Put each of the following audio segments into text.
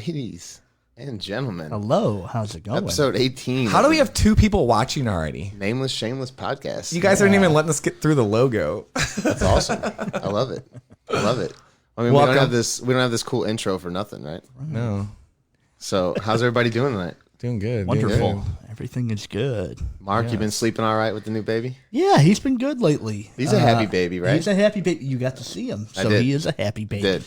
Ladies and gentlemen, Hello, how's it going? episode 18. How do we have 2 people watching already? Nameless Shameless podcast? You guys aren't even letting us get through the logo. That's awesome. I love it. I love it. I mean, Welcome. we don't have this cool intro for nothing, right? No, So, how's everybody doing tonight? doing good. Wonderful. Doing Everything is good. Mark, you been sleeping all right with the new baby? Yeah, he's been good lately. He's a happy baby, right? He's a happy baby. You got to see him, I so did. he is a happy baby. Did.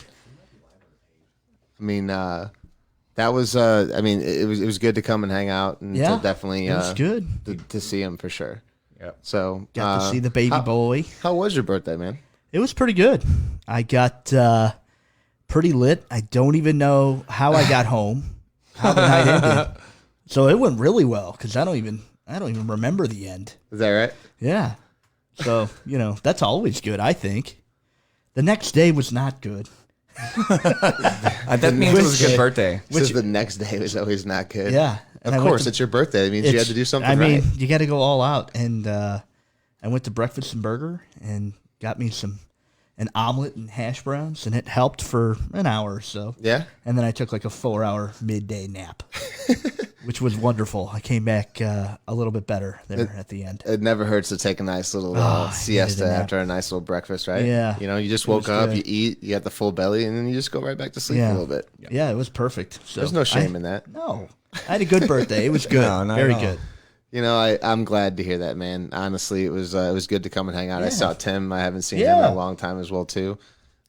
I mean, that was. I mean, it was good to come and hang out and Yeah, to definitely. it was good. to see him for sure. Yep. So Got to see the baby boy. How was your birthday, man? It was pretty good. I got pretty lit. I don't even know how I got home, how the night ended. So it went really well because I don't even remember the end. Is that right? Yeah. So, that's always good, I think. The next day was not good. That means it was a good birthday. Says the next day was always not good. Yeah. Of And I went course, to- it's your birthday. It means you had to do something I mean, right. you got to go all out. And I went to Breakfast and Burger and got me an omelet and hash browns, and it helped for an hour or so. Yeah? And then I took like a 4-hour midday nap, which was wonderful. I came back a little bit better there at the end. It never hurts to take a nice little I needed siesta a nap. after a nice little breakfast, right? Yeah. You just It was woke up, good. you eat, you got the full belly, and then you just go right back to sleep a little bit. Yeah, it was perfect. So There's no shame in that. No. I had a good birthday. It was good. No, not Very at all. good. I'm glad to hear that, man. Honestly, it was good to come and hang out. I Yeah. saw Tim. I haven't seen him Yeah. in a long time as well, too.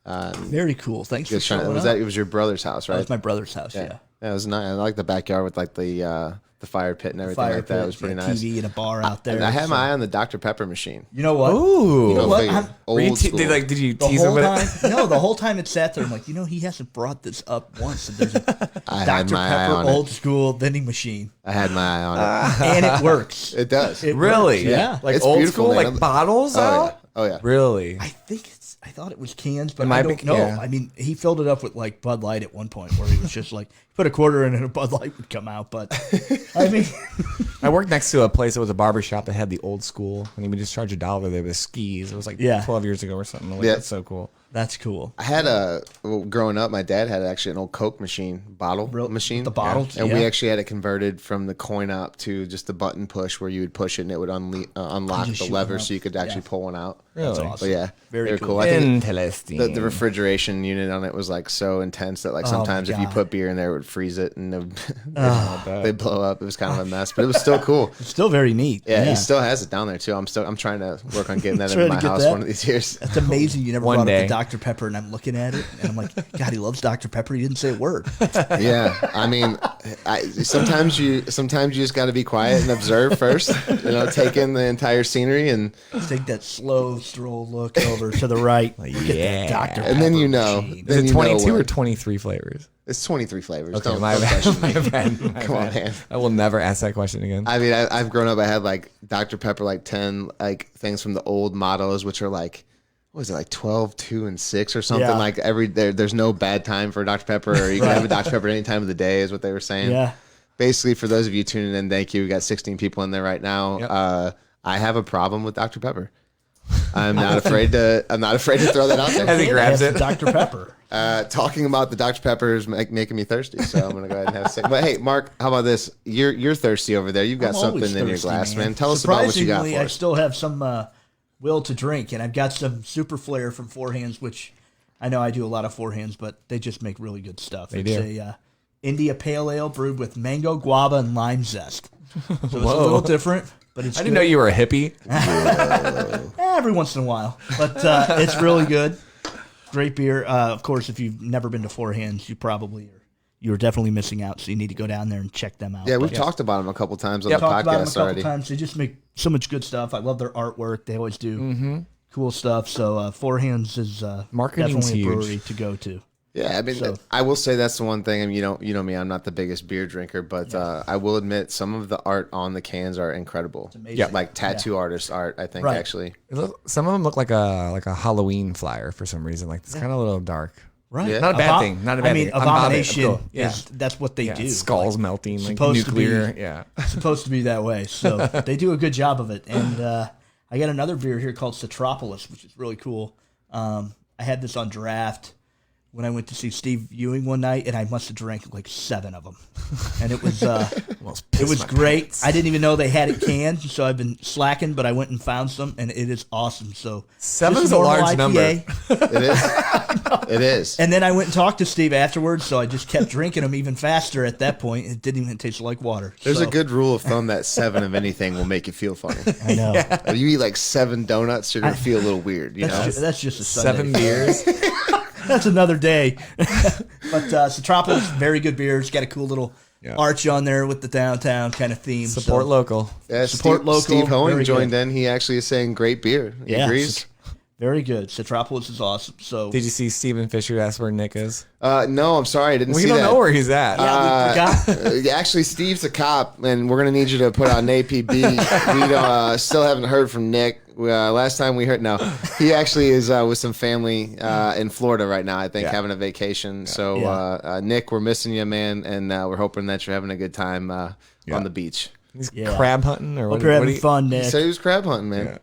Very cool. Thanks for Just trying, showing was up. that it was your brother's house, That right? was my brother's house, yeah. Yeah, it was nice. I like the backyard with like the fire pit and everything Fire like that. It was pit, pretty yeah, nice. TV and a bar out there. And I had so- my eye on the Dr. Pepper machine. You know what? Ooh. You know Go what? figure. I'm- Were you Old te- school. did you The tease him whole with time, it? no, the whole time it sat there. I'm like, he hasn't brought this up once. And there's a I had Dr. my eye Pepper on it. old school vending machine, I had my eye on it. and it works. It does. It Really? works, yeah. Like It's old beautiful, school, man. like bottles Oh out? yeah. Oh yeah. Really? I think I thought it was cans, but might I be- don't know. yeah. I mean, he filled it up with like Bud Light at one point, where he was just like put a quarter in and a Bud Light would come out. But I mean, I worked next to a place that was a barber shop that had the old school, and he would just charge $1 there with skis. It was like Yeah. 12 years ago or something. Like, Yeah. That's so cool. that's cool. I had growing up, my dad had actually an old Coke machine, machine. the bottles, And yeah. we actually had it converted from the coin op to just the button push where you would push it and it would unlock just the shoot lever one so you could up. actually Yeah. pull one out. Really? That's awesome. But yeah, Very they were cool. cool. I think Interesting. the refrigeration unit on it was like so intense that like Oh, my sometimes if you God. put beer in there, it would freeze it and they'd blow up. It was kind of a mess, but it was still cool. It's still very neat. Yeah, he still has it down there too. I'm trying to work on getting that into Trying to my get house that? one of these years. That's amazing. You never One brought day. up the Dr. Pepper, and I'm looking at it, and I'm like, God, he loves Dr. Pepper. He didn't say a word. Yeah, I mean, sometimes you just got to be quiet and observe first. Take in the entire scenery, and Take that slow stroll look over to the right. Look at that yeah. Dr. and then Pepper you know, machine. then Is it you know 22 or when. 23 flavors? It's 23 flavors. Okay, Don't my question bad. me. My bad. My Come on, bad. man. I will never ask that question again. I mean, I've grown up. I had like Dr Pepper, like 10 like things from the old mottos, which are like, what is it, like 12, 2, and 6 or something? Yeah. Like there's no bad time for Dr Pepper, or you can have a Dr Pepper any time of the day, is what they were saying. Yeah. Basically, for those of you tuning in, thank you. We got 16 people in there right now. Yep. I have a problem with Dr Pepper. I'm not afraid to throw that out there. As he grabs That's it. Dr. Pepper. Talking about the Dr Pepper is making me thirsty, so I'm gonna go ahead and have a sip. But hey, Mark, how about this? You're thirsty over there. You've got I'm something always in your thirsty, glass, man. Tell us about what you got Surprisingly, for I us. still have some will to drink, and I've got some Super Flair from Four Hands, which I know I do a lot of Four Hands, but they just make really good stuff. They It's do. a India Pale Ale brewed with mango, guava, and lime zest. So it's a Whoa. little different, but it's I didn't know you were a hippie. every once in a while. But it's really good. Great beer. Of course, if you've never been to Four Hands, you're definitely missing out, so you need to go down there and check them out. Yeah, But- we've talked about them a couple times on I've the talked about them a podcast couple already. times. They just make so much good stuff. I love their artwork. They always do cool stuff. So Four Hands is Marketing's definitely a huge. brewery to go to. Yeah, I mean, So- I will say that's the one thing. I mean, you know me, I'm not the biggest beer drinker, but I will admit some of the art on the cans are incredible. amazing. Yeah, like tattoo artist art, I think Right. actually. Some of them look like a Halloween flyer for some reason. Like it's kind of a little dark. Right. Yeah. Not a bad thing. Not a bad I mean, thing. I'm about it. Abomination Cool. Yeah. is that's what they Yeah, do. skulls melting, like supposed to be- nuclear. Yeah. Supposed to be that way. So they do a good job of it. And I got another beer here called Citropolis, which is really cool. I had this on draft when I went to see Steve Ewing one night, and I must have drank like 7 of them, and it was it was great. I didn't even know they had it canned, so I've been slacking, but I went and found some, and it is awesome. So 7's a large number. It is. It is. And then I went and talked to Steve afterwards, so I just kept drinking them even faster at that point. It didn't even taste like water. There's So, a good rule of thumb that 7 of anything will make you feel funny. I know. If you eat like 7 donuts, you're gonna feel a little weird. You know. That's just a Sunday. 7 beers. That's another day. But Citropolis, very good beer. It's got a cool little arch on there with the downtown kind of theme. Support local. Yeah, Support local, Steve Hoeing very joined good. in. He actually is saying great beer. He Yeah, agrees. Very good. Citropolis is awesome. So Did you see Steven Fisher ask where Nick is? No, I'm sorry, I didn't We see don't that. know where he's at. yeah, we forgot. Actually, Steve's a cop, and we're gonna need you to put out an APB. We still haven't heard from Nick. Last time we heard, no, he actually is with some family in Florida right now. I think having a vacation. So Nick, we're missing you, man, and we're hoping that you're having a good time on the beach. He's Yeah. crab hunting or Hope what? you're what having do you- fun, He Nick. said he was crab hunting, man.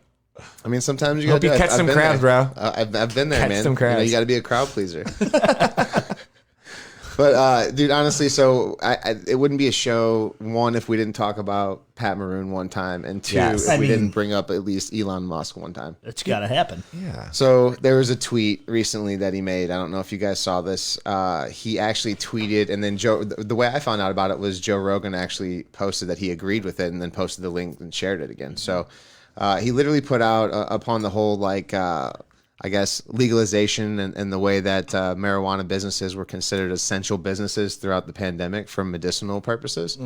I mean, sometimes you Hope gotta you do it. catch some been crabs, there. bro. I've been there, Catch man. some crabs. You got to be a crowd pleaser. But dude, honestly, so it wouldn't be a show, one, if we didn't talk about Pat Maroon one time, and two, Yes. if I we mean- didn't bring up at least Elon Musk one time. It's got to happen. Yeah. So there was a tweet recently that he made. I don't know if you guys saw this. He actually tweeted, and then the way I found out about it was Joe Rogan actually posted that he agreed with it, and then posted the link and shared it again. So he literally put out upon the whole I guess legalization and the way that marijuana businesses were considered essential businesses throughout the pandemic for medicinal purposes.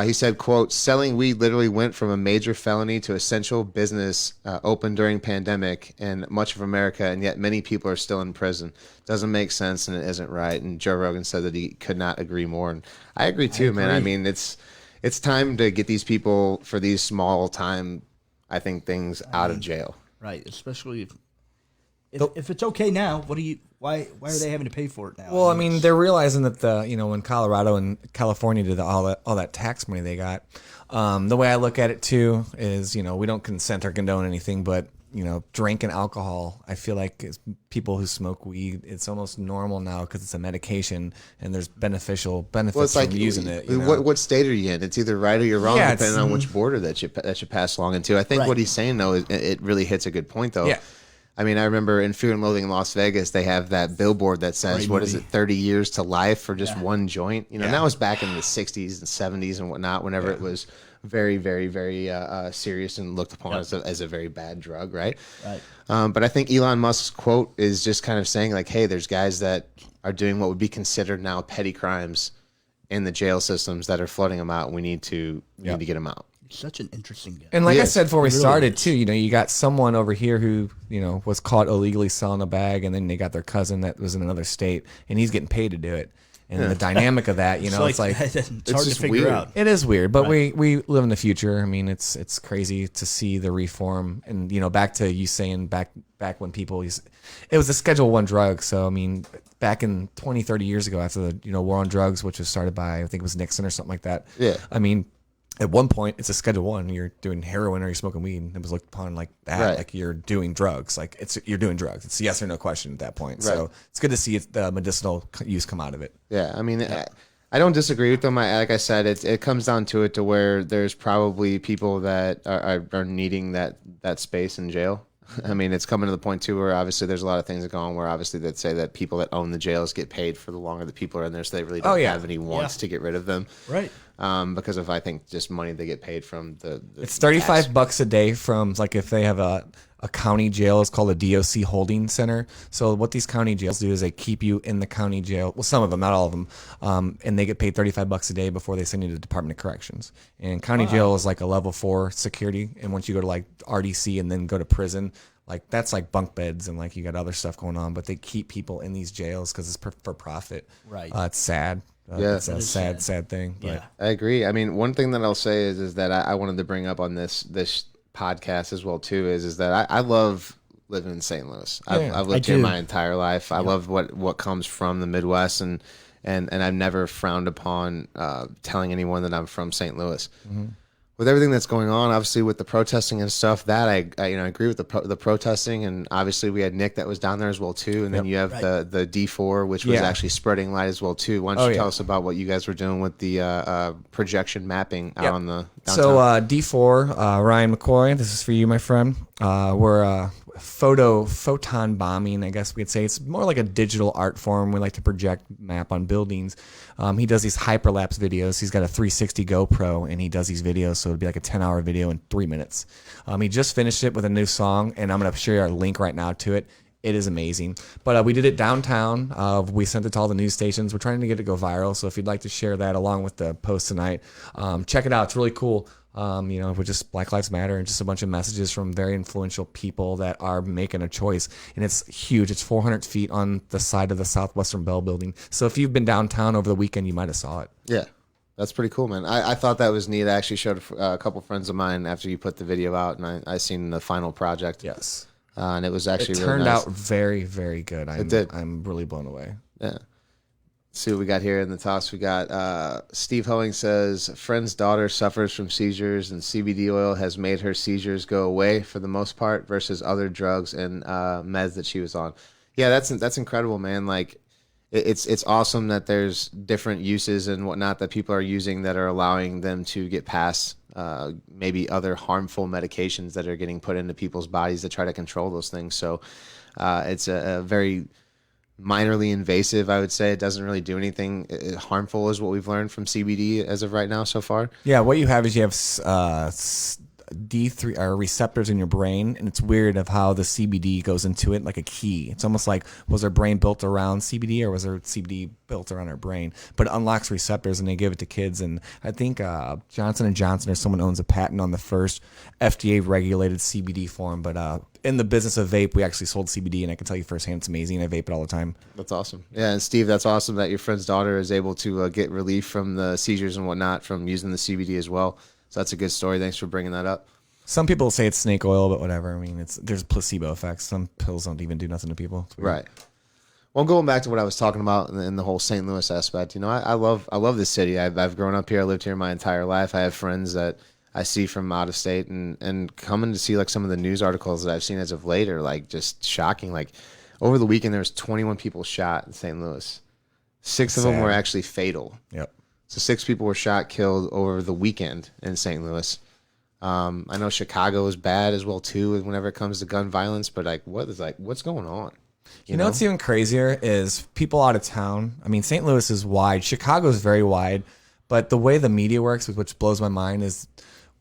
He said, quote, selling weed literally went from a major felony to essential business open during pandemic in much of America, and yet many people are still in prison. Doesn't make sense, and it isn't right. And Joe Rogan said that he could not agree more. And I agree too, man. I mean, it's time to get these people for these small time, I think, things out of jail. Right. Especially if it's okay now, why are they having to pay for it now? Well, I mean, they're realizing that when Colorado and California did all that tax money they got. The way I look at it too is, we don't consent or condone anything, but drinking alcohol, I feel like people who smoke weed, it's almost normal now because it's a medication and there's benefits from using it. What state are you in? It's either right or you're wrong, Yeah, depending on which border that you pass along into. I think Right. what he's saying though, it really hits a good point though. Yeah. I mean, I remember in Fear and Loathing in Las Vegas, they have that billboard that says, Great what is movie. it, 30 years to life for just one joint? And that was back in the 60s and 70s and whatnot, whenever it was very, very, very serious and looked upon as a very bad drug, right? Right. But I think Elon Musk's quote is just kind of saying, like, hey, there's guys that are doing what would be considered now petty crimes in the jail systems that are flooding them out. We need to get them out. Such an interesting guy. And like I Yes, said before we it really started is. too, you got someone over here who, was caught illegally selling a bag, and then they got their cousin that was in another state, and he's getting paid to do it. And the dynamic of that, it's like it's hard to just figure weird. out. it is weird, but we live in the future. I mean, it's crazy to see the reform, and back to you saying back when people it was a Schedule I drug. So I mean, back in 20, 30 years ago, after the war on drugs, which was started by, I think it was Nixon or something like that. Yeah. I mean, at one point, it's a Schedule I. You're doing heroin or you're smoking weed. And it was looked upon like that, Right. like you're doing drugs. Like you're doing drugs. It's a yes or no question at that point. So Right. it's good to see the medicinal use come out of it. Yeah, I mean, I don't disagree with them. Like I said, it comes down to it to where there's probably people that are needing that space in jail. I mean, it's coming to the point too where obviously there's a lot of things that go on where obviously that say that people that own the jails get paid for the longer the people are in there, so they really don't have any wants to get rid of them. Right. Because of, I think, just money they get paid from the It's $35 a day from, like, if they have a county jail, it's called a DOC holding center. So what these county jails do is they keep you in the county jail. Well, some of them, not all of them. And they get paid $35 a day before they send you to the Department of Corrections. And county jail is like a level 4 security. And once you go to like RDC and then go to prison, like that's like bunk beds and like you got other stuff going on, but they keep people in these jails because it's for profit. Right. It's sad. Yeah. It's a sad thing. But Yeah. I agree. I mean, one thing that I'll say is that I wanted to bring up on this podcast as well too is that I love living in St. Louis. I've lived here my entire life. I love what comes from the Midwest, and I've never frowned upon telling anyone that I'm from St. Louis. with everything that's going on, obviously with the protesting and stuff, that I agree with the protesting, and obviously we had Nick that was down there as well too, and then you have the D4, which was actually spreading light as well too. Why don't you tell us about what you guys were doing with the projection mapping out on the downtown? So D4, Ryan McCoy, this is for you, my friend. We're photon bombing, I guess we could say. It's more like a digital art form. We like to project map on buildings. He does these hyperlapse videos. He's got a 360 GoPro, and he does these videos, so it'd be like a 10-hour video in 3 minutes. He just finished it with a new song, and I'm going to show you our link right now to it. It is amazing. But we did it downtown. We sent it to all the news stations. We're trying to get it to go viral, so if you'd like to share that along with the post tonight, check it out. It's really cool. We're just Black Lives Matter and just a bunch of messages from very influential people that are making a choice. And it's huge. It's 400 feet on the side of the Southwestern Bell building. So if you've been downtown over the weekend, you might have saw it. Yeah, that's pretty cool, man. I thought that was neat. I actually showed a couple friends of mine after you put the video out, and I seen the final project. Yes. And it was actually It turned really nice. out very, very good. It did. I'm really blown away. Yeah. See what we got here in the toss. We got Steve Hoeing says friend's daughter suffers from seizures, and CBD oil has made her seizures go away for the most part versus other drugs and meds that she was on. Yeah, that's incredible, man. Like it's awesome that there's different uses and whatnot that people are using that are allowing them to get past maybe other harmful medications that are getting put into people's bodies to try to control those things. So it's a very minorly invasive, I would say. It doesn't really do anything harmful, is what we've learned from CBD as of right now so far. Yeah, what you have is you have D3 or receptors in your brain, and it's weird of how the CBD goes into it like a key. It's almost like, was our brain built around CBD, or was our CBD built around our brain? But it unlocks receptors, and they give it to kids. And I think Johnson & Johnson or someone owns a patent on the first FDA regulated CBD form. But in the business of vape, we actually sold CBD, and I can tell you firsthand, it's amazing. I vape it all the time. That's awesome. Yeah, and Steve, that's awesome that your friend's daughter is able to get relief from the seizures and whatnot from using the CBD as well. So that's a good story. Thanks for bringing that up. Some people say it's snake oil, but whatever. I mean, there's placebo effects. Some pills don't even do nothing to people. Right. Well, going back to what I was talking about in the whole St. Louis aspect, I love this city. I've grown up here. I lived here my entire life. I have friends that I see from out of state, and coming to see like some of the news articles that I've seen as of late are like just shocking. Like over the weekend, there was 21 people shot in St. Louis. 6 of them were actually fatal. Yep. So 6 people were shot, killed over the weekend in St. Louis. I know Chicago is bad as well too whenever it comes to gun violence, but what's going on? You know what's even crazier is people out of town. I mean, St. Louis is wide. Chicago is very wide, but the way the media works, which blows my mind, is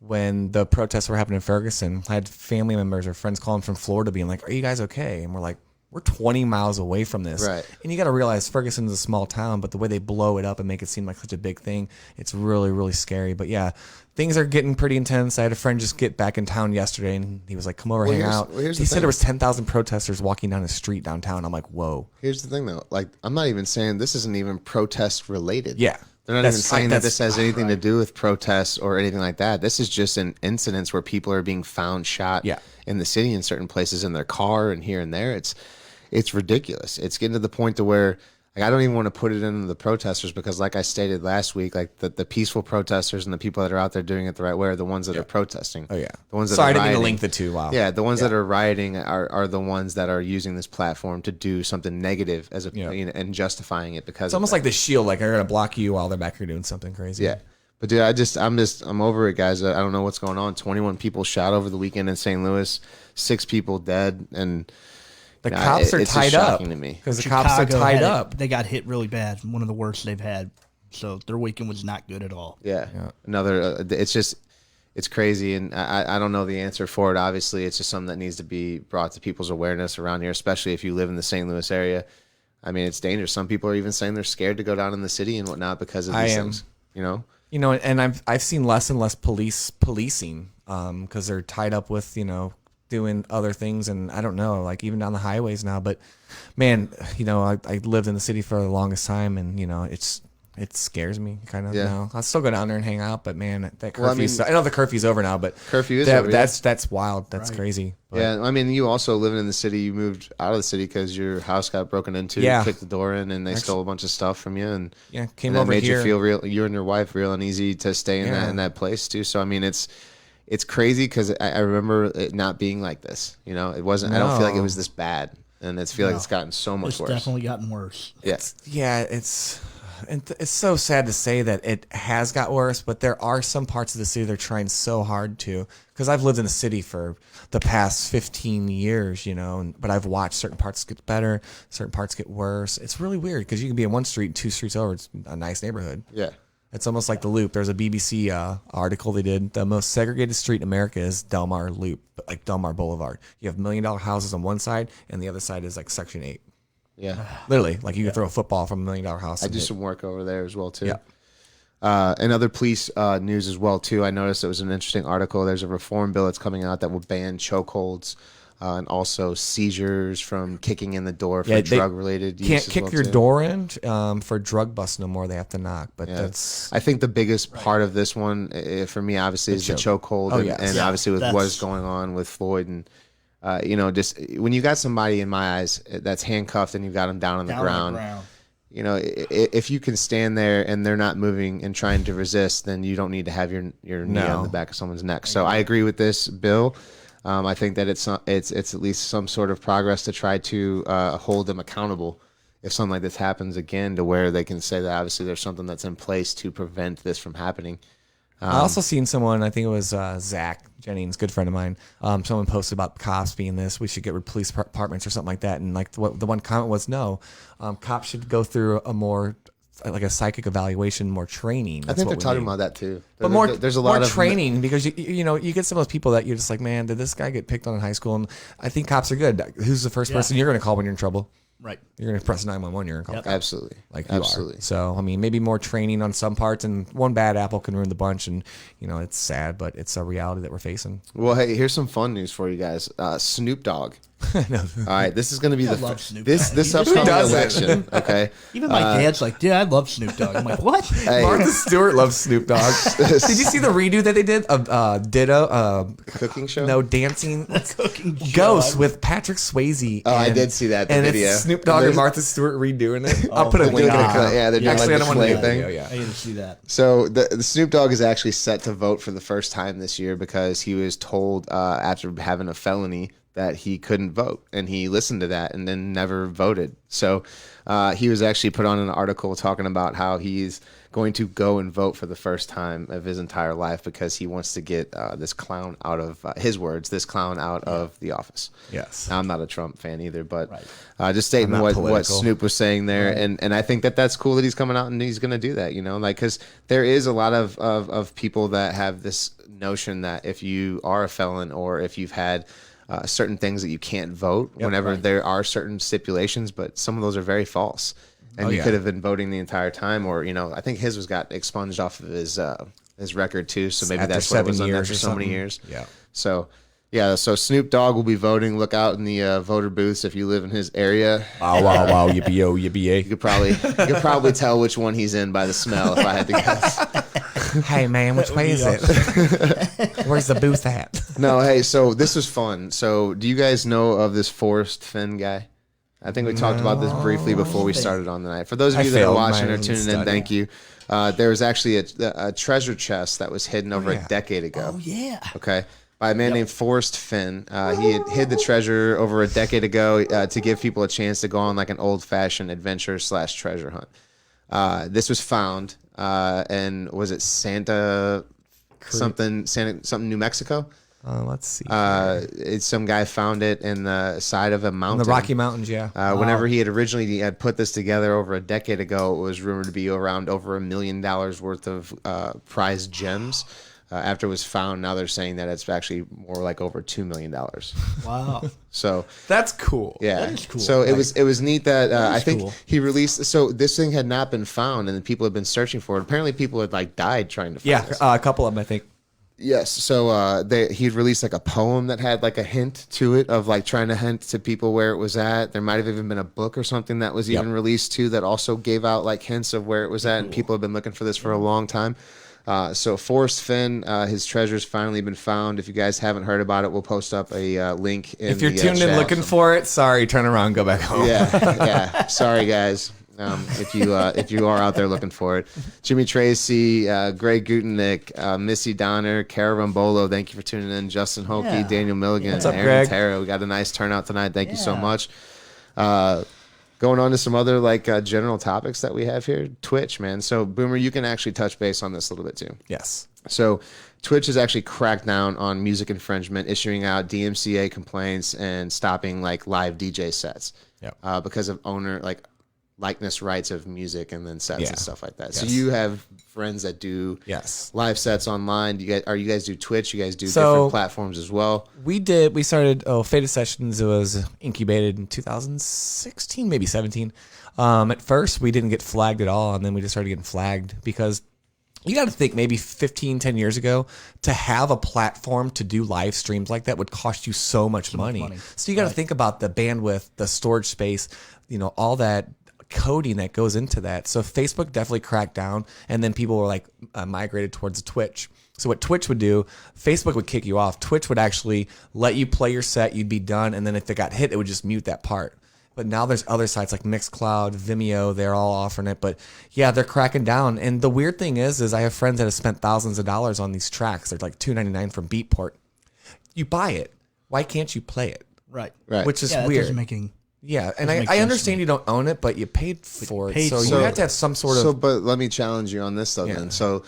when the protests were happening in Ferguson, I had family members or friends calling from Florida being like, "Are you guys okay?" And we're like, we're 20 miles away from this. Right. And you got to realize Ferguson is a small town, but the way they blow it up and make it seem like such a big thing, it's really, really scary. But yeah, things are getting pretty intense. I had a friend just get back in town yesterday, and he was like, come over, hang out. He said there was 10,000 protesters walking down the street downtown. I'm like, whoa. Here's the thing, though. Like, I'm not even saying this isn't even protest related. Yeah. They're not even saying that this has anything to do with protests or anything like that. This is just an incidents where people are being found shot in the city in certain places in their car and here and there. It's ridiculous. It's getting to the point to where like, I don't even want to put it into the protesters because, like I stated last week, like the peaceful protesters and the people that are out there doing it the right way are the ones that are protesting. Oh, yeah. The ones that Sorry, are I didn't rioting. mean to link the two. Wow. Yeah, the ones that are rioting are the ones that are using this platform to do something negative as a and justifying it because it's almost like the shield. Like they're gonna block you while they're back here doing something crazy. Yeah. But dude, I'm over it, guys. I don't know what's going on. 21 people shot over the weekend in St. Louis, 6 people dead, and the cops are tied up because the cops are tied up. They got hit really bad. One of the worst they've had. So their weekend was not good at all. Yeah. Another. It's crazy, and I don't know the answer for it. Obviously, it's just something that needs to be brought to people's awareness around here, especially if you live in the St. Louis area. I mean, it's dangerous. Some people are even saying they're scared to go down in the city and whatnot because of these things. And I've seen less and less policing because they're tied up with doing other things, and I don't know, like even down the highways now. But man, I lived in the city for the longest time, and it's it scares me kind of Yeah. now. I'll still go down there and hang out, but man, that curfew. Well, I mean- I know the curfew's over now, but Curfew is over, yeah. that's wild. That's crazy. But Yeah, I mean, you also living in the city. You moved out of the city because your house got broken into. Yeah. You kicked the door in, and they stole a bunch of stuff from you. And yeah, came and that over made here. you feel real. You and your wife real uneasy to stay in Yeah. that place too. So I mean, it's crazy because I remember it not being like this. You know, it wasn't. I don't feel like it No. was this bad, and it's feel like it's gotten so much It's worse. definitely gotten worse. Yeah. Yeah, it's so sad to say that it has got worse, but there are some parts of the city they're trying so hard to. Because I've lived in the city for the past 15 years, you know, but I've watched certain parts get better, certain parts get worse. It's really weird because you can be in one street and 2 streets over, it's a nice neighborhood. Yeah. It's almost like the Loop. There's a BBC article they did. The most segregated street in America is Delmar Loop, like Delmar Boulevard. You have $1 million houses on one side, and the other side is like Section 8. Yeah. Literally, like you can throw a football from $1 million house. I and do hit- some work over there as well too. Yeah. And other police news as well too. I noticed it was an interesting article. There's a reform bill that's coming out that will ban chokeholds and also seizures from kicking in the door for Yeah, they drug related. Can't kick your door in for drug bust no more. They have to knock, but that's I think the biggest part of this one for me, obviously, is the chokehold, and, yes. and Yeah, obviously with that's- what's going on with Floyd, and you know, just when you got somebody in my eyes that's handcuffed and you've got them down on the ground. You know, if you can stand there and they're not moving and trying to resist, then you don't need to have your knee on the back of someone's neck. So I agree with this bill. I think that it's at least some sort of progress to try to hold them accountable if something like this happens again, to where they can say that obviously there's something that's in place to prevent this from happening. I also seen someone, I think it was Zach Jennings, good friend of mine. Someone posted about cops being this. We should get rid of police departments or something like that. And like the one comment was, no, cops should go through a more like a psychic evaluation, more training. I think they're talking about that too. But there's a lot more of training because you know you get some of those people that you're just like, man, did this guy get picked on in high school? And I think cops are good. Who's the first person you're going to call when you're in trouble? Right. You're going to press 911. You're going to call cops. Absolutely, Like you absolutely. are. So I mean, maybe more training on some parts, and one bad apple can ruin the bunch. And you know, it's sad, but it's a reality that we're facing. Well, hey, here's some fun news for you guys. Snoop Dogg. All right, this is going to be love Snoop this Dogg. this He just upcoming doesn't. election. Okay, Even my dad's like, dude, I love Snoop Dogg. I'm like, what? hey, Martha Stewart loves Snoop Dogg. Did you see the redo that they did of Ditto? cooking show. No, dancing Cooking show. Ghost with Patrick Swayze. Oh, I did see that, the and video. it's Snoop Dogg and There's- Martha Stewart redoing it. I'll put a They're link. doing in a the clip. Yeah, they're doing Actually, I like don't the want to flame do thing. that. I need to see that. So the Snoop Dogg is actually set to vote for the first time this year because he was told after having a felony that he couldn't vote, and he listened to that and then never voted. So he was actually put on an article talking about how he's going to go and vote for the first time of his entire life because he wants to get this clown out of his words, this clown out of the office. Yes. Now, I'm not a Trump fan either, but Right. just stating not what political. Snoop was saying there, and I think that that's cool that he's coming out and he's going to do that, you know, like, because there is a lot of people that have this notion that if you are a felon or if you've had certain things that you can't vote whenever there are certain stipulations, but some of those are very false. And you could have been voting the entire time, or, you know, I think his was got expunged off of his record too, so maybe After that's what it 7 was on years after or so many something. years. Yeah. So, yeah, so Snoop Dogg will be voting. Look out in the voter booths if you live in his area. Wow, wow, wow, yippee yo, yippee You could probably tell which one he's in by the smell, if I had to guess. Hey man, which way is it? Where's the booth at? No, hey, so this was fun. So, do you guys know of this Forrest Finn guy? I think we talked about this briefly before we started on the night. For those of I you that are failed watching my or tuning in, study. thank you. There was actually a treasure chest that was hidden over a decade ago. Oh, yeah. Okay. By a man named Forrest Finn. He had hid the treasure over a decade ago to give people a chance to go on like an old fashioned adventure / treasure hunt. This was found and was it Santa, New Mexico? Let's see. It's some guy found it in the side of a mountain. the Rocky Mountains, yeah. Whenever he had originally had put this together over a decade ago, it was rumored to be around over $1 million worth of prized gems. After it was found, now they're saying that it's actually more like over $2 million. Wow. So That's cool. yeah, That is cool. so it was neat that I is think cool. he released. So this thing had not been found, and then people had been searching for it. Apparently, people had like died trying to find Yeah, this. a couple of them, I think. Yes. So he'd released like a poem that had like a hint to it of like trying to hint to people where it was at. There might have even been a book or something that was even released too that also gave out like hints of where it was at. And people have been looking for this for a long time. So Forrest Finn, his treasure's finally been found. If you guys haven't heard about it, we'll post up a link. If you're tuned in looking for it, sorry, turn around, go back home. Yeah. Sorry, guys. If you are out there looking for it, Jimmy Tracy, Greg Gutenik, Missy Donner, Kara Rambolo, thank you for tuning in. Justin Holke, Daniel Milligan, What's up, Aaron Greg? Tara. We got a nice turnout tonight. Thank you so much. Going on to some other like general topics that we have here. Twitch, man. So Boomer, you can actually touch base on this a little bit too. Yes. So Twitch has actually cracked down on music infringement, issuing out DMCA complaints and stopping like live DJ sets. Because of likeness rights of music and then sets and stuff like that. So you have friends that do live sets online. You guys do Twitch? You guys do different platforms as well? We started Faded Sessions. It was incubated in 2016, maybe 17. At first we didn't get flagged at all, and then we just started getting flagged because you got to think maybe 10 years ago to have a platform to do live streams like that would cost you so much money. So you got to think about the bandwidth, the storage space, all that coding that goes into that. So Facebook definitely cracked down, and then people were like migrated towards Twitch. So what Twitch would do, Facebook would kick you off. Twitch would actually let you play your set, you'd be done, and then if it got hit, it would just mute that part. But now there's other sites like Mixcloud, Vimeo, they're all offering it. But yeah, they're cracking down. And the weird thing is I have friends that have spent thousands of dollars on these tracks. They're like $2.99 from Beatport. You buy it. Why can't you play it? Right. Which is That weird. doesn't making Yeah, and I understand you don't own it, but you paid for it. So you have to have some sort of... So, but let me challenge you on this though then. So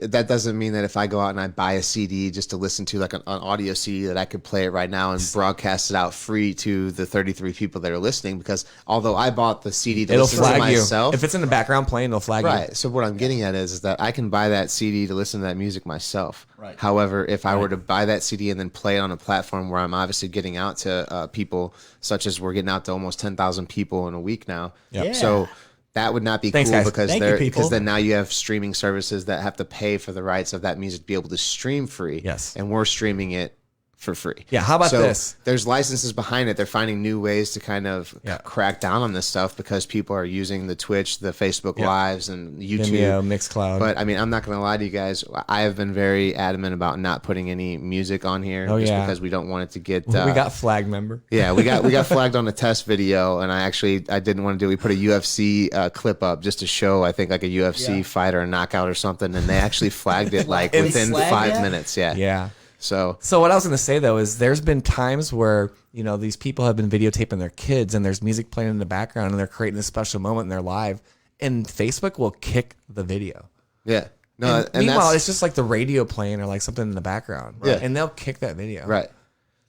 that doesn't mean that if I go out and I buy a CD just to listen to like an audio CD that I could play it right now and broadcast it out free to the 33 people that are listening, because although I bought the CD to listen to myself. If it's in the background playing, it'll flag you. Right. So what I'm getting at is that I can buy that CD to listen to that music myself. Right. However, if I were to buy that CD and then play it on a platform where I'm obviously getting out to people, such as we're getting out to almost 10,000 people in a week now. Yeah. So that would not be Thanks, cool guys. because then now you have streaming services that have to pay for the rights of that music to be able to stream free. Yes. And we're streaming it for free. Yeah, how about this? There's licenses behind it. They're finding new ways to kind of crack down on this stuff because people are using the Twitch, the Facebook Lives, and YouTube. Vimeo, Mixcloud. But I mean, I'm not going to lie to you guys. I have been very adamant about not putting any music on here because we don't want it to get... we got flagged, remember? Yeah, we got flagged on a test video, and I didn't want to do it. We put a UFC clip up just to show, I think, like a UFC fight or a knockout or something, and they actually flagged it like within 5 minutes. Yeah. So what I was going to say, though, is there's been times where, these people have been videotaping their kids and there's music playing in the background and they're creating a special moment in their live, and Facebook will kick the video. Yeah. No, and meanwhile, it's just like the radio playing or like something in the background. Right? Yeah. And they'll kick that video. Right.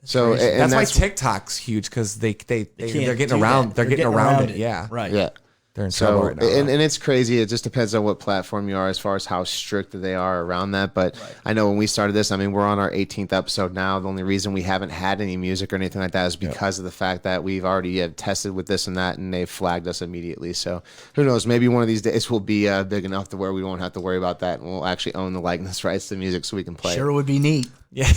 So that's why TikTok's huge, because they're getting around. They're getting around it. Yeah. Right. Yeah. They're in trouble right now. And it's crazy. It just depends on what platform you are as far as how strict they are around that. But I know when we started this, we're on our 18th episode now. The only reason we haven't had any music or anything like that is because of the fact that we've already tested with this and that, and they've flagged us immediately. So who knows? Maybe one of these days will be big enough to where we won't have to worry about that, and we'll actually own the likeness rights to music so we can play Sure it. would be neat. Yeah.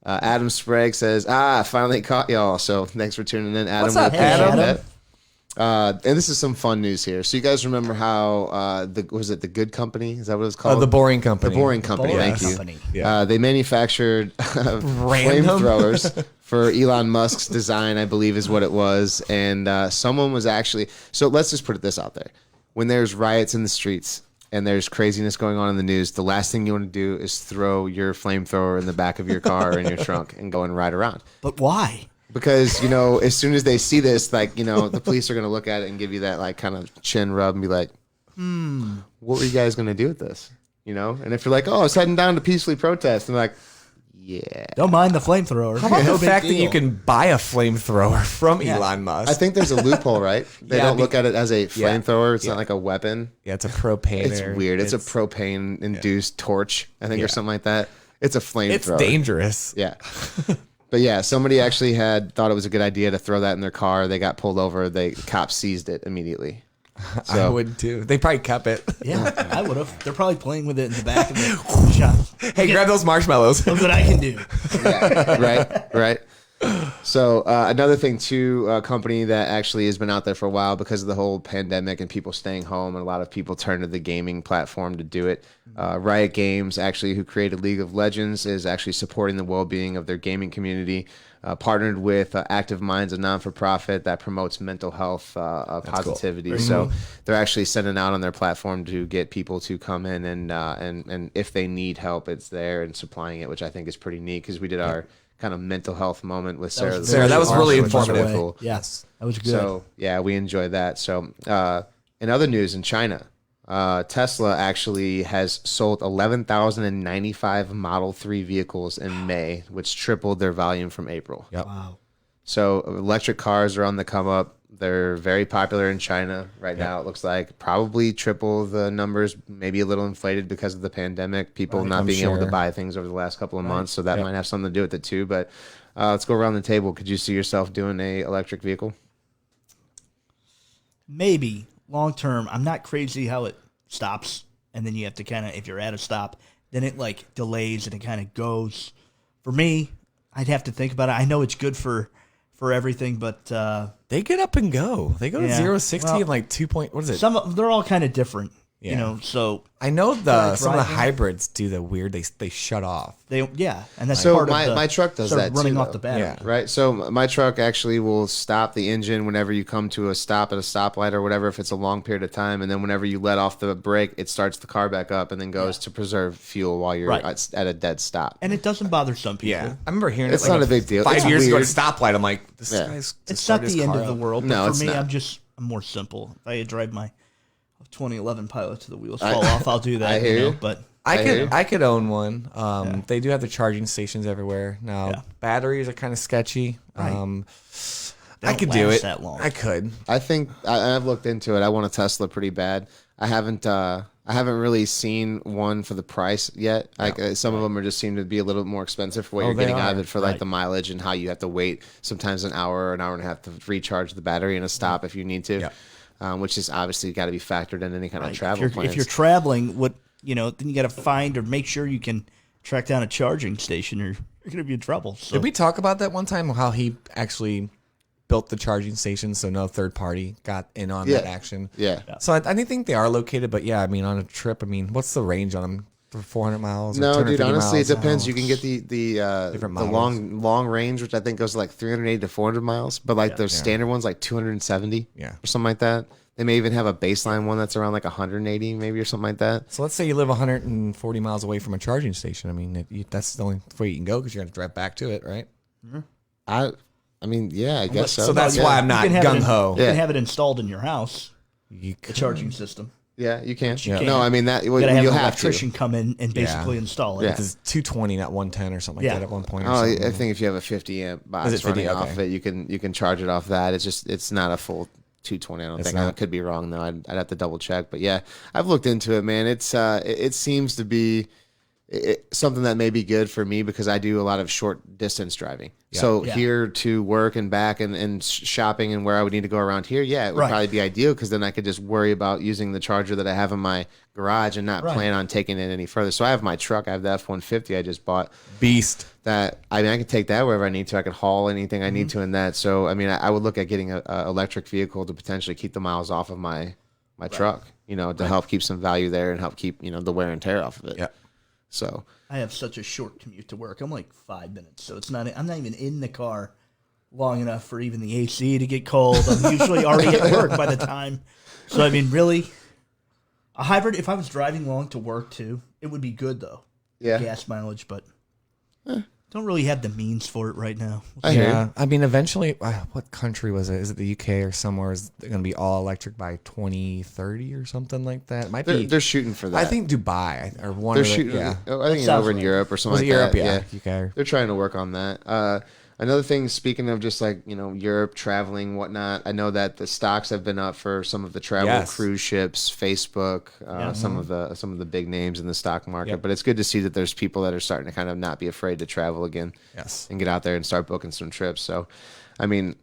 Adam Sprague says, finally caught y'all. So thanks for tuning in, Adam. What's up, We appreciate Adam? that. And this is some fun news here. So you guys remember how was it the Good Company? Is that what it's called? The Boring Company. The Boring Company. Boring Thank you. Company. Yeah. They manufactured flamethrowers for Elon Musk's design, I believe, is what it was. And someone was actually. So let's just put this out there: when there's riots in the streets and there's craziness going on in the news, the last thing you want to do is throw your flamethrower in the back of your car or in your trunk and go and ride around. But why? Because, as soon as they see this, the police are going to look at it and give you that, kind of chin rub and be like, what were you guys going to do with this? And if you're like, I was heading down to peacefully protest, and like, yeah. Don't mind the flamethrower. How about No the big fact that deal. you can buy a flamethrower from Elon Musk? I think there's a loophole, right? They don't look at it as a flamethrower. It's not like a weapon. Yeah, it's a propane. It's weird. It's a propane-induced torch, I think, or something like that. It's a flamethrower. It's dangerous. Yeah. But yeah, somebody actually thought it was a good idea to throw that in their car. They got pulled over. The cops seized it immediately. I would too. They probably kept it. Yeah, I would have. They're probably playing with it in the back of the shop. Hey, grab those marshmallows. Look what I can do. Right. So another thing too, a company that actually has been out there for a while because of the whole pandemic and people staying home, and a lot of people turn to the gaming platform to do it. Riot Games, actually, who created League of Legends, is actually supporting the well-being of their gaming community. Partnered with Active Minds, a non-for-profit that promotes mental health positivity. Cool. So they're actually sending out on their platform to get people to come in and if they need help, it's there and supplying it, which I think is pretty neat because we did our kind of mental health moment with Sarah. Sarah, that was really informative. Cool. Yes, that was good. So yeah, we enjoyed that. So in other news, in China, Tesla actually has sold 11,095 Model 3 vehicles in May, which tripled their volume from April. Yep. Wow. So electric cars are on the come up. They're very popular in China right now. It looks like probably triple the numbers, maybe a little inflated because of the pandemic. People not being able to buy things over the last couple of months, so that might have something to do with it too. But let's go around the table. Could you see yourself doing a electric vehicle? Maybe long term. I'm not crazy how it stops, and then you have to kind of, if you're at a stop, then it like delays and it kind of goes. For me, I'd have to think about it. I know it's good for everything, but They get up and go. They go to Yeah. 0 to 60 in like 2 point. What is it? they're all kind of different, you Yeah. know. So I know some of the driving. hybrids do the weird. They shut off. and that's So part my- of my truck does sort of that running too, off though. the battery. Yeah. Right. So my truck actually will stop the engine whenever you come to a stop at a stoplight or whatever, if it's a long period of time. And then whenever you let off the brake, it starts the car back up and then goes to preserve fuel while you're Right. at a dead stop. And it doesn't bother some people. Yeah, I remember hearing It's it. Like not a big deal. 5 It's years ago at weird. a stoplight, I'm like, this Yeah. guy's. just It's not started his the end car of the up. world. No, but it's for me, not. I'm more simple. If I drive my 2011 Pilot to the wheels fall off, I'll do that. I hear you. But I could own one. They do have the charging stations everywhere now. Yeah. Batteries are kind of sketchy. Right. They I don't could do last it. that long. I could. I think I've looked into it. I want a Tesla pretty bad. I haven't really seen one for the price yet. Like some of them just seem to be a little more expensive for what you're they getting out of are. it for like the mileage and how you have to wait sometimes an hour or an hour and a half to recharge the battery in a stop if you need to. Yeah. Which is obviously got to be factored in any kind of Right. travel if plans. you're traveling, then you got to find or make sure you can track down a charging station, or you're going to be in trouble. So Did we talk about that one time? How he actually built the charging station, so no third party got in on that action. Yeah. So I think they are located, but yeah, I mean, on a trip, I mean, what's the range on them? For 400 miles? Or No, dude. 250 Honestly, it miles? depends. You can get the Different the models. long range, which I think goes to like 380 to 400 miles, but like the standard one's like 270, Yeah. or something like that. They may even have a baseline one that's around like 180, maybe, or something like that. So let's say you live 140 miles away from a charging station. I mean, that's the only way you can go because you're going to drive back to it, right? I mean, yeah, I guess so. So that's yeah. why I'm not you can have it gung ho. You can have it installed in your house, You the charging system. Yeah, you can. you can. No, I mean that You got to have you'll an have to. electrician come in and basically install it. Yeah. It's 220, not 110 or something like Yeah. that at one point. Or Oh, something. I think if you have a 50 amp box Is it 50? running Okay. off it, you can charge it off that. It's not a full 220. I don't think. I not. could be wrong though. I'd have to double check. But yeah, I've looked into it, man. It seems to be something that may be good for me because I do a lot of short distance driving. So Yeah. here to work and back and shopping and where I would need to go around here, yeah, it would Right. probably be ideal because then I could just worry about using the charger that I have in my garage and not Right. plan on taking it any further. So I have my truck. I have the F-150 I just bought. Beast. That I mean, I can take that wherever I need to. I can haul anything I need to in that. So I mean, I would look at getting a electric vehicle to potentially keep the miles off of my truck. You know, to help keep some value there and help keep the wear and tear off of it. Yeah. So I have such a short commute to work. I'm like 5 minutes, so I'm not even in the car long enough for even the AC to get cold. I'm usually already at work by the time. So I mean, really, a hybrid. If I was driving long to work too, it would be good though. yeah, Gas mileage, but don't really have the means for it right now. I hear Yeah, you. I mean, eventually, what country was it? Is it the UK or somewhere? Is it going to be all electric by 2030 or something like that? It might be. They're shooting for that. I think Dubai or one. they're of the, shooting. Yeah, I think Sounds over in right. Europe or something was like it Europe? that. Yeah, UK. They're trying to work on that. Another thing, speaking of just like Europe traveling, whatnot. I know that the stocks have been up for some of the travel Yes. cruise ships, Facebook, some of the big names in the stock market. Yep. But it's good to see that there's people that are starting to kind of not be afraid to travel again, Yes. and get out there and start booking some trips. So, I mean,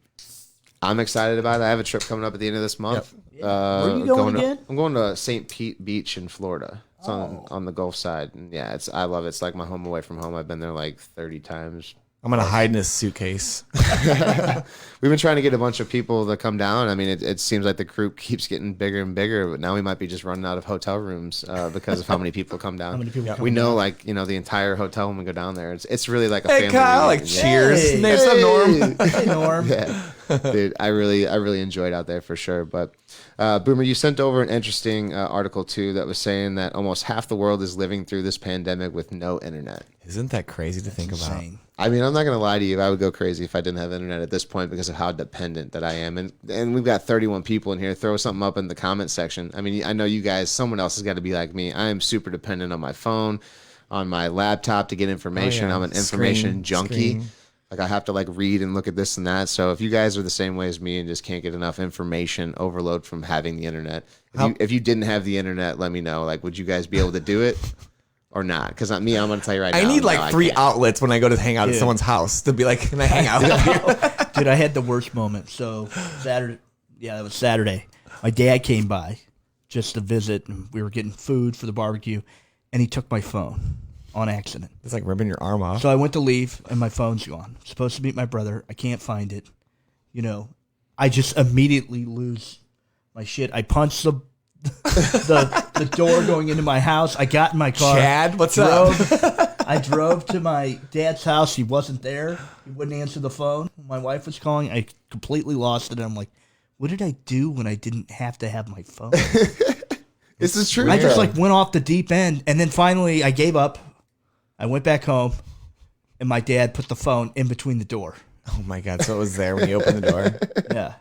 I'm excited about it. I have a trip coming up at the end of this month. Where are you going again? I'm going to St. Pete Beach in Florida. It's on the Gulf side. And yeah, I love it. It's like my home away from home. I've been there like 30 times. I'm gonna hide in this suitcase. We've been trying to get a bunch of people to come down. I mean, it seems like the group keeps getting bigger and bigger, but now we might be just running out of hotel rooms because of how many people come down. How many people come we know, down? like, the entire hotel when we go down there. It's really like a Hey family Kyle, like reunion. cheers. Hey. What's up, Norm? Hey, Norm. Yeah, dude, I really enjoyed out there for sure. But Boomer, you sent over an interesting article too that was saying that almost half the world is living through this pandemic with no internet. Isn't that crazy to think about? Insane. I mean, I'm not gonna lie to you. I would go crazy if I didn't have internet at this point because of how dependent that I am. And we've got 31 people in here. Throw something up in the comment section. I mean, I know you guys. Someone else has got to be like me. I am super dependent on my phone, on my laptop to get information. Oh, yeah. I'm an information Screen. junkie. Like I have to like read and look at this and that. So if you guys are the same way as me and just can't get enough information overload from having the internet, if you didn't have the internet, let me know. Like, would you guys be able to do it or not? Because I'm going to tell you right now. I need no, like 3 can't. outlets when I go to hang out at Dude. someone's house to be like, can I hang out with you? Dude, I had the worst moment. So Saturday, that was Saturday. My dad came by just to visit, and we were getting food for the barbecue, and he took my phone on accident. It's like ripping your arm off. So I went to leave, and my phone's gone. I'm supposed to meet my brother. I can't find it. I just immediately lose my shit. I punched the door going into my house. I got in my car. Chad, what's up? I drove to my dad's house. He wasn't there. He wouldn't answer the phone. My wife was calling. I completely lost it. And I'm like, what did I do when I didn't have to have my phone? This is true. I just though. like went off the deep end. And then finally I gave up. I went back home, and my dad put the phone in between the door. Oh my God. So it was there when you opened the door. Yeah.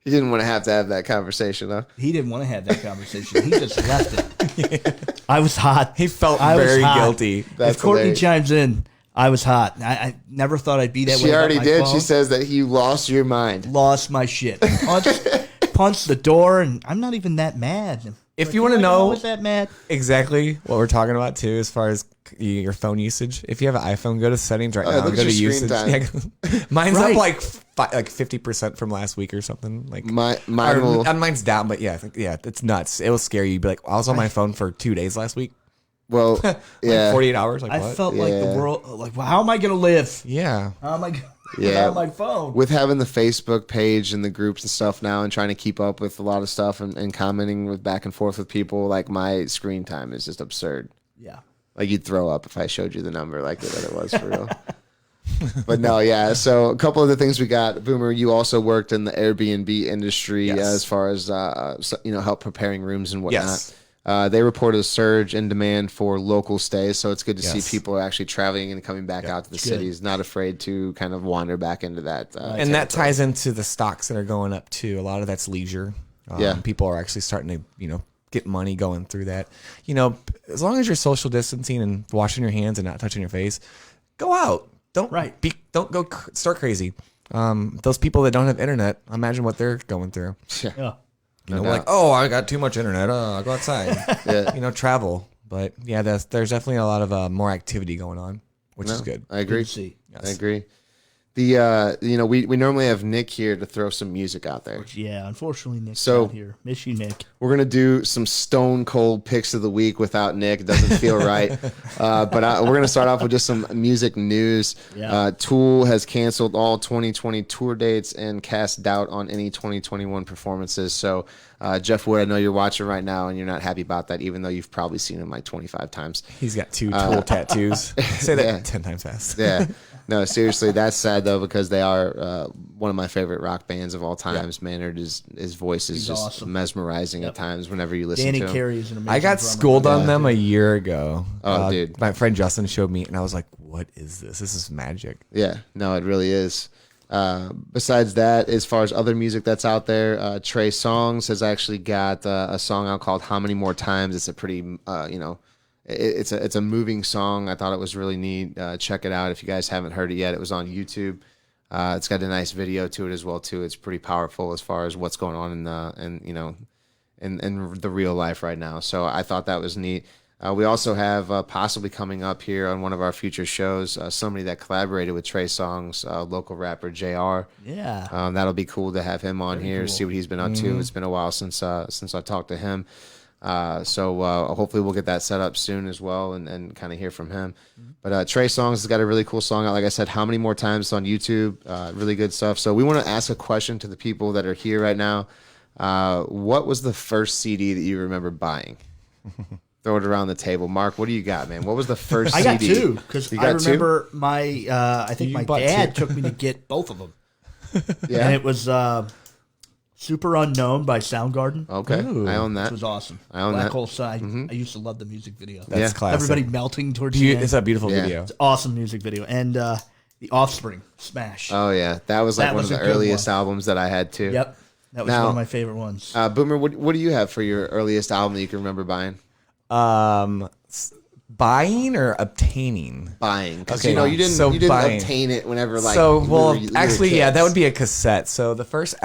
You didn't want to have that conversation, huh? He didn't want to have that conversation. He just left it. I was hot. He felt I was very hot. guilty. That's If Courtney hilarious. chimes in, I was hot. I never thought I'd be that way. She about already my did. phone. She says that you lost your mind. Lost my shit. Punched the door, and I'm not even that mad. If you want to know was that mad? exactly what we're talking about too, as far as your phone usage, if you have an iPhone, go to settings right now. look And at go to your usage. screen Yeah. Mine's Right. up like 50% from last week or something. Like Mine or, will. mine's down, but yeah, it's nuts. It will scare you. You'd be like, I was on my phone for 2 days last week. Well, Like yeah, 48 hours. Like I what? felt like the Yeah. world. Like, well, how am I gonna live? Yeah. How am I gonna Yeah. without my phone? with having the Facebook page and the groups and stuff now, and trying to keep up with a lot of stuff and commenting with back and forth with people, like my screen time is just absurd. Yeah. Like you'd throw up if I showed you the number like that it was for real. But no, yeah. So a couple of the things we got. Boomer, you also worked in the Airbnb industry Yes. as far as help preparing rooms and whatnot. Yes. They reported a surge in demand for local stays, so it's good to Yes. see people are actually traveling and coming back out to the good. cities, not afraid to kind of wander back into that. And that ties into the stocks that are going up too. A lot of that's leisure. Yeah. People are actually starting to, get money going through that. As long as you're social distancing and washing your hands and not touching your face, go out. Don't don't go start crazy. Those people that don't have internet, imagine what they're going through. Yeah. Like, oh, I got too much internet. I'll go outside. Yeah. Travel. But yeah, there's definitely a lot of more activity going on, which is good. I agree. Good to see. I agree. The we normally have Nick here to throw some music out there. Yeah. Unfortunately, Nick's So- not here. Miss you, Nick. We're gonna do some stone cold picks of the week without Nick. It doesn't feel right. But we're gonna start off with just some music news. Yeah. Tool has canceled all 2020 tour dates and cast doubt on any 2021 performances. So, Jeff Wood, I know you're watching right now and you're not happy about that, even though you've probably seen him like 25 times. He's got 2 Tool tattoos. Say that yeah. 10 times fast. Yeah. No, seriously, that's sad though because they are one of my favorite rock bands of all times. Maynard, his voice is just awesome. mesmerizing at times whenever you listen Danny to him. Carey is an amazing I got drummer. schooled on them a year ago. Oh, dude. My friend Justin showed me, and I was like, what is this? This is magic. Yeah, no, it really is. Besides that, as far as other music that's out there, Trey Songz has actually got a song out called "How Many More Times." It's a pretty, it's a moving song. I thought it was really neat. Check it out if you guys haven't heard it yet. It was on YouTube. It's got a nice video to it as well too. It's pretty powerful as far as what's going on in the real life right now. So I thought that was neat. We also have possibly coming up here on one of our future shows somebody that collaborated with Trey Songz, local rapper JR. Yeah. That'll be cool to have him on here, cool. see what he's been up to. It's been a while since I talked to him. So hopefully we'll get that set up soon as well and kind of hear from him. But Trey Songz has got a really cool song out. Like I said, How Many More Times it's on YouTube. Really good stuff. So we want to ask a question to the people that are here right now. What was the first CD that you remember buying? Throw it around the table. Mark, what do you got, man? What was the first I CD? got two because I remember my. I think You my bought dad two. took me to get both of them, Yeah. and it was "Super Unknown" by Soundgarden. Okay. Ooh. I own Which that. was awesome. I own Black that. Hole Side. I used to love the music video. That's Yeah. classic. Everybody melting towards the end. It's a beautiful Yeah. video. It's awesome music video, and the Offspring Smash. Oh, yeah. That was like That one was of a the good earliest one. albums that I had, too. Yep, that was Now- one of my favorite ones. Boomer, what do you have for your earliest album that you can remember buying? Buying or obtaining? Buying. Because, Okay, you didn't, so you didn't buying. obtain it whenever, like, So, we well, were actually, yeah, that kids. would be a cassette. So the first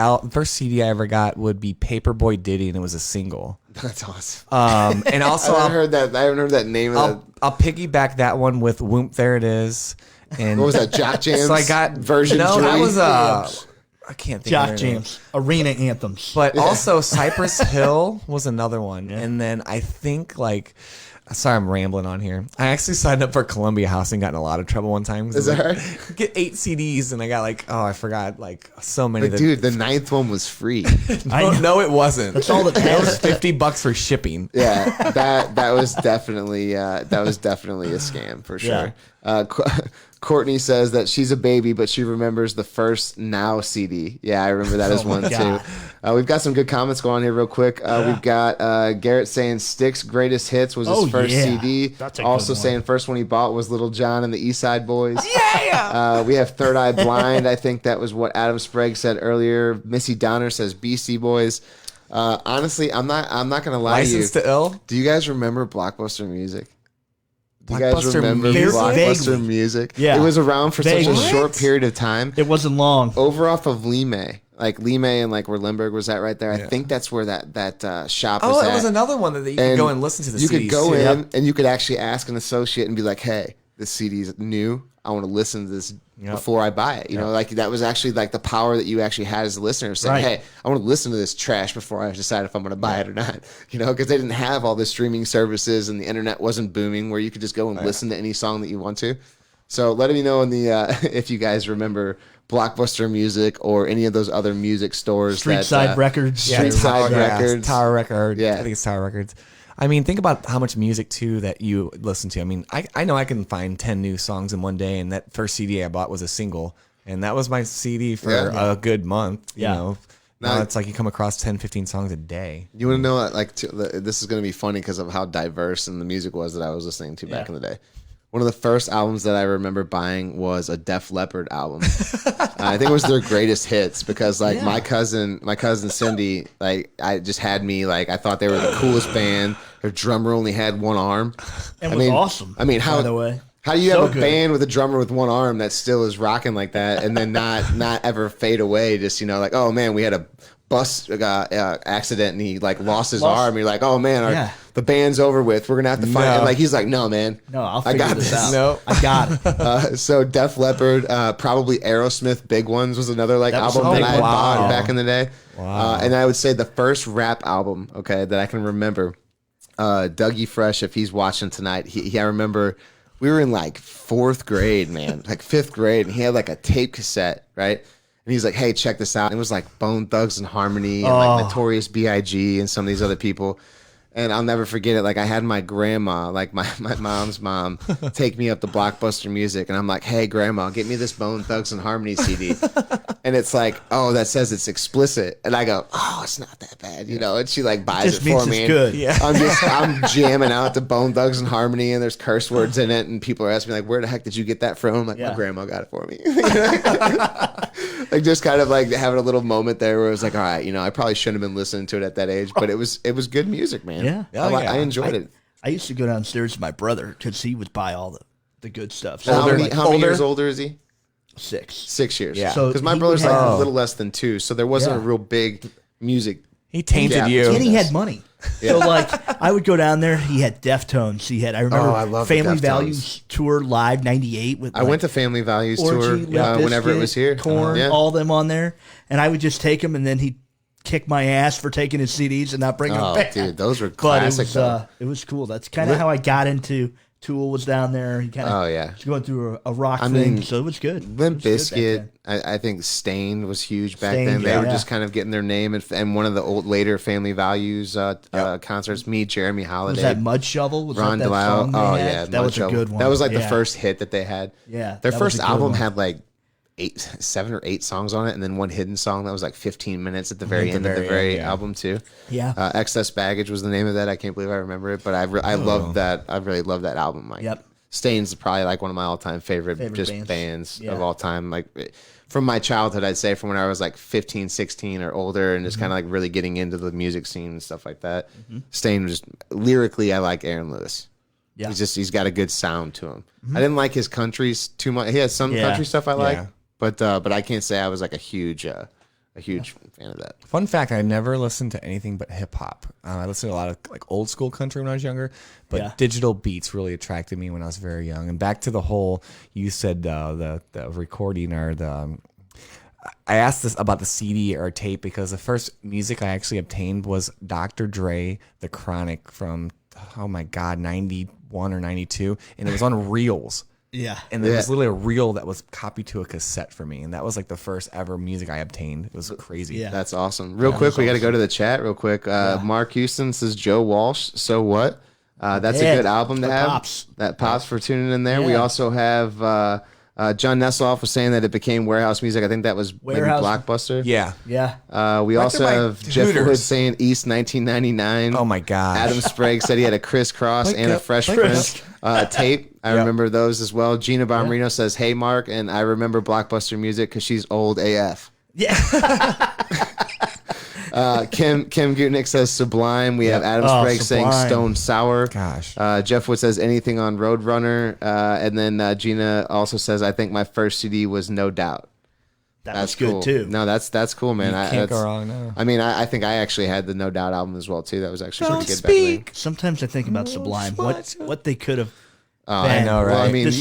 CD I ever got would be Paperboy Diddy, and it was a single. That's awesome. And also, I haven't heard that name of I'll piggyback that one with Whoop, There It Is. And what was that, Jock Jams? So I got version No, 3? that was I can't think Jock of their name. Jams, arena anthems. But also Cypress Hill was another one. And then I think sorry, I'm rambling on here. I actually signed up for Columbia House and got in a lot of trouble one time. Is that right? Get 8 CDs and I got I forgot so many. But dude, the 9th one was free. No, it wasn't. That's all that It was matters. $50 for shipping. Yeah, that was definitely a scam for sure. Courtney says that she's a baby, but she remembers the first Now CD. Yeah, I remember that as Oh my one God. too. We've got some good comments going on here real quick. We've got Garrett saying Styx Greatest Hits was his Oh, first yeah. CD. That's a good Also one. saying first one he bought was Little John and the East Side Boys. Yeah. We have Third Eye Blind. I think that was what Adam Sprague said earlier. Missy Donner says Beastie Boys. Honestly, I'm not gonna lie License to you. to Ill. Do you guys remember Blockbuster Music? Do you guys Blockbuster remember Music? Blockbuster Vaguely. Music? Yeah. It was around for Vaguely. such a short What? period of time. It wasn't long. Over off of Limay. Like Limay and like where Lindbergh was at right there. I think that's where that shop was Oh, at. it was another one that you could go and listen to the You CDs could go too. in and you could actually ask an associate and be like, hey, this CD's new. I want to listen to this before I buy it. You know, like that was actually like the power that you actually had as a listener saying, Right. hey, I want to listen to this trash before I decide if I'm going to buy it or not. You know, because they didn't have all the streaming services and the internet wasn't booming where you could just go and listen to any song that you want to. So let me know in the if you guys remember Blockbuster Music or any of those other music stores. Street Side Records. Yeah, Street Side Tower, Records. Tower Record. Yeah. I think it's Tower Records. I mean, think about how much music too that you listen to. I mean, I know I can find 10 new songs in one day, and that first CD I bought was a single, and that was my CD for Yeah. a good month. Yeah. You know, now it's like you come across 10, 15 songs a day. You want to know, this is going to be funny because of how diverse and the music was that I was listening to back in the day. One of the first albums that I remember buying was a Def Leppard album. I think it was their greatest hits because like my cousin Cindy, like I just had me like I thought they were the coolest band. Her drummer only had one arm. And I was mean, awesome. I mean, how by the way. How do you So have a good. band with a drummer with one arm that still is rocking like that and then not ever fade away? Just like, oh man, we had a bus accident and he like lost his arm. You're like, oh man, the band's over with. We're gonna have to find. No. And like he's like, no man, No, I'll I figure got this this. out. No. I got it. So Def Leppard, probably Aerosmith, Big Ones was another like That was album a that big I had one. bought Wow. back in the day. And I would say the first rap album, okay, that I can remember, Dougie Fresh, if he's watching tonight, I remember we were in like 4th grade, man, like 5th grade, and he had like a tape cassette, right? And he's like, hey, check this out. And it was like Bone Thugs and Harmony and like Notorious B.I.G. and some of these other people. And I'll never forget it. Like I had my grandma, like my mom's mom, take me up to Blockbuster Music, and I'm like, "Hey, grandma, get me this Bone Thugs and Harmony CD." And it's like, "Oh, that says it's explicit," and I go, "Oh, it's not that bad," you know. And she like buys Just it means for me. it's good. Yeah. I'm jamming out to Bone Thugs and Harmony, and there's curse words in it, and people are asking me like, "Where the heck did you get that from?" I'm like, Yeah. "My grandma got it for me." Like just kind of like having a little moment there where it was like, all right, you know, I probably shouldn't have been listening to it at that age, but it was good music, man. Yeah. Oh, yeah. I enjoyed it. I used to go downstairs with my brother because he would buy all the good stuff. So How I'm many, like how many older? years older is he? 6. 6 years. Yeah. So Because my he brother's would like have- a little less than 2, so there wasn't a Yeah. real big music He tainted Yeah. you. And he had money. So like I would go down there. He had Deftones. He had I remember I love the Family Deftones. Values tour live '98 with I went to Family Values Orgy, tour Limp whenever it Bizkit, was here. Korn, Yeah. all them on there, and I would just take him, and then he'd kick my ass for taking his CDs and not bringing them Oh, back. dude, those were But classic. though. it was cool. That's kind of how I got into Tool. Was down there. He kind of was going through a rock thing, mean, so it was good. Limp It was good Bizkit, back then. I think Stained was huge back Stained, then. They yeah. were just kind of getting their name, and one of the old later Family Values concerts. Me, Jeremy Holiday, Was that Mud Shovel? Was Ron that DeLisle. song they Oh had? yeah, that Mud was Shovel. a good one. That was like the Yeah. first hit that they had. Yeah, their that was first a good album one. had like 7 or 8 songs on it, and then one hidden song that was like 15 minutes at the very end of the very album too. Yeah. Excess Baggage was the name of that. I can't believe I remember it, but I loved that. I really loved that album. Like, Yep. Stain's probably like one of my all-time favorite just bands Yeah. of all time. Like from my childhood, I'd say from when I was like 15, 16 or older, and just kind of like really getting into the music scene and stuff like that. Stain was lyrically, I like Aaron Lewis. Yeah. He's got a good sound to him. I didn't like his countries too much. He has some country stuff I like, Yeah. but I can't say I was like a huge fan of that. Fun fact: I never listened to anything but hip hop. I listened to a lot of like old school country when I was younger, but Yeah. digital beats really attracted me when I was very young. And back to the whole, you said the recording or the. I asked this about the CD or tape because the first music I actually obtained was Dr. Dre, The Chronic from, oh my God, 91 or 92. And it was on reels. Yeah. And there was literally a reel that was copied to a cassette for me. And that was like the first ever music I obtained. It was crazy. Yeah. That's awesome. Real quick, we got to go to the chat real quick. Mark Houston says Joe Walsh. So what? That's Yeah, a good album to for have. Pops. That Pops for tuning in there. We Yeah. also have John Nessloff was saying that it became Warehouse music. I think that was Warehouse. maybe Blockbuster. Yeah. Yeah. We also by have Jeff Hooters. Wood saying East 1999. Oh my God. Adam Sprague said he had a crisscross and a Fresh Prince tape. I remember those as well. Gina Bomarino says, "Hey Mark," and I remember Blockbuster music because she's old AF. Yeah. Kim Gutnick says Sublime. We have Adam Oh, Sprague saying Sublime. Stone Sour. Gosh. Jeff Wood says anything on Roadrunner. And then Gina also says, I think my first CD was No Doubt. That That's was good cool. too. No, that's cool, man. You can't go wrong now. I mean, I think I actually had the No Doubt album as well too. That was actually Don't pretty good back then. speak. Sometimes I think about Sublime. What they could have. I know, right? Well, I mean,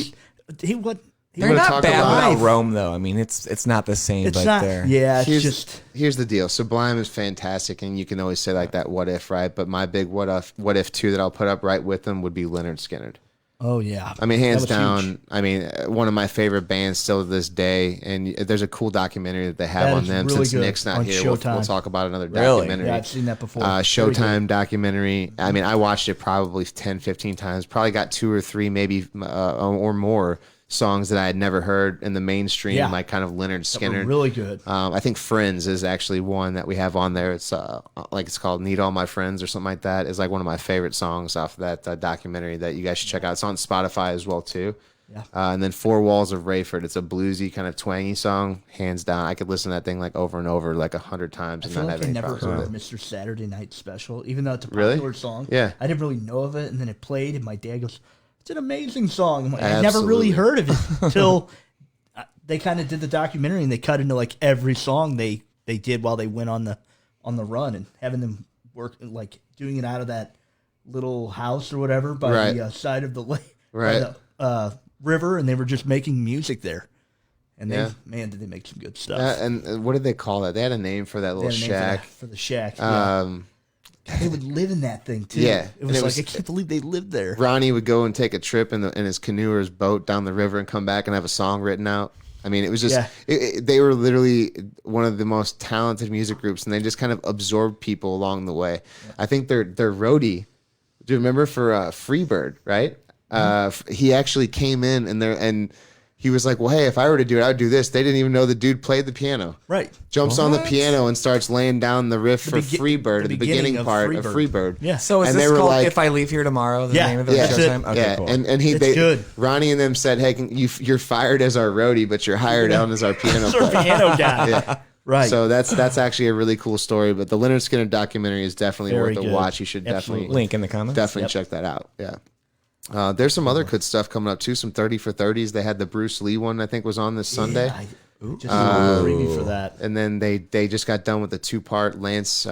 They're wanna not talk bad about- without Rome, though. I mean, it's not the same, It's but not. they're Yeah. It's here's, just. here's the deal. Sublime is fantastic, and you can always say like that what if, right? But my big what if too that I'll put up right with them would be Leonard Skinner. Oh yeah. I mean, hands That was down. huge. I mean, one of my favorite bands still to this day. And there's a cool documentary that they have That on is them. really Since good Nick's not on here, we'll Showtime. talk about another Really? documentary. Yeah, I've seen that before. Showtime documentary. I mean, I watched it probably 10, 15 times. Probably got 2 or 3, maybe or more songs that I had never heard in the mainstream, Yeah. like kind of Leonard That Skinner. were really good. I think Friends is actually one that we have on there. It's like it's called Need All My Friends or something like that. It's like one of my favorite songs off of that documentary that you guys should check out. It's on Spotify as well too. Yeah. And then Four Walls of Rayford. It's a bluesy kind of twangy song, hands down. I could listen to that thing like over and over, like 100 times, I and feel not like have I any never problems heard with of Mr. Saturday Night Special, even though it's a Really? popular song. Yeah. I didn't really know of it, and then it played, and my dad goes, "It's an amazing song." I'm like, I never Absolutely. really heard of it until they kind of did the documentary, and they cut into like every song they did while they went on the run, and having them work like doing it out of that little house or whatever by Right. the side of the lake, Right. by the river, and they were just making music there. And they, Yeah. man, did they make some good stuff. and what did they call that? They had a name for that They little had a name for shack. that- for the shack. Yeah. Um, They would live in that thing too. Yeah, it and was it like was- I can't believe they lived there. Ronnie would go and take a trip in his canoe or his boat down the river and come back and have a song written out. I mean, it was just Yeah. they were literally one of the most talented music groups, and they just kind of absorbed people along the way. I think their roadie, do you remember for Freebird, right? He actually came in and he was like, "Well, hey, if I were to do it, I would do this." They didn't even know the dude played the piano. Right. Jumps on the What? piano and starts laying down the riff for Freebird at the beginning of part of Freebird. Yeah. So is And this they were called like- If I Leave Here Tomorrow? The Yeah, name of the that's it. showtime? Okay, Yeah, cool. and It's good. Ronnie and them said, "Hey, you're fired as our roadie, but you're hired on as our piano That's our player." piano guy. Yeah. Right. So that's actually a really cool story. But the Leonard Skinner documentary is definitely Very worth a good. watch. You should Absolutely. Link in the comments. definitely check that out. Yeah. There's some other good stuff coming up too. Some 30 for 30s. They had the Bruce Lee one. I think was on this Sunday. Yeah, Just saw the preview for that. And then they just got done with the 2-part Lance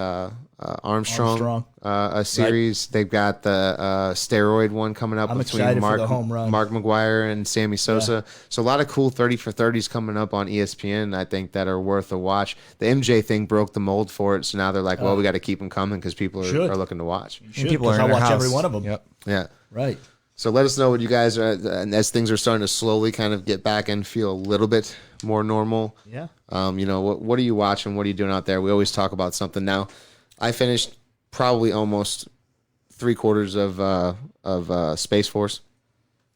Armstrong a series. They've got the steroid one coming up I'm between excited for the home run. Mark McGuire and Sammy Sosa. So a lot of cool 30 for 30s coming up on ESPN, I think, that are worth a watch. The MJ thing broke the mold for it, so now they're like, well, we got to keep them coming because people are looking to watch. Should, People are 'cause in I'll their watch house. every one of them. Yep. Yeah. Right. So let us know what you guys are, and as things are starting to slowly kind of get back and feel a little bit more normal. Yeah. What are you watching? What are you doing out there? We always talk about something. Now, I finished probably almost 3/4 of Space Force.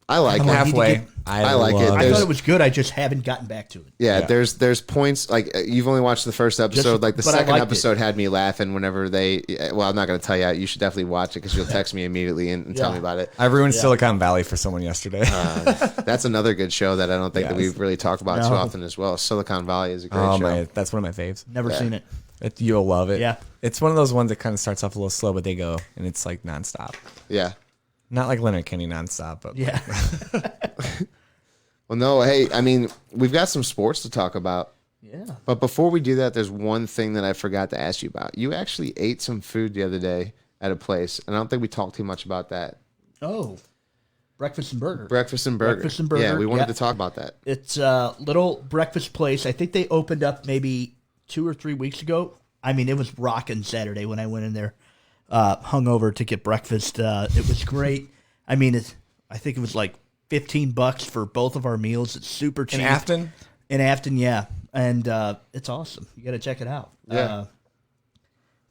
I like I'm it. Halfway. I like it. I There's- thought it was good. I just haven't gotten back to it. Yeah, Yeah. there's points like you've only watched the first episode. Like the but I second liked episode had me laughing whenever they. Well, I'm not going to tell you. You should definitely watch it because you'll text me immediately and tell me about it. I ruined Silicon Valley for someone yesterday. That's another good show that I don't think that Yes. we've really talked about too No. often as well. Silicon Valley is a great oh show. my, that's one of my faves. Never seen it. You'll love it. Yeah. It's one of those ones that kind of starts off a little slow, but they go and it's like nonstop. Yeah. Not like Leonard Kenny nonstop, but Yeah. Well, no. Hey, I mean, we've got some sports to talk about. Yeah. But before we do that, there's one thing that I forgot to ask you about. You actually ate some food the other day at a place, and I don't think we talked too much about that. Oh. Breakfast and burger. Breakfast and burger. Breakfast and burger, Yeah, we wanted yeah. to talk about that. It's a little breakfast place. I think they opened up maybe 2 or 3 weeks ago. I mean, it was rocking Saturday when I went in there, hungover to get breakfast. It was great. I mean, I think it was like $15 for both of our meals. It's super cheap. in Afton, In Afton, yeah. And it's awesome. You got to check it out. Yeah. I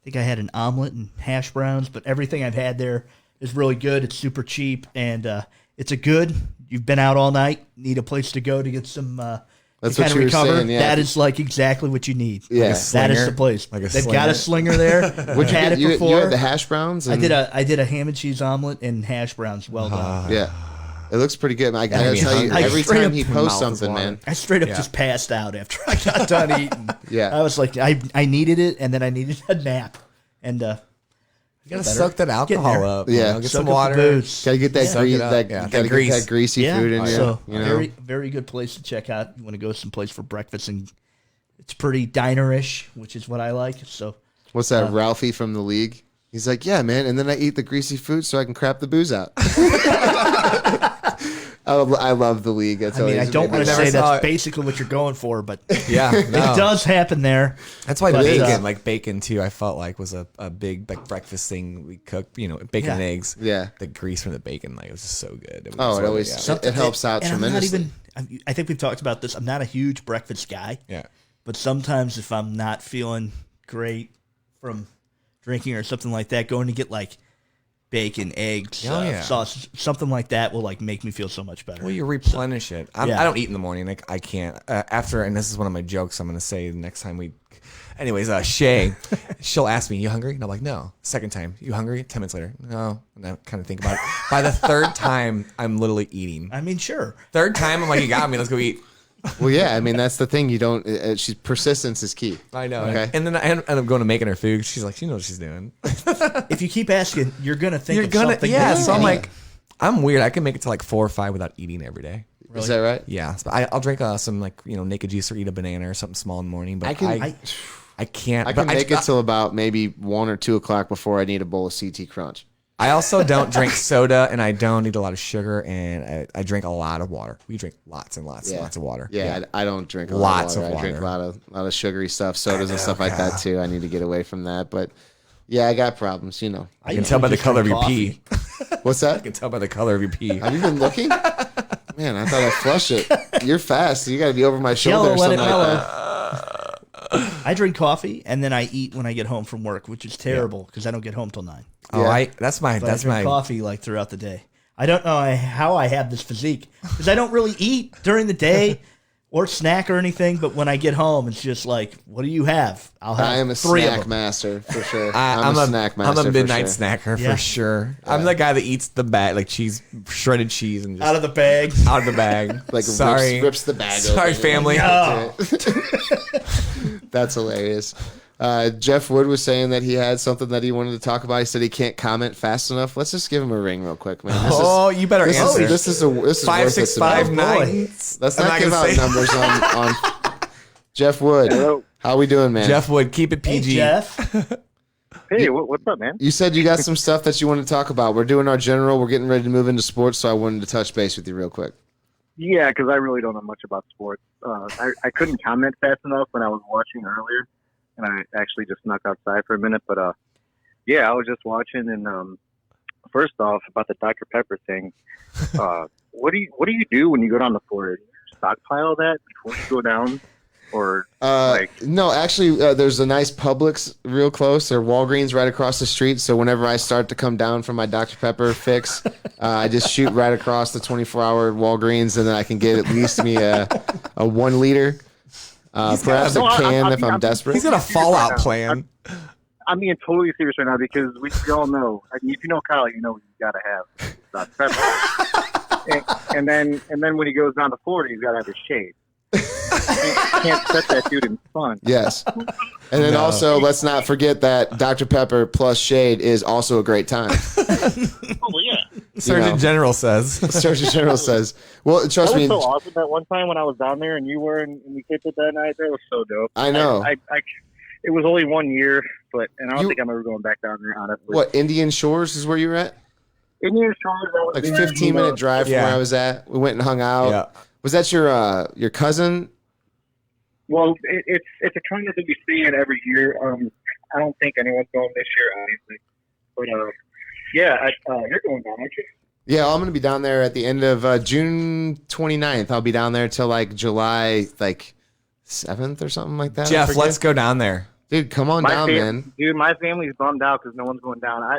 think I had an omelet and hash browns, but everything I've had there is really good. It's super cheap, and it's a good. You've been out all night, need a place to go to get some. That's to what kind you of were recover. saying, yeah. That is like exactly what you need. Yeah. that is slinger? the place. Like a They've got a slinger there. What'd you had get? it You before. had the hash browns? I And, did a ham and cheese omelet and hash browns. Well done. Yeah. It looks pretty good. I gotta made me tell you, hungry. every Straight time up he my posts mouth is something, watering. man. I straight up Yeah. just passed out after I got done eating. Yeah. I was like, I needed it, and then I needed a nap, and you gotta better. suck that Getting alcohol there. up. Yeah. Get soak some up water. the booze. Gotta get that Suck grease, it up. that, Yeah. gotta That get grease. that greasy food in you. So you know? very, very good place to check out. You want to go someplace for breakfast, and it's pretty diner-ish, which is what I like. So What's that, Ralphie from the league? He's like, yeah, man, and then I eat the greasy food so I can crap the booze out. I love the league. That's I mean, I always don't made me want to never say saw that's it. basically what you're going for, but Yeah, no. it does happen there. That's why But, bacon, like bacon too, I felt like was a big like breakfast thing we cooked. You know, bacon and Yeah. eggs. Yeah. The grease from the bacon, like it was just so good. Oh, it always it helps out and tremendously. I'm not even. I think we've talked about this. I'm not a huge breakfast guy. Yeah. But sometimes if I'm not feeling great from drinking or something like that, going to get like bacon, eggs, Oh, yeah. sauce, something like that will like make me feel so much better. Well, you replenish it. Yeah. I don't eat in the morning. Like I can't. After, and this is one of my jokes. I'm gonna say the next time we. Anyways, Shay, she'll ask me, "You hungry?" And I'm like, "No." Second time, "You hungry?" 10 minutes later, "No." And I kind of think about it. By the third time, I'm literally eating. I mean, sure. Third time, I'm like, "You got me. Let's go eat." Well, yeah, I mean that's the thing. You don't. She's persistence is key. I know. Okay. And then I end up going to making her food. She's like, she knows what she's doing. If you keep asking, you're gonna think You're of gonna, something. yeah. that So I'm you like, I'm weird. I can make it to like 4 or 5 without eating every day. Is that right? Yeah, so I'll drink some like naked juice or eat a banana or something small in the morning. But I can't. I but can make it till about maybe 1 or 2 o'clock before I need a bowl of CT Crunch. I also don't drink soda, and I don't eat a lot of sugar, and I drink a lot of water. We drink lots and lots and lots of water. Yeah, I don't drink a Lots lot of of water. I drink water. a lot of sugary stuff, sodas and stuff like that too. I need to get away from that. But yeah, I got problems. You know. I can tell by the color of your pee. What's that? I can tell by the color of your pee. Have you been looking? Man, I thought I flushed it. You're fast. You got to be over my shoulder or Yellow, let something it like mellow. that. I drink coffee and then I eat when I get home from work, which is terrible because I don't get home till 9. Oh, Yeah. that's my But I drink my coffee like throughout the day. I don't know how I have this physique because I don't really eat during the day or snack or anything. But when I get home, it's just like, what do you have? I'll have I am a 3 of snack them. master for sure. I'm a snack master. I'm a midnight for sure. snacker Yeah. for sure. I'm the guy that eats the bag, like cheese, shredded cheese, and just Out of the bag. out of the bag. Like sorry, rips the bag. sorry, open. family. No. That's hilarious. Jeff Wood was saying that he had something that he wanted to talk about. He said he can't comment fast enough. Let's just give him a ring real quick, man. Oh, you better This answer. is this is worth it to me. 5659. Let's I'm not not give gonna out say- numbers on Jeff Wood. Hello. How we doing, man? Jeff Wood, keep it Hey, PG. Jeff. Hey, what's up, man? You said you got some stuff that you want to talk about. We're doing our general. We're getting ready to move into sports, so I wanted to touch base with you real quick. Yeah, because I really don't know much about sports. I couldn't comment fast enough when I was watching earlier, and I actually just snuck outside for a minute. But yeah, I was just watching, and first off, about the Dr. Pepper thing. What do you do when you go down the floor? Do you stockpile that before you go down, or No, actually, there's a nice Publix real close, or Walgreens right across the street. So whenever I start to come down from my Dr. Pepper fix, I just shoot right across the 24-hour Walgreens, and then I can get at least me a 1 liter, perhaps a can if I'm desperate. He's got a Fallout plan. I'm being totally serious right now because we all know. I mean, if you know Kyle, you know what you gotta have Dr. Pepper. and then when he goes down to Florida, he's gotta have his shade. Can't set that dude in fun. Yes. And then also, let's not forget that Dr. Pepper plus shade is also a great time. Oh yeah. Surgeon General says. Surgeon General says. Well, trust That me. was so awesome that one time when I was down there and you were and we kicked it that night. That was so dope. I know. It was only 1 year, and I don't You- think I'm ever going back down there, honestly. What, Indian Shores is where you were at? Indian Shores, that was Like 15-minute drive from Yeah. where I was at. We went and hung out. Yeah. Was that your cousin? Well, it's a tournament that we see in every year. I don't think anyone's going this year, obviously. But yeah, you're going down, aren't you? Yeah, I'm going to be down there at the end of June 29th. I'll be down there till like July 7th or something like that. I Jeff, forget. let's go down there. Dude, come on down, man. Dude, my family's bummed out because no one's going down. I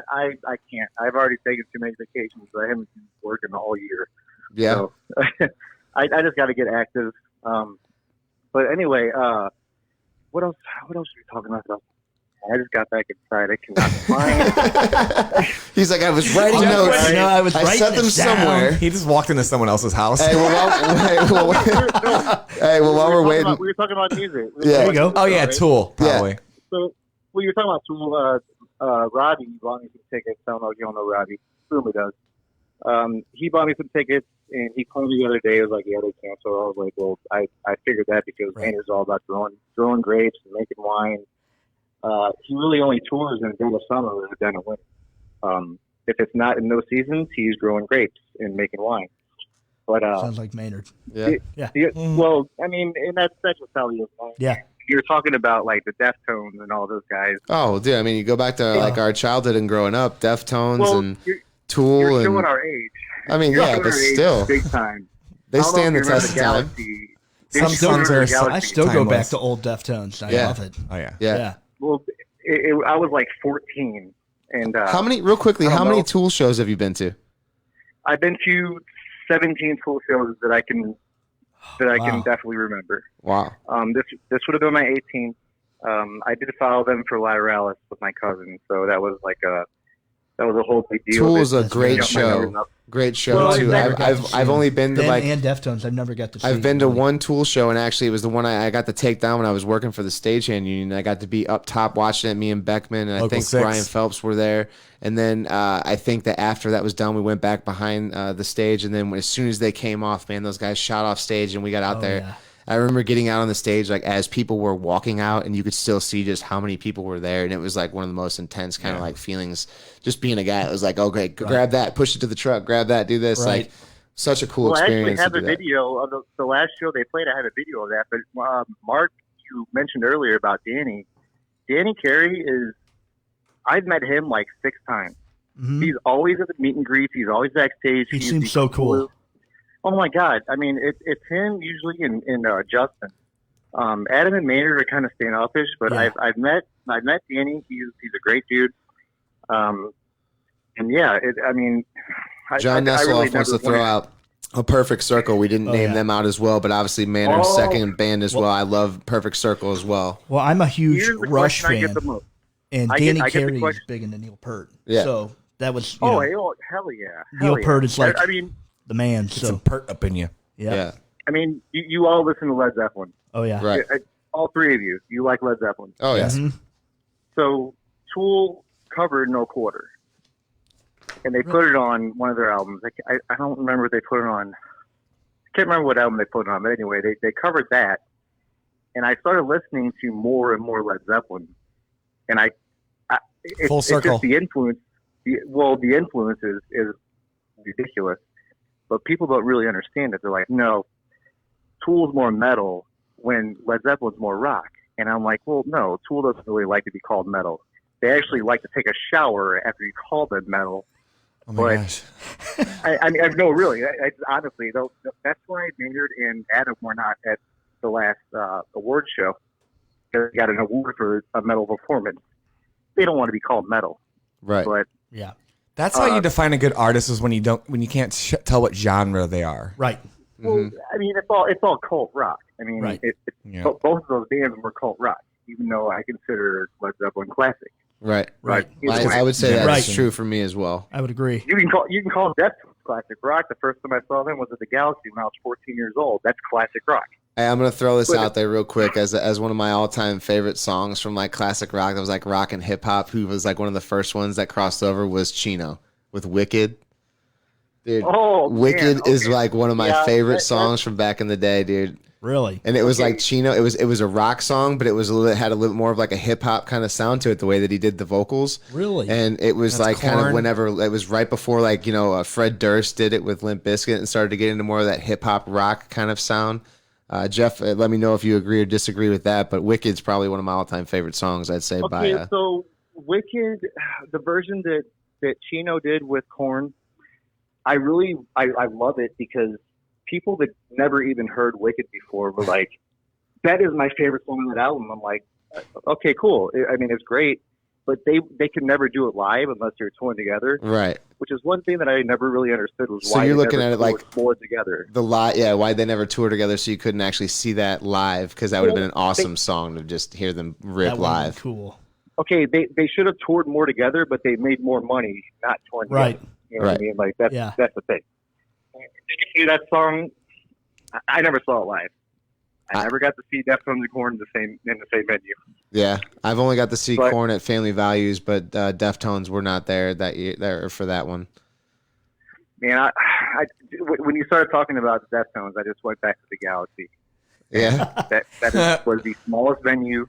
can't. I've already taken too many vacations. I haven't been working all year. Yeah. So, I just got to get active. But anyway, what else are we talking about? I just got back inside. I cannot find. He's like, I was writing Jeff, notes. right? I was I writing set them this down. somewhere. He just walked into someone else's house. Hey, while we're waiting. We were talking about music. Yeah. There you go. Oh yeah, Tool, probably. So, well, you were talking about Tool. Robbie bought me some tickets. I don't know if you don't know Robbie. Truly does. He bought me some tickets, and he called me the other day. He was like, "Yeah, they canceled." I was like, "Well, I figured that because Maynard's all about growing grapes and making wine. He really only tours in the dead of summer or the dead of winter. If it's not in those seasons, he's growing grapes and making wine. But Sounds like Maynard. Yeah. well, I mean, and that's just how he is. Man. Yeah. You're talking about like the Deftones and all those guys. Oh, dude. I mean, you go back to like our childhood and growing up, Deftones Well, and you're Tool showing and. our age. I mean, You're yeah, showing but our age still, big time. they I don't know stand the if you remember test of time. Galaxy. Some Did you songs remember are- Galaxy? I still go back Timeless. to old Deftones. I Yeah. love it. Oh yeah. Yeah. Yeah. Well, I was like 14, and How many? Real quickly, I don't how many know. Tool shows have you been to? I've been to 17 Tool shows that I can Wow. definitely remember. Wow. This would have been my 18th. I did follow them for Lateralis with my cousin, so that was a whole big deal. Tool is a That's great Got my numbers show. up. Great show Well, too. I've never got to see I've only been to Them like and Deftones. I've never got to see. I've been to really. one Tool show, and actually, it was the one I got to take down when I was working for the Stagehand Union. I got to be up top watching it. Me and Beckman, and I Local think 6. Brian Phelps were there. And then I think that after that was done, we went back behind the stage. And then as soon as they came off, man, those guys shot off stage, and we got out Oh, there. yeah. I remember getting out on the stage like as people were walking out, and you could still see just how many people were there, and it was like one of the most intense kind of like feelings. Just being a guy, it was like, okay, grab that, push it to the truck, grab that, do this, Right. like such a cool Well, I actually experience. have to a do that. video of the last show they played. I have a video of that. But Mark, you mentioned earlier about Danny. Danny Carey is. I've met him like 6 times. Mhm. He's always at the meet and greets. He's always backstage. He He's seems the so cool. coolest. Oh my God! I mean, it's him usually and Justin. Adam and Maynard are kind of standoffish, but Yeah. I've met Danny. He's a great dude. And yeah, I mean, John I Nesselhoff really wants to never throw wanted- out a Perfect Circle. We didn't Oh, name yeah. them out as well, but obviously Maynard's Oh. second band as well. I love Perfect Circle as well. Well, I'm a huge Here's the Rush question I fan, get the most. and I get- Danny I get the Carey is question- big into Neil Peart. Yeah. So that was you Oh, know, hell yeah! Neil Hell yeah. Peart is like I mean, the man. Get So some pert up in you. yeah. Yeah, I mean, you all listen to Led Zeppelin. Oh yeah. right. All 3 of you, you like Led Zeppelin. Oh yeah. Mhm. So Tool covered No Quarter, and they put it on one of their albums. I don't remember what they put it on. I can't remember what album they put it on, but anyway, they covered that. and I started listening to more and more Led Zeppelin, and Full circle. It's just the influence. The influence is ridiculous, but people don't really understand it. They're like, no, Tool's more metal when Led Zeppelin's more rock. And I'm like, well, no, Tool doesn't really like to be called metal. They actually like to take a shower after you call them metal. Oh my gosh. I mean, no, really. Honestly, though, that's why Maynard and Adam were not at the last award show. They got an award for a metal performance. They don't want to be called metal. Right. But Yeah. That's how you define a good artist is when you can't tell what genre they are. Right. well, I mean, it's all cult rock. I mean, Right. Yeah. both of those bands were cult rock, even though I consider Led Zeppelin classic. Right. Right. I would say that's Right. true for me as well. I would agree. You can call Deftones classic rock. The first time I saw them was at the Galaxy when I was 14 years old. That's classic rock. Hey, I'm gonna throw this out there real quick as one of my all-time favorite songs from like classic rock that was like rock and hip hop. Who was like one of the first ones that crossed over was Chino with "Wicked." Dude, Oh, man, "Wicked" is okay. like one of my Yeah, favorite songs from back in the day, dude. Really. And it was like Chino. It was a rock song, but it was had a little more of like a hip hop kind of sound to it. The way that he did the vocals, Really? and it was That's like kind of Korn. whenever it was right before like Fred Durst did it with Limp Bizkit and started to get into more of that hip hop rock kind of sound. Jeff, let me know if you agree or disagree with that. But "Wicked's" probably one of my all-time favorite songs. I'd say by Okay, so Wicked, the version that Chino did with Korn, I love it because people that never even heard Wicked before were like, that is my favorite song on that album. I'm like, okay, cool. I mean, it's great, but they can never do it live unless they're touring together, right. which is one thing that I never really understood was So why you're they looking never at it like toured together. Why they never toured together, so you couldn't actually see that live, because that would have been an awesome song to just hear them rip That would've been live. cool. Okay, they should have toured more together, but they made more money not touring Right. together. You know what I Right. mean? Like that's Yeah. the thing. Did you see that song? I never saw it live. I never got to see Deftones and Korn in the same venue. Yeah, I've only got to see But- Korn at Family Values, but Deftones were not there that year, there for that one. Man, when you started talking about the Deftones, I just went back to the Galaxy. Yeah, Was the smallest venue.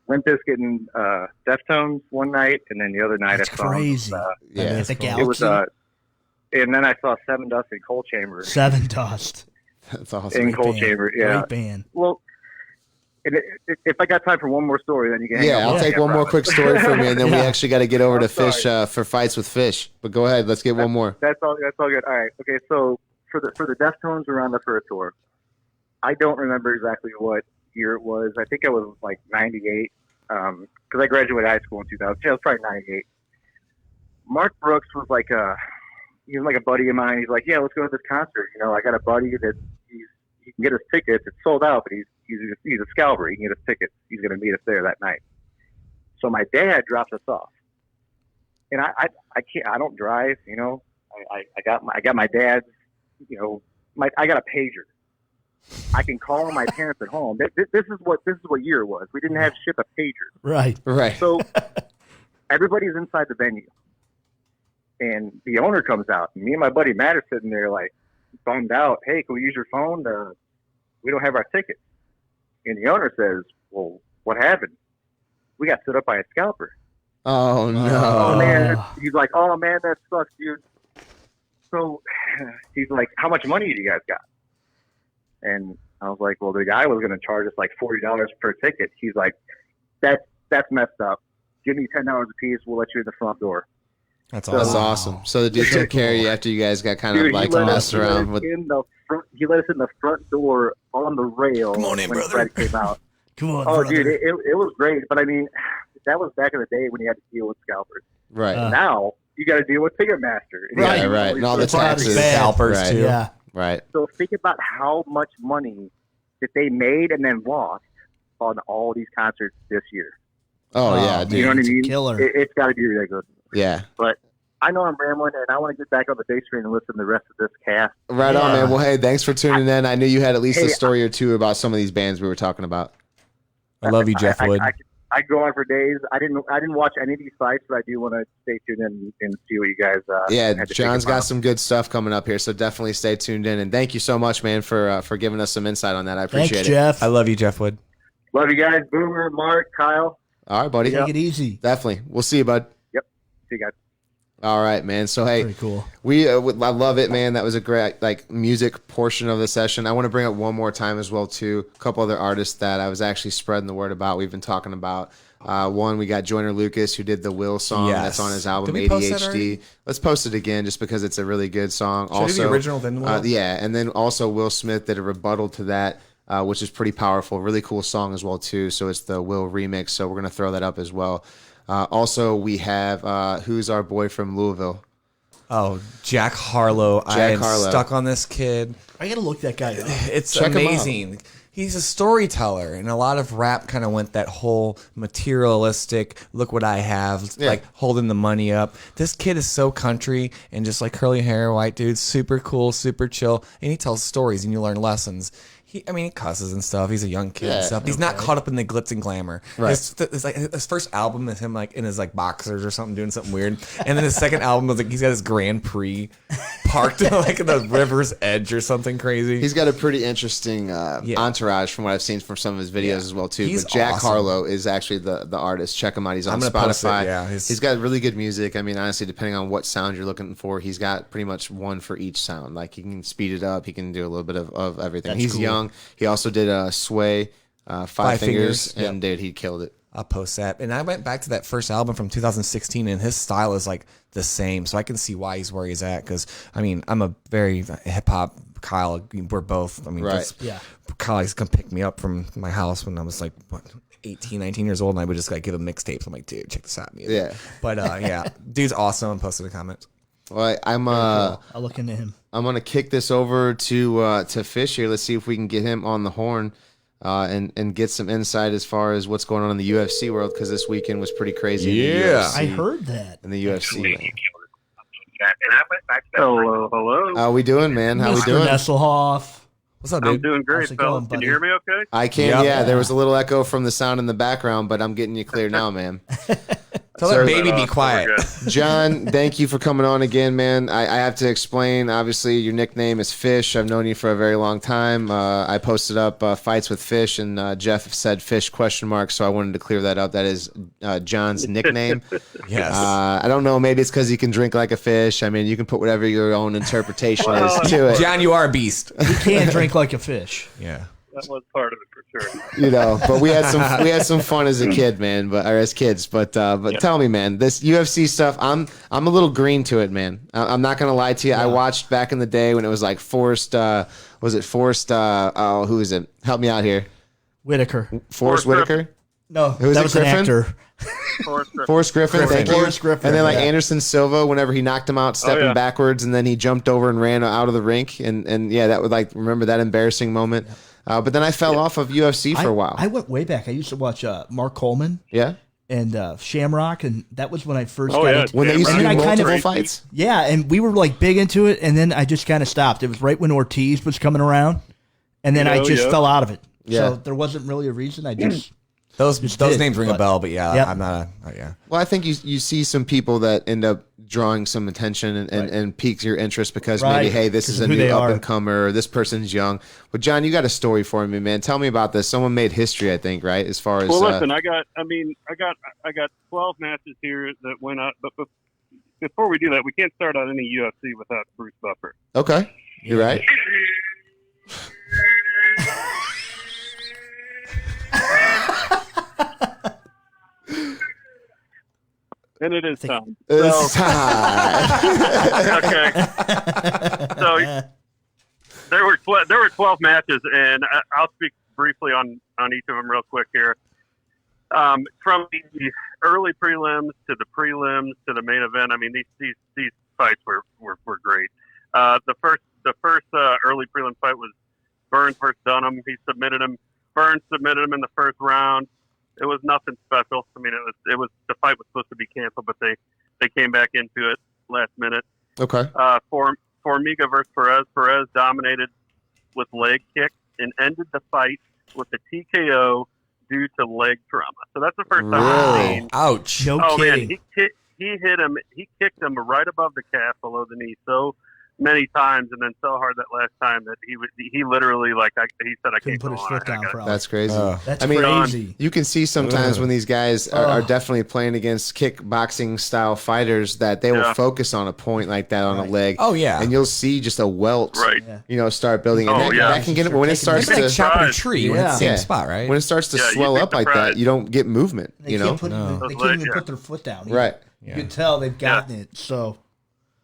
Limp Bizkit and Deftones one night, and then the other night That's I saw crazy. yeah. At the it was Galaxy. and then I saw Seven Dust and Cold Chamber Seven Dust. That's awesome. in Cold band. Chamber. Yeah. Great band. Well, if I got time for one more story, then you can. hang Yeah, on. I'll take one more quick story from you, and then we Yeah. actually got to get over to I'm sorry. Fish for Fights with Fish. But go ahead, let's get one more. That's all good. All right. Okay. So for the Deftones, we're on the first tour. I don't remember exactly what year it was. I think it was like '98 because I graduated high school in 2000. Yeah, it was probably '98. Mark Brooks was like he was like a buddy of mine. He's like, yeah, let's go to this concert. I got a buddy that he can get us tickets. It's sold out, but he's a scalper. He can get us tickets. He's going to meet us there that night. So my dad drops us off, and I can't. I don't drive. I got my dad's. I got a pager. I can call my parents at home. This is what year it was. We didn't have ship a pager. Right. Right. So everybody's inside the venue, and the owner comes out. And me and my buddy Matt are sitting there like bummed out. Hey, can we use your phone? We don't have our tickets. And the owner says, "Well, what happened? We got stood up by a scalper." Oh no. Oh man, he's like, "Oh man, that sucks, dude." So he's like, "How much money do you guys got?" And I was like, "Well, the guy was going to charge us like $40 per ticket." He's like, "That's messed up. Give me $10 a piece. We'll let you in the front door." That's That's awesome. awesome. So the dude took care of you after you guys got kind of Dude, like he let messed us around with. He let us in the front door on the rail. Come on in, when brother. Fred came out. Come on, Oh, brother. dude, it was great. But I mean, that was back in the day when you had to deal with scalpers. Right. Now you got to deal with Ticketmaster. Right. Yeah, right. And all the That's why it's taxes. bad. Scalpers, Right. too. Yeah. Right. So think about how much money that they made and then lost on all these concerts this year. Oh yeah, man, dude. You know what I it's a mean? Killer. It's got to be ridiculous. Yeah. But I know I'm rambling, and I want to get back on the base train and listen to the rest of this cast. Right on, Yeah. man. Well, hey, thanks for tuning in. I knew you had at least a Hey, story or two about some of these bands we were talking about. I love you, Jeff Wood. I could go on for days. I didn't watch any of these fights, but I do want to stay tuned in and see what you guys. Yeah, had to John's think about. got some good stuff coming up here, so definitely stay tuned in. And thank you so much, man, for giving us some insight on that. I appreciate Thanks, it. Jeff. I love you, Jeff Wood. Love you guys, Boomer, Mark, Kyle. All right, buddy. Take it easy. Definitely. We'll see you, bud. See you guys. All right, man. So hey, Very cool. I love it, man. That was a great music portion of the session. I want to bring up one more time as well too. A couple other artists that I was actually spreading the word about. We've been talking about. One, we got Joyner Lucas, who did the Will song. Yes. That's on his album Did we post that ADHD. already? Let's post it again just because it's a really good song. Should I do the original then Will? Yeah, and then also Will Smith did a rebuttal to that, which is pretty powerful. Really cool song as well too. So it's the Will remix. So we're gonna throw that up as well. Also, we have who's our boy from Louisville. Oh, Jack Harlow. I am Harlow. stuck on this kid. I gotta look that guy up. It's Check him out. amazing. He's a storyteller, and a lot of rap kind of went that whole materialistic, look what I have, Yeah. like holding the money up. This kid is so country and just like curly hair, white dude, super cool, super chill, and he tells stories and you learn lessons. He cusses and stuff. He's a young kid and Yeah. stuff. He's not caught up in the glitz and glamour. Right. His first album is him like in his like boxers or something doing something weird, and then his second album was like he's got his Grand Prix parked like in the river's edge or something crazy. He's got a pretty interesting entourage from what I've seen from some of his videos as well too. He's But Jack awesome. Harlow is actually the artist. Check him out. He's on I'm gonna post it, Spotify. yeah. He's got really good music. I mean, honestly, depending on what sound you're looking for, he's got pretty much one for each sound. Like he can speed it up. He can do a little bit of everything. That's He's cool. young. He also did Sway, Five Fingers, Fingers, and dude, he killed it. I'll post that. And I went back to that first album from 2016, and his style is like the same. So I can see why he's where he's at. Because, I mean, I'm a very hip hop Kyle. We're both. I mean, Right. just- Yeah. Kyle used to come pick me up from my house when I was like, what, 18, 19 years old. And I would just like give him mixtapes. I'm like, dude, check this out. Music. Yeah. But yeah, dude's awesome. I'm posting a comment. Well, I'm I'll look into him. I'm gonna kick this over to Fish here. Let's see if we can get him on the horn. And get some insight as far as what's going on in the UFC world, because this weekend was pretty crazy. In the Yeah. UFC, I heard that. in the UFC. Man. Hello. How we doing, man? How we Mr. doing? Nesselhoff. What's up, I'm dude? doing great, How's it fellas. going, Can buddy? you hear me okay? I can. Yep. Yeah, there was a little echo from the sound in the background, but I'm getting you clear now, man. Tell Sir, that baby be We're quiet. good. John, thank you for coming on again, man. I have to explain. Obviously, your nickname is Fish. I've known you for a very long time. I posted up fights with Fish, and Jeff said Fish ? So I wanted to clear that up. That is John's nickname. Yes. I don't know. Maybe it's because he can drink like a fish. I mean, you can put whatever your own interpretation is to it. John, you are a beast. He can't drink like a fish. Yeah. That was part of it for sure. You know, but we had some fun as a kid, man. But or as kids, but tell me, man, this UFC stuff. I'm a little green to it, man. I'm not gonna lie to you. I watched back in the day when it was like Forrest. Was it Forrest? Oh, who is it? Help me out here. Whitaker. Forrest Whitaker. No, Who's that it, was an Griffin? actor. Forrest Griffin, thank you. Forrest Griffin, And then like yeah. Anderson Silva, whenever he knocked him out, stepping yeah. backwards, and then he jumped over and ran out of the rink, and yeah, that would like remember that embarrassing moment. But then I fell off of UFC for a while. I went way back. I used to watch Mark Coleman Yeah, and Shamrock, and that was when I first Oh, got yeah. into when they used to And do then I kind of- multiple fights. Yeah, and we were like big into it, and then I just kind of stopped. It was right when Ortiz was coming around, and then I Oh, just yeah. fell out of it. Yeah. So there wasn't really a reason. I just Those did, names ring a but- bell, but yeah, Yep. I'm not yeah. Well, I think you see some people that end up drawing some attention and piques your interest because maybe, Right. hey, this Because is a of who new they up are. and comer, or this person's young. But John, you got a story for me, man. Tell me about this. Someone made history, I think, right? As far as Well, listen, I got 12 matches here that went out, but before we do that, we can't start out any UFC without Bruce Buffer. okay, you're right. And it is time. It's time. Okay. So there were 12 matches, and I'll speak briefly on each of them real quick here. From the early prelims to the prelims to the main event, I mean these fights were great. The first early prelim fight was Burns versus Dunham. He submitted him. Burns submitted him in the first round. It was nothing special. I mean, it was the fight was supposed to be canceled, but they came back into it last minute. Okay. Formiga versus Perez. Perez dominated with leg kicks and ended the fight with a TKO due to leg trauma. So that's the first time Really? I've seen. Ouch. No Oh kidding. man, he hit him. He kicked him right above the calf, below the knee, so many times, and then so hard that last time that he literally he said I Couldn't can't put go his on. foot I down, gotta- probably. That's crazy. That's I mean, crazy. you can see sometimes when these guys are definitely playing against kickboxing style fighters that they will Yeah. focus on a point like that on a Right. leg. Oh, yeah. And you'll see just a welt, Right. Yeah. start building. And Oh, yeah. that can get when it starts It's like to chopping a Surprise. tree when it's the same Yeah. spot, right? when it starts to Yeah, you'd swell be up like that, surprised. you don't get movement. They You know, can't, put, No. they can't even Yeah. put their foot down. right? You can tell they've gotten it. So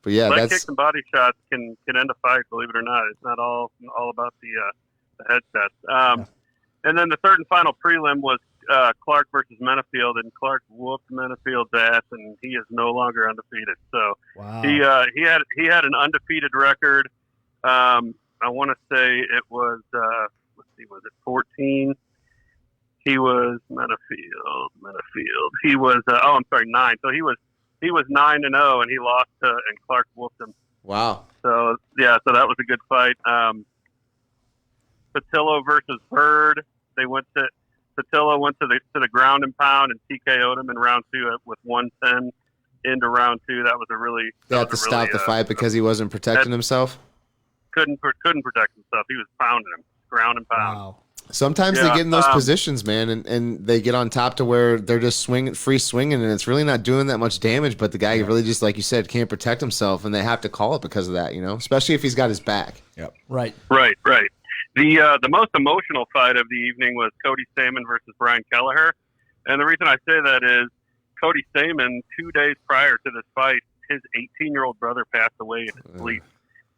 But yeah, Leg that's kicks and body shots can end a fight. Believe it or not, it's not all about the headsets. And then the third and final prelim was Clark versus Menafield, and Clark whooped Menafield's ass, and he is no longer undefeated. So wow. he had an undefeated record. I want to say it was was it 14? He was Menafield. He was 9. So he was 9-0, and he lost and Clark whooped him. wow. So yeah, so that was a good fight. Patillo versus Bird. Patillo went to the ground and pound and TKO'd him in round 2 with 110 into round 2. That was a really They had to stop the fight because he wasn't protecting himself. couldn't protect himself. He was pounding him, ground and pound. Wow. Sometimes they Yeah, get in those positions, man, and they get on top to where they're just free swinging, and it's really not doing that much damage. But the guy really just, like you said, can't protect himself, and they have to call it because of that, especially if he's got his back. Right. Right. The most emotional fight of the evening was Cody Stamann versus Brian Kelleher, and the reason I say that is Cody Stamann, 2 days prior to this fight, his 18-year-old brother passed away in his sleep.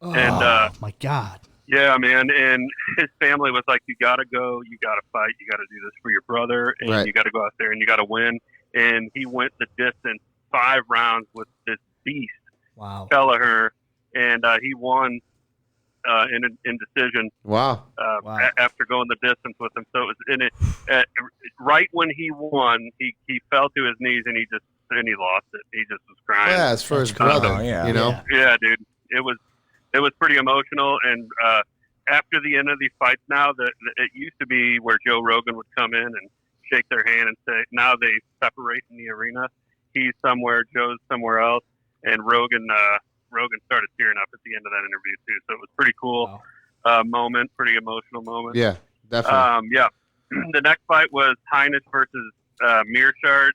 Oh, And, my God. Yeah, man, and his family was like, "You got to go, you got to fight, you got to do this for your brother, and Right. you got to go out there and you got to win." And he went the distance, 5 rounds with this beast, Wow. Kelleher, and he won in decision Wow. Wow. after going the distance with him. So it was right when he won, he fell to his knees and he lost it. He just was crying. Yeah, it's for his That's brother. crazy. Yeah. Yeah, dude, it was pretty emotional. And after the end of these fights, now it used to be where Joe Rogan would come in and shake their hand and say, now they separate in the arena. He's somewhere, Joe's somewhere else, and Rogan started tearing up at the end of that interview too. So it was pretty cool moment, pretty emotional moment. Yeah, definitely. Yeah. The next fight was Heinisch versus Mearshart.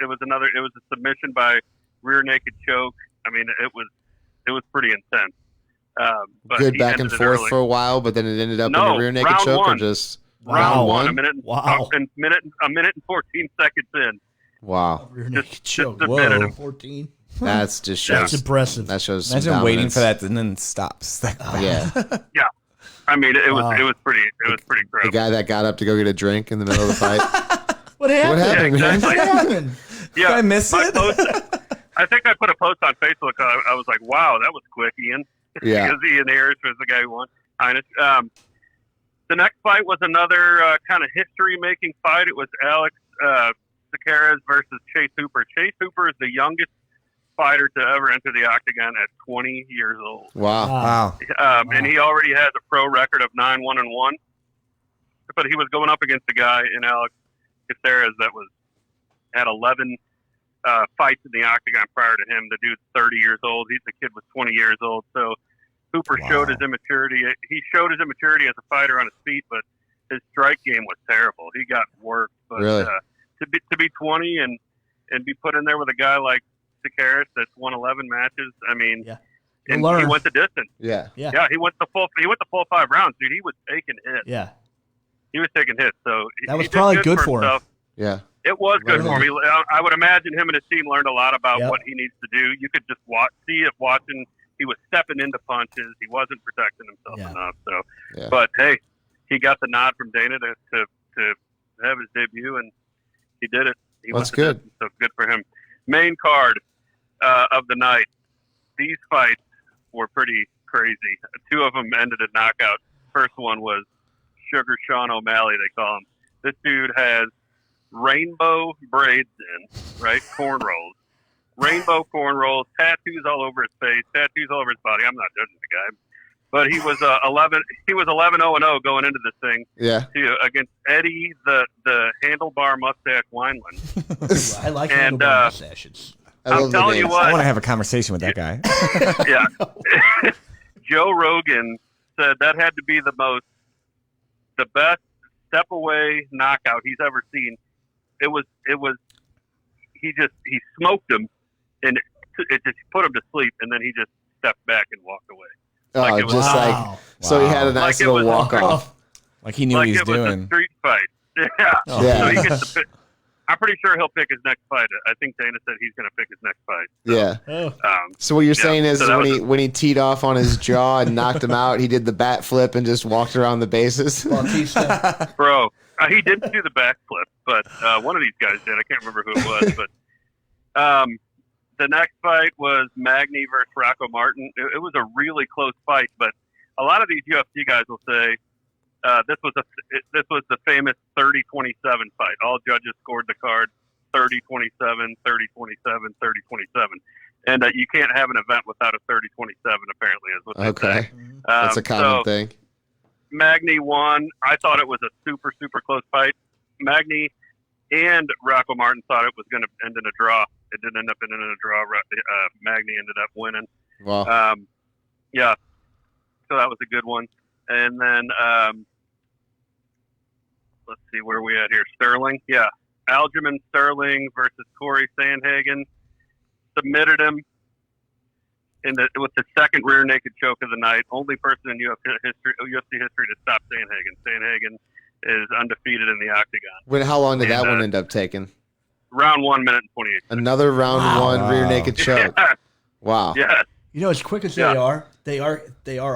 It was a submission by rear naked choke. I mean, it was pretty intense. But Good he back and ended it forth early. for a while, but then it ended up in No, a rear naked round choke, or one. just Round one, one? a minute, Wow. a minute and 14 seconds in. Wow, Rear naked Just choke. submitted Whoa. him. 14. that's just That's shows. impressive. That shows. Some Imagine waiting dominance. for that and then it stops. Yeah, I mean, it Wow. was pretty the incredible. guy that got up to go get a drink in the middle of the fight. What happened? What happened, Yeah, man? exactly. What happened? Yeah, Did I miss my it? post- I think I put a post on Facebook. I was like, "Wow, that was quick, Ian." Yeah, Because Ian Harris was the guy who won. The next fight was another kind of history-making fight. It was Alex Sequeira versus Chase Hooper. Chase Hooper is the youngest fighter to ever enter the octagon at 20 years old. wow. Wow. And he already has a pro record of 9-1-1. But he was going up against a guy in Alex Caceres that had 11 fights in the octagon prior to him. The dude's 30 years old. The kid was 20 years old. So Hooper showed his immaturity. He showed his immaturity as a fighter on his feet, but his strike game was terrible. He got worked. But Really? to be 20 and be put in there with a guy like Sequeira that's won 11 matches, I mean, Yeah. and You'll learn. he went the distance. Yeah, Yeah, he went the full 5 rounds, dude. He was taking hits. Yeah. He was taking hits. So That was he did probably good for him. himself. yeah. It was good Learned for him. I would imagine him and his team learned a lot about Yep. what he needs to do. You could just watching. He was stepping into punches. He wasn't protecting himself Yeah. enough. So, Yeah. but hey, he got the nod from Dana to have his debut, and he did it. He That's went the good. distance, so good for him. Main card of the night. These fights were pretty crazy. 2 of them ended in knockout. First one was Sugar Sean O'Malley, they call him. This dude has rainbow braids in, right? Cornrows. Rainbow cornrows, tattoos all over his face, tattoos all over his body. I'm not judging the guy. but he was 11. He was 11-0-0 going into this thing Yeah. against Eddie the handlebar mustache Wineland. I like And, handlebar mustaches. I I'm love the telling you names. what. I want to have a conversation with that guy. Yeah. Joe Rogan said that had to be the best step away knockout he's ever seen. It was he smoked him and it just put him to sleep, and then he just stepped back and walked away. Oh, Like it was- just like Wow. so he had a nice Like it little was- walk off. Like he knew what Like he was it was a doing. street fight. Yeah. Yeah. So he gets to pick. I'm pretty sure he'll pick his next fight. I think Dana said he's going to pick his next fight. Yeah. Oh. So what you're saying is so that was when he teed off on his jaw and knocked him out, he did the bat flip and just walked around the bases. Bautista. Bro, he didn't do the backflip, but one of these guys did. I can't remember who it was, but the next fight was Magny versus Rocco Martin. It was a really close fight, but a lot of these UFC guys will say this was the famous 30-27 fight. All judges scored the card 30-27, 30-27, 30-27. And you can't have an event without a 30-27, apparently, is what they say. Okay. That's a common so thing. Magny won. I thought it was a super, super close fight. Magny and Rocco Martin thought it was going to end in a draw. It didn't end up ending in a draw. Magny ended up winning. Wow. Yeah. So that was a good one. And then let's see where we at here. Sterling. Yeah. Aljamain Sterling versus Corey Sandhagen. Submitted him with the second rear naked choke of the night. Only person in UFC history to stop Sandhagen. Sandhagen is undefeated in the octagon. How long did that and, one end up taking? Round 1 minute and 28. Another round one rear Wow. naked choke. Wow. Yeah. You know, as quick as Yeah. they are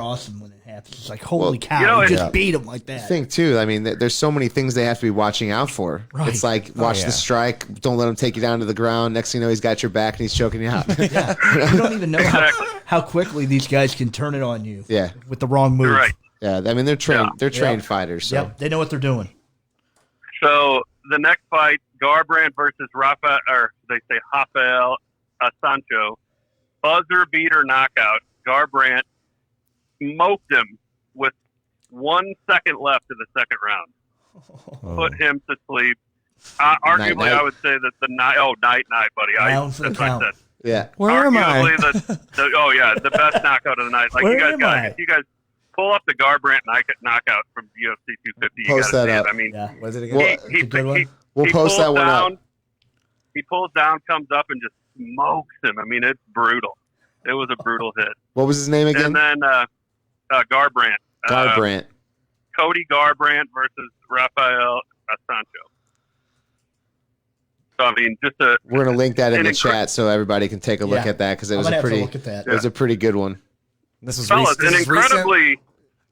awesome when it happens. It's like, holy Well, cow, you know, you it's- just beat him like that. I think too. I mean, there's so many things they have to be watching out for. Right. It's like watch yeah. the strike. Don't let him take you down to the ground. Next thing you know, he's got your back and he's choking you out. Yeah. You don't even know Exactly. how quickly these guys can turn it on you. Yeah. With the wrong move. You're right. Yeah. I mean, they're trained. Yeah. They're trained Yep. fighters. So Yep. They know what they're doing. So the next fight, Garbrandt versus Rafael Sancho, buzzer beater knockout. Garbrandt smoked him with 1 second left in the second round. Put him to sleep. Arguably, Night. I would say that night, buddy. Round for the That's what I count. said. yeah. Where am I? Arguably the best knockout of the night. Like Where you guys am got, I? if you guys pull up the Garbrandt knockout from UFC 250. You Post gotta that see up. it. I mean, Yeah. Was it again? Well, It's a good one. We'll he post pulls that one down, up. He pulls down, comes up, and just smokes him. I mean, it's brutal. It was a brutal hit. What was his name again? And then Garbrandt. Garbrandt. Cody Garbrandt versus Rafael Sancho. So, I mean, just a We're gonna link that in an the incre- chat so everybody can take a look Yeah. at that because it I'm was gonna a have to pretty. look at that. It was a pretty good one. This was fellas, recent. an This is recent? incredibly,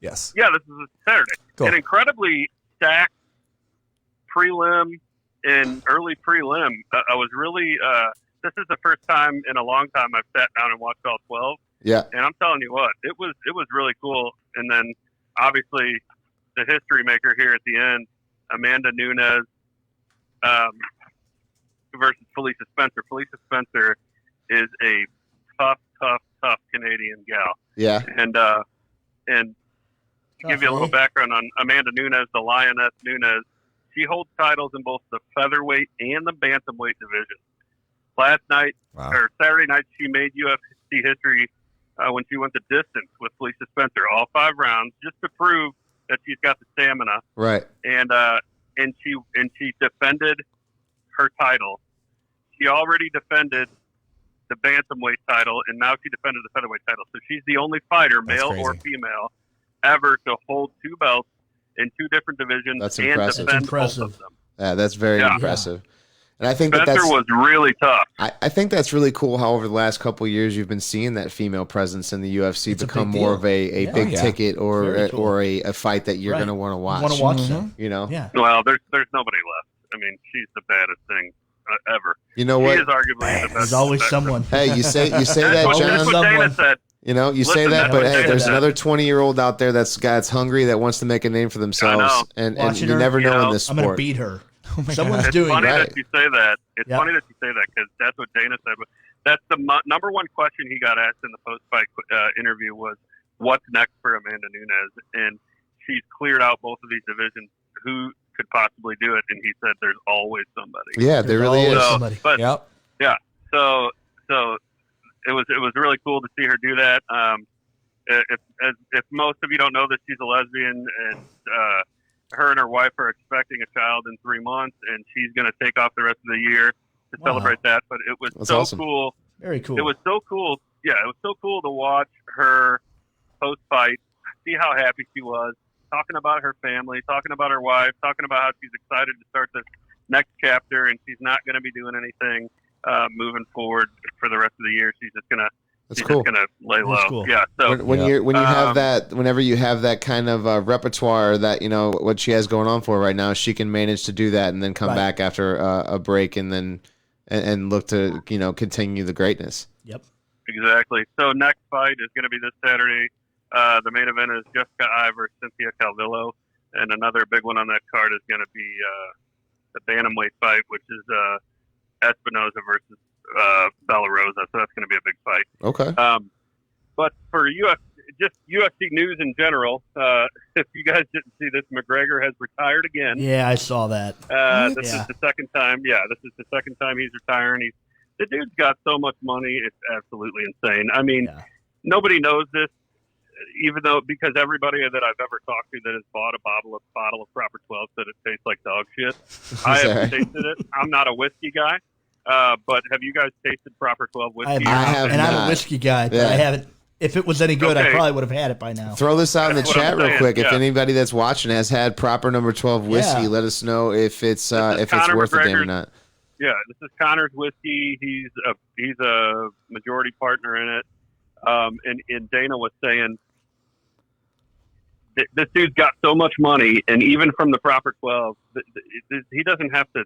Yes. yeah, this is a Saturday. Cool. An incredibly stacked prelim and early prelim. I was really, this is the first time in a long time I've sat down and watched all 12. Yeah. And I'm telling you what, it was really cool. And then obviously the history maker here at the end, Amanda Nunes versus Felicia Spencer. Felicia Spencer is a tough Canadian gal. Yeah. And to give you a little background on Amanda Nunes, the Lioness Nunes, she holds titles in both the featherweight and the bantamweight division. Last night, Wow. or Saturday night, she made UFC history when she went the distance with Felicia Spencer, all 5 rounds, just to prove that she's got the stamina. Right. And she defended her title. She already defended the bantamweight title, and now she defended the featherweight title. So she's the only fighter, That's male or crazy. female, ever to hold 2 belts in 2 different divisions That's and impressive. defend That's both impressive. of them. Yeah, that's very Yeah. impressive. And I think Spencer that's was really tough. I think that's really cool how over the last couple of years you've been seeing that female presence in the UFC It's a become big more deal. of a Yeah. big Oh, yeah. ticket Very cool. or a fight that you're Right. going to want to watch. Want to watch them? You know? Yeah. Well, there's nobody left. I mean, she's the baddest thing ever. You know She what? is arguably the best. There's always best- someone. Hey, you say That's that, what, that's John. what Dana Someone. said. You know, you say Listen, that, that's but what hey, Dana there's said. another 20-year-old out there that's hungry that wants to make a name for themselves, know. and Watching you her, never you know in know, this I'm going to sport. beat her. my Someone's God. It's doing funny it. right. that you say that. It's Yep. funny that you say that because that's what Dana said. But that's the number one question he got asked in the post-fight interview was, what's next for Amanda Nunes, and she's cleared out both of these divisions. Who could possibly do it? And he said, "There's always somebody." Yeah, there really always is. somebody. But Yep. yeah, so it was really cool to see her do that. If most of you don't know that she's a lesbian, and her and her wife are expecting a child in 3 months, and she's going to take off the rest of the year to Wow. celebrate that. But it was That's so awesome. cool. Very cool. It was so cool. Yeah, it was so cool to watch her post fight, see how happy she was, talking about her family, talking about her wife, talking about how she's excited to start this next chapter, and she's not going to be doing anything moving forward for the rest of the year. She's just gonna That's she's cool. just gonna lay low. That's cool. Yeah. So When you have Um, that, whenever you have that kind of repertoire, that what she has going on for right now, she can manage to do that and then come Right. back after a break and then and look to continue the greatness. Yep. exactly. So next fight is going to be this Saturday. The main event is Jessica Eye versus Cynthia Calvillo, and another big one on that card is going to be the bantamweight fight, which is Espinoza versus Bella Rosa. So that's going to be a big fight. Okay. But for UFC news in general, if you guys didn't see this, McGregor has retired again. Yeah, I saw that. This Yeah. is the second time. Yeah, this is the second time he's retiring. The dude's got so much money; it's absolutely insane. I mean, Yeah. nobody knows this, even though because everybody that I've ever talked to that has bought a bottle of Proper 12 said it tastes like dog shit. I haven't tasted it. I'm not a whiskey guy, but have you guys tasted Proper 12 whiskey? I have and I'm not. a whiskey guy, but Yeah. I haven't. If it was any good, I Okay. probably would have had it by now. Throw this out in the That's what chat I'm real saying, quick. If yeah. anybody that's watching has had Proper Number 12 whiskey, Yeah. let us know if it's Conor worth a damn or McGregor's- not. Yeah, this is Connor's whiskey. He's a majority partner in it. And Dana was saying this dude's got so much money, and even from the Proper 12, he doesn't have to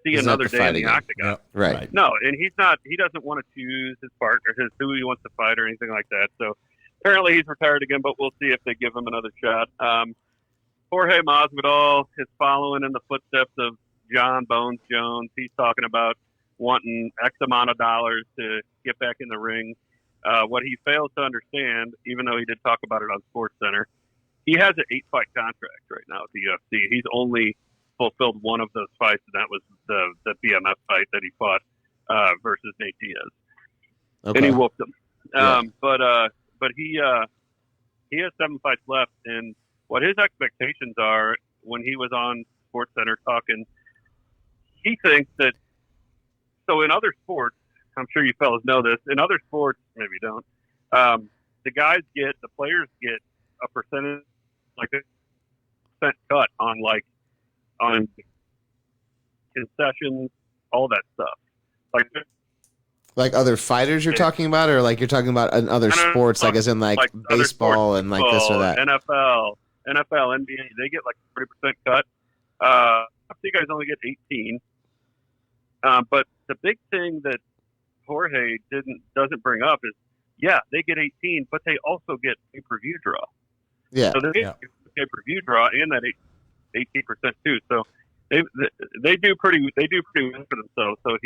see He's not another to day fight in the again. octagon. Yep. Right. Right. No, and he doesn't want to choose his partner, who he wants to fight or anything like that. So apparently he's retired again, but we'll see if they give him another shot. Jorge Masvidal is following in the footsteps of John Bones Jones. He's talking about wanting X amount of dollars to get back in the ring. What he fails to understand, even though he did talk about it on SportsCenter, he has an 8-fight contract right now with the UFC. He's only fulfilled one of those fights, and that was the BMF fight that he fought versus Nate Diaz, Okay. and he whooped him. Yeah. But he has 7 fights left, and what his expectations are when he was on SportsCenter talking, he thinks that. So in other sports, I'm sure you fellas know this. In other sports, maybe you don't. The players get a percentage, like a percent cut on concessions, all that stuff. Like other fighters you're talking about, or like you're talking about in other No, no, no, sports, like as in like other baseball sports, and like this or that. NFL, NBA, they get like a 30% cut. I think guys only get 18. But the big thing that Jorge doesn't bring up is, yeah, they get 18, but they also get pay-per-view draw. Yeah. So they get pay-per-view draw and that 18% too. So they do pretty well for themselves. So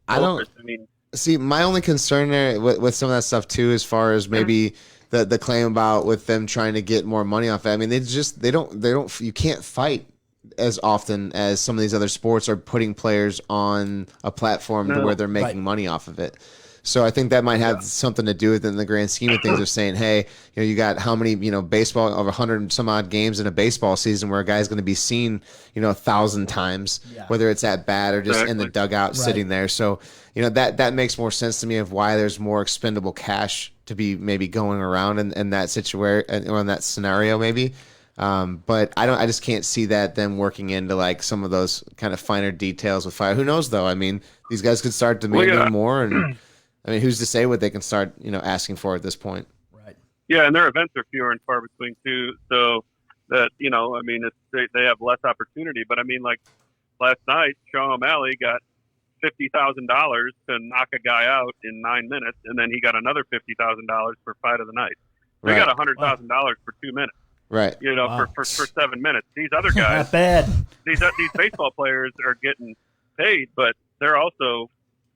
I don't see. My only concern there with some of that stuff too, as far as maybe the claim about with them trying to get more money off it. I mean, they don't. You can't fight as often as some of these other sports are putting players on a platform to where they're making money off of it. So I think that might have something to do with it in the grand scheme of things of saying, hey, you got how many, baseball, over 100 some odd games in a baseball season where a guy's going to be seen, 1,000 times, whether it's at bat or just in the dugout sitting there. So, that makes more sense to me of why there's more expendable cash to be maybe going around in that situation or in that scenario maybe. But I just can't see that them working into like some of those kind of finer details with fire. Who knows though? I mean, these guys could start demanding more, and I mean, who's to say what they can start, asking for at this point? Right. Yeah, and their events are fewer and far between too. So that I mean, they have less opportunity. But I mean, like last night, Sean O'Malley got $50,000 to knock a guy out in 9 minutes, and then he got another $50,000 for fight of the night. So he got $100,000 for 2 minutes. Right. For 7 minutes. These other guys, Not bad. these baseball players are getting paid, but they're also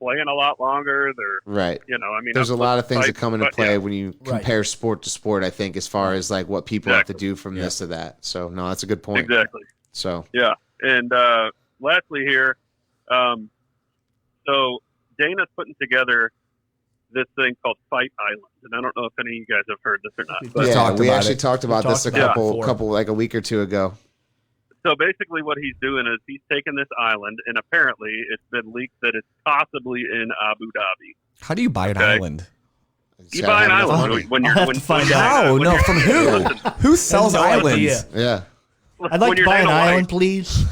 playing a lot longer. They're Right. I mean, There's a lot of things that come into but, play yeah, when you Right. compare sport to sport, I think, as far as like what people have to Exactly. do from this to that. So no, that's a good point. exactly. So Yeah, and lastly here, so Dana's putting together this thing called Fight Island, and I don't know if any of you guys have heard this or not. But We've yeah, talked we about actually it. talked about We've this talked a about it couple before. like a week or two ago. So basically, what he's doing is he's taking this island, and apparently it's been leaked that it's possibly in Abu Dhabi. How do you buy an Okay. island? You buy an Have enough island money. when you're I'll have when, to find when out. How? when No, you're- from who? Listen, Who sells no islands? idea. Yeah. I'd like when to you're buy an Dana White- island, please.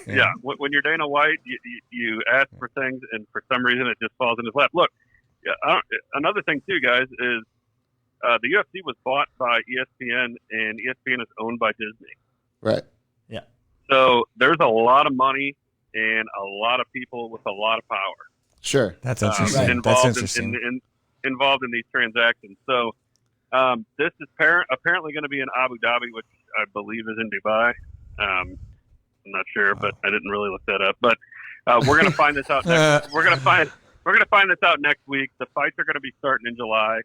Yeah, when you're Dana White, you ask for things, and for some reason it just falls in his lap. Look, another thing too, guys, is the UFC was bought by ESPN, and ESPN is owned by Disney. Right. So there's a lot of money and a lot of people with a lot of power Sure. That's Right. interesting. That's involved interesting. involved in these transactions. So this is apparently going to be in Abu Dhabi, which I believe is in Dubai. I'm not sure, but I didn't really look that up. But we're going to find this out. We're going to find this out next week. The fights are going to be starting in July.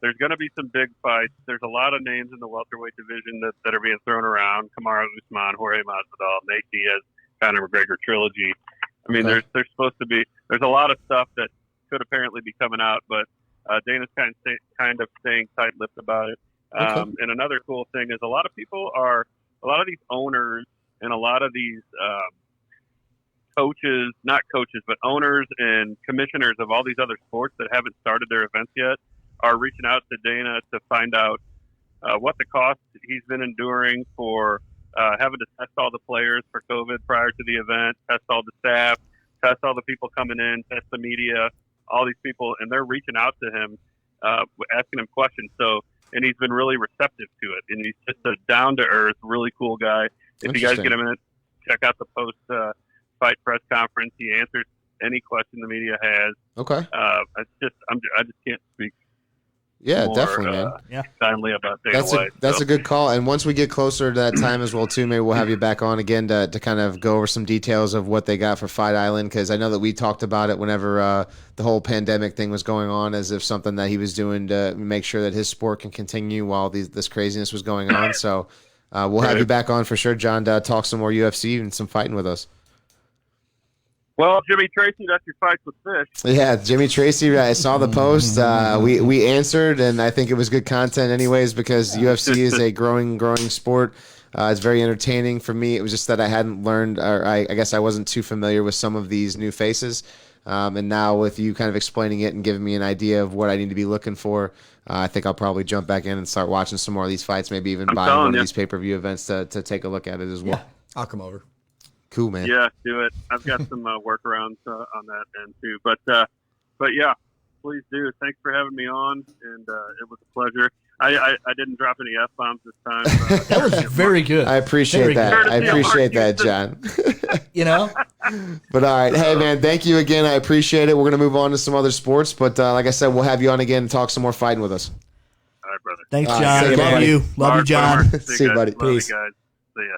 There's going to be some big fights. There's a lot of names in the welterweight division that are being thrown around. Kamaru Usman, Jorge Masvidal, Nate Diaz, Conor McGregor trilogy. I mean, Okay. there's supposed to be there's a lot of stuff that could apparently be coming out, but Dana's kind of staying tight-lipped about it. Okay. And another cool thing is a lot of these owners and a lot of these coaches, not coaches, but owners and commissioners of all these other sports that haven't started their events yet are reaching out to Dana to find out what the cost he's been enduring for having to test all the players for COVID prior to the event, test all the staff, test all the people coming in, test the media, all these people, and they're reaching out to him, asking him questions. So, and he's been really receptive to it, and he's just a down-to-earth, really cool guy. If you guys Interesting. get a minute, check out the post-fight press conference. He answers any question the media has. Okay. I just can't speak Yeah, more definitely, man. kindly about Dana That's White. a So, good call. And once we get closer to that time as well, too, maybe we'll have you back on again to kind of go over some details of what they got for Fight Island, because I know that we talked about it whenever the whole pandemic thing was going on, as if something that he was doing to make sure that his sport can continue while this craziness was going on. So we'll have you back on for sure, John, to talk some more UFC and some fighting with us. well, Jimmy Tracy, that's your fights with Fish. Yeah, Jimmy Tracy, I saw the post. We answered, and I think it was good content anyways, because UFC is a growing sport. It's very entertaining for me. It was just that I hadn't learned, or I guess I wasn't too familiar with some of these new faces. And now with you kind of explaining it and giving me an idea of what I need to be looking for, I think I'll probably jump back in and start watching some more of these fights, maybe even buy telling one of you. these pay-per-view events to take a look at it as well. I'll come over. Cool, man. Yeah, do it. I've got some workarounds on that end too. But yeah, please do. Thanks for having me on, and it was a pleasure. I didn't drop any F bombs this time. That was very good. I appreciate Very that. good. I appreciate that, John. You know, But all right, hey man, thank you again. I appreciate it. We're gonna move on to some other sports, but like I said, we'll have you on again and talk some more fighting with us. All right, brother. thanks, All right, John. see you, Love buddy. you. Love you, John. See you, guys. buddy. Love Peace. you guys. See ya.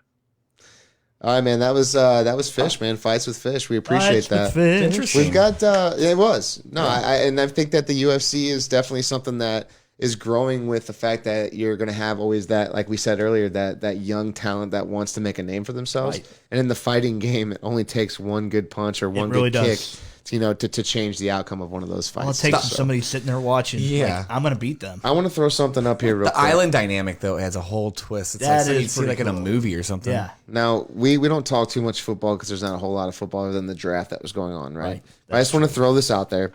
All right, man. That was Fish, man. Fights with Fish. We appreciate Fights with that. Fish. Interesting. We've got it was no, and I think that the UFC is definitely something that is growing with the fact that you're going to have always that, like we said earlier, that young talent that wants to make a name for themselves. Right. And in the fighting game, it only takes one good punch or one really good does. kick, to change the outcome of one of those fights. All it takes is So, somebody sitting there watching. Yeah. Like, I'm going to beat them. I want to throw something up here real The quick. island dynamic though adds a whole twist. It's That like something is you'd see pretty like in a cool. movie or something. Yeah. Now, we don't talk too much football because there's not a whole lot of football other than the draft that was going on, right? Right. But I just want to throw this out there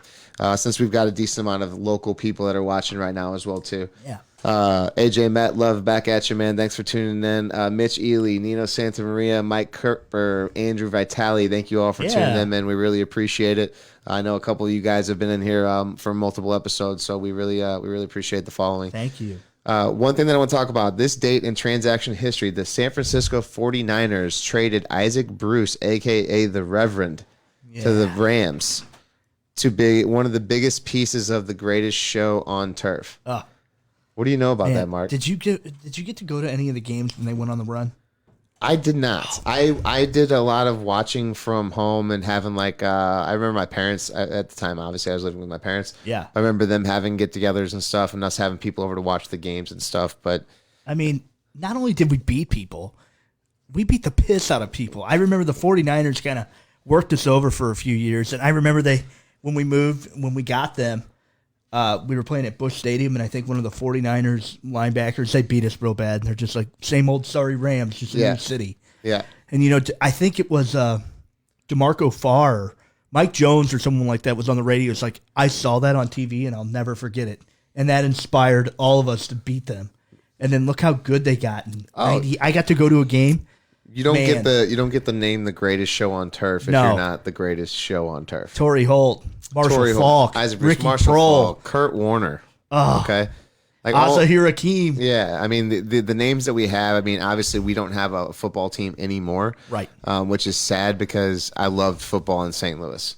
since we've got a decent amount of local people that are watching right now as well, too. Yeah. AJ Matt Love back at you, man. Thanks for tuning in. Mitch Ely, Nino Santamaria, Mike Kerper, Andrew Vitale. Thank you all for tuning in, man. We really appreciate it. I know a couple of you guys have been in here for multiple episodes, so we really appreciate the following. Thank you. One thing that I want to talk about, this date in transaction history, the San Francisco 49ers traded Isaac Bruce, a.k.a. the Reverend, to the Rams to be one of the biggest pieces of the greatest show on turf. Oh, What do you know about man. that, Mark? Did you get to go to any of the games when they went on the run? I did not. I did a lot of watching from home and having like I remember my parents at the time. Obviously, I was living with my parents. Yeah. I remember them having get-togethers and stuff, and us having people over to watch the games and stuff. But I mean, not only did we beat people, we beat the piss out of people. I remember the 49ers kind of worked us over for a few years, and I remember when we got them, we were playing at Busch Stadium, and I think one of the 49ers linebackers, they beat us real bad, and they're just like, same old sorry Rams, just a new city. yeah, And, I think it was DeMarco Farr, Mike Jones or someone like that was on the radio. It's like, I saw that on TV, and I'll never forget it. And that inspired all of us to beat them. And then look how good they got. And I got to go to a game. you don't Man. get the name the greatest show on turf if No. you're not the greatest show on turf. Torrey Holt, Marshall Torrey Holt, Falk, Isaac Bruce, Ricky Marshall Prohl, Falk, Kurt Warner. Okay, like Azahir Hakeem. Yeah, I mean the names that we have. I mean, obviously we don't have a football team anymore, Right. Which is sad because I loved football in St. Louis.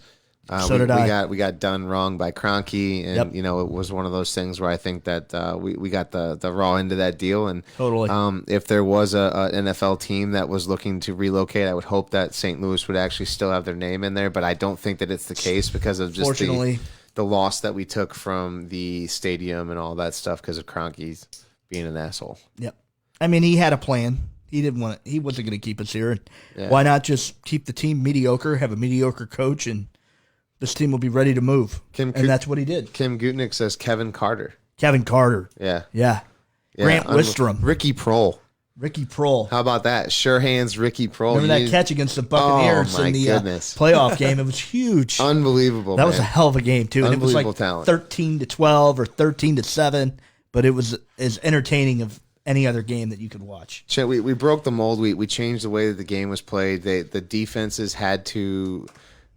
So did I. We got done wrong by Kroenke, and Yep. it was one of those things where I think that we got the raw end of that deal. And Totally. if there was a NFL team that was looking to relocate, I would hope that St. Louis would actually still have their name in there. But I don't think that it's the case because of just Fortunately. the loss that we took from the stadium and all that stuff because of Kroenke's being an asshole. Yep. I mean, he had a plan. He didn't want it. He wasn't going to keep us here. And why not just keep the team mediocre, have a mediocre coach, and this team will be ready to move. And that's what he did. Kim Gutnick says Kevin Carter. Kevin Carter. Yeah. Yeah. Grant Wistrom. Ricky Prohl. Ricky Prohl. How about that? Sure hands, Ricky Prohl. Remember that catch against the Buccaneers Oh, my in the goodness. playoff game? It was huge. Unbelievable. That was a man. hell of a game too, and it was like Unbelievable talent. 13-12 or 13-7, but it was as entertaining of any other game that you could watch. Chet, we broke the mold. We changed the way that the game was played. The defenses had to,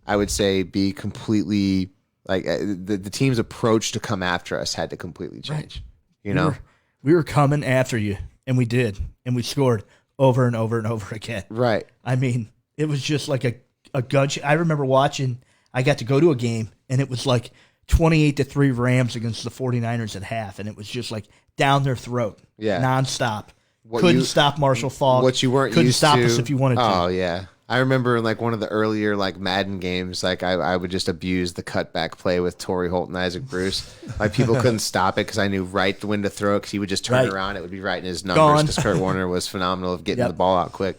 I would say, be completely like the team's approach to come after us had to completely change. You know, We were coming after you, and we did, and we scored over and over and over again. right? I mean, it was just like a gun. I remember watching. I got to go to a game, and it was like 28-3 Rams against the 49ers at half, and it was just like down their throat, nonstop. Couldn't stop Marshall Falk. What you weren't couldn't used stop to. us if you wanted to. Oh yeah, I remember in like one of the earlier like Madden games, like I would just abuse the cutback play with Torrey Holt and Isaac Bruce. Like people couldn't stop it because I knew right when to throw it because he would just turn Right. around. It would be right in his numbers because Kurt Warner was phenomenal of getting the ball out quick.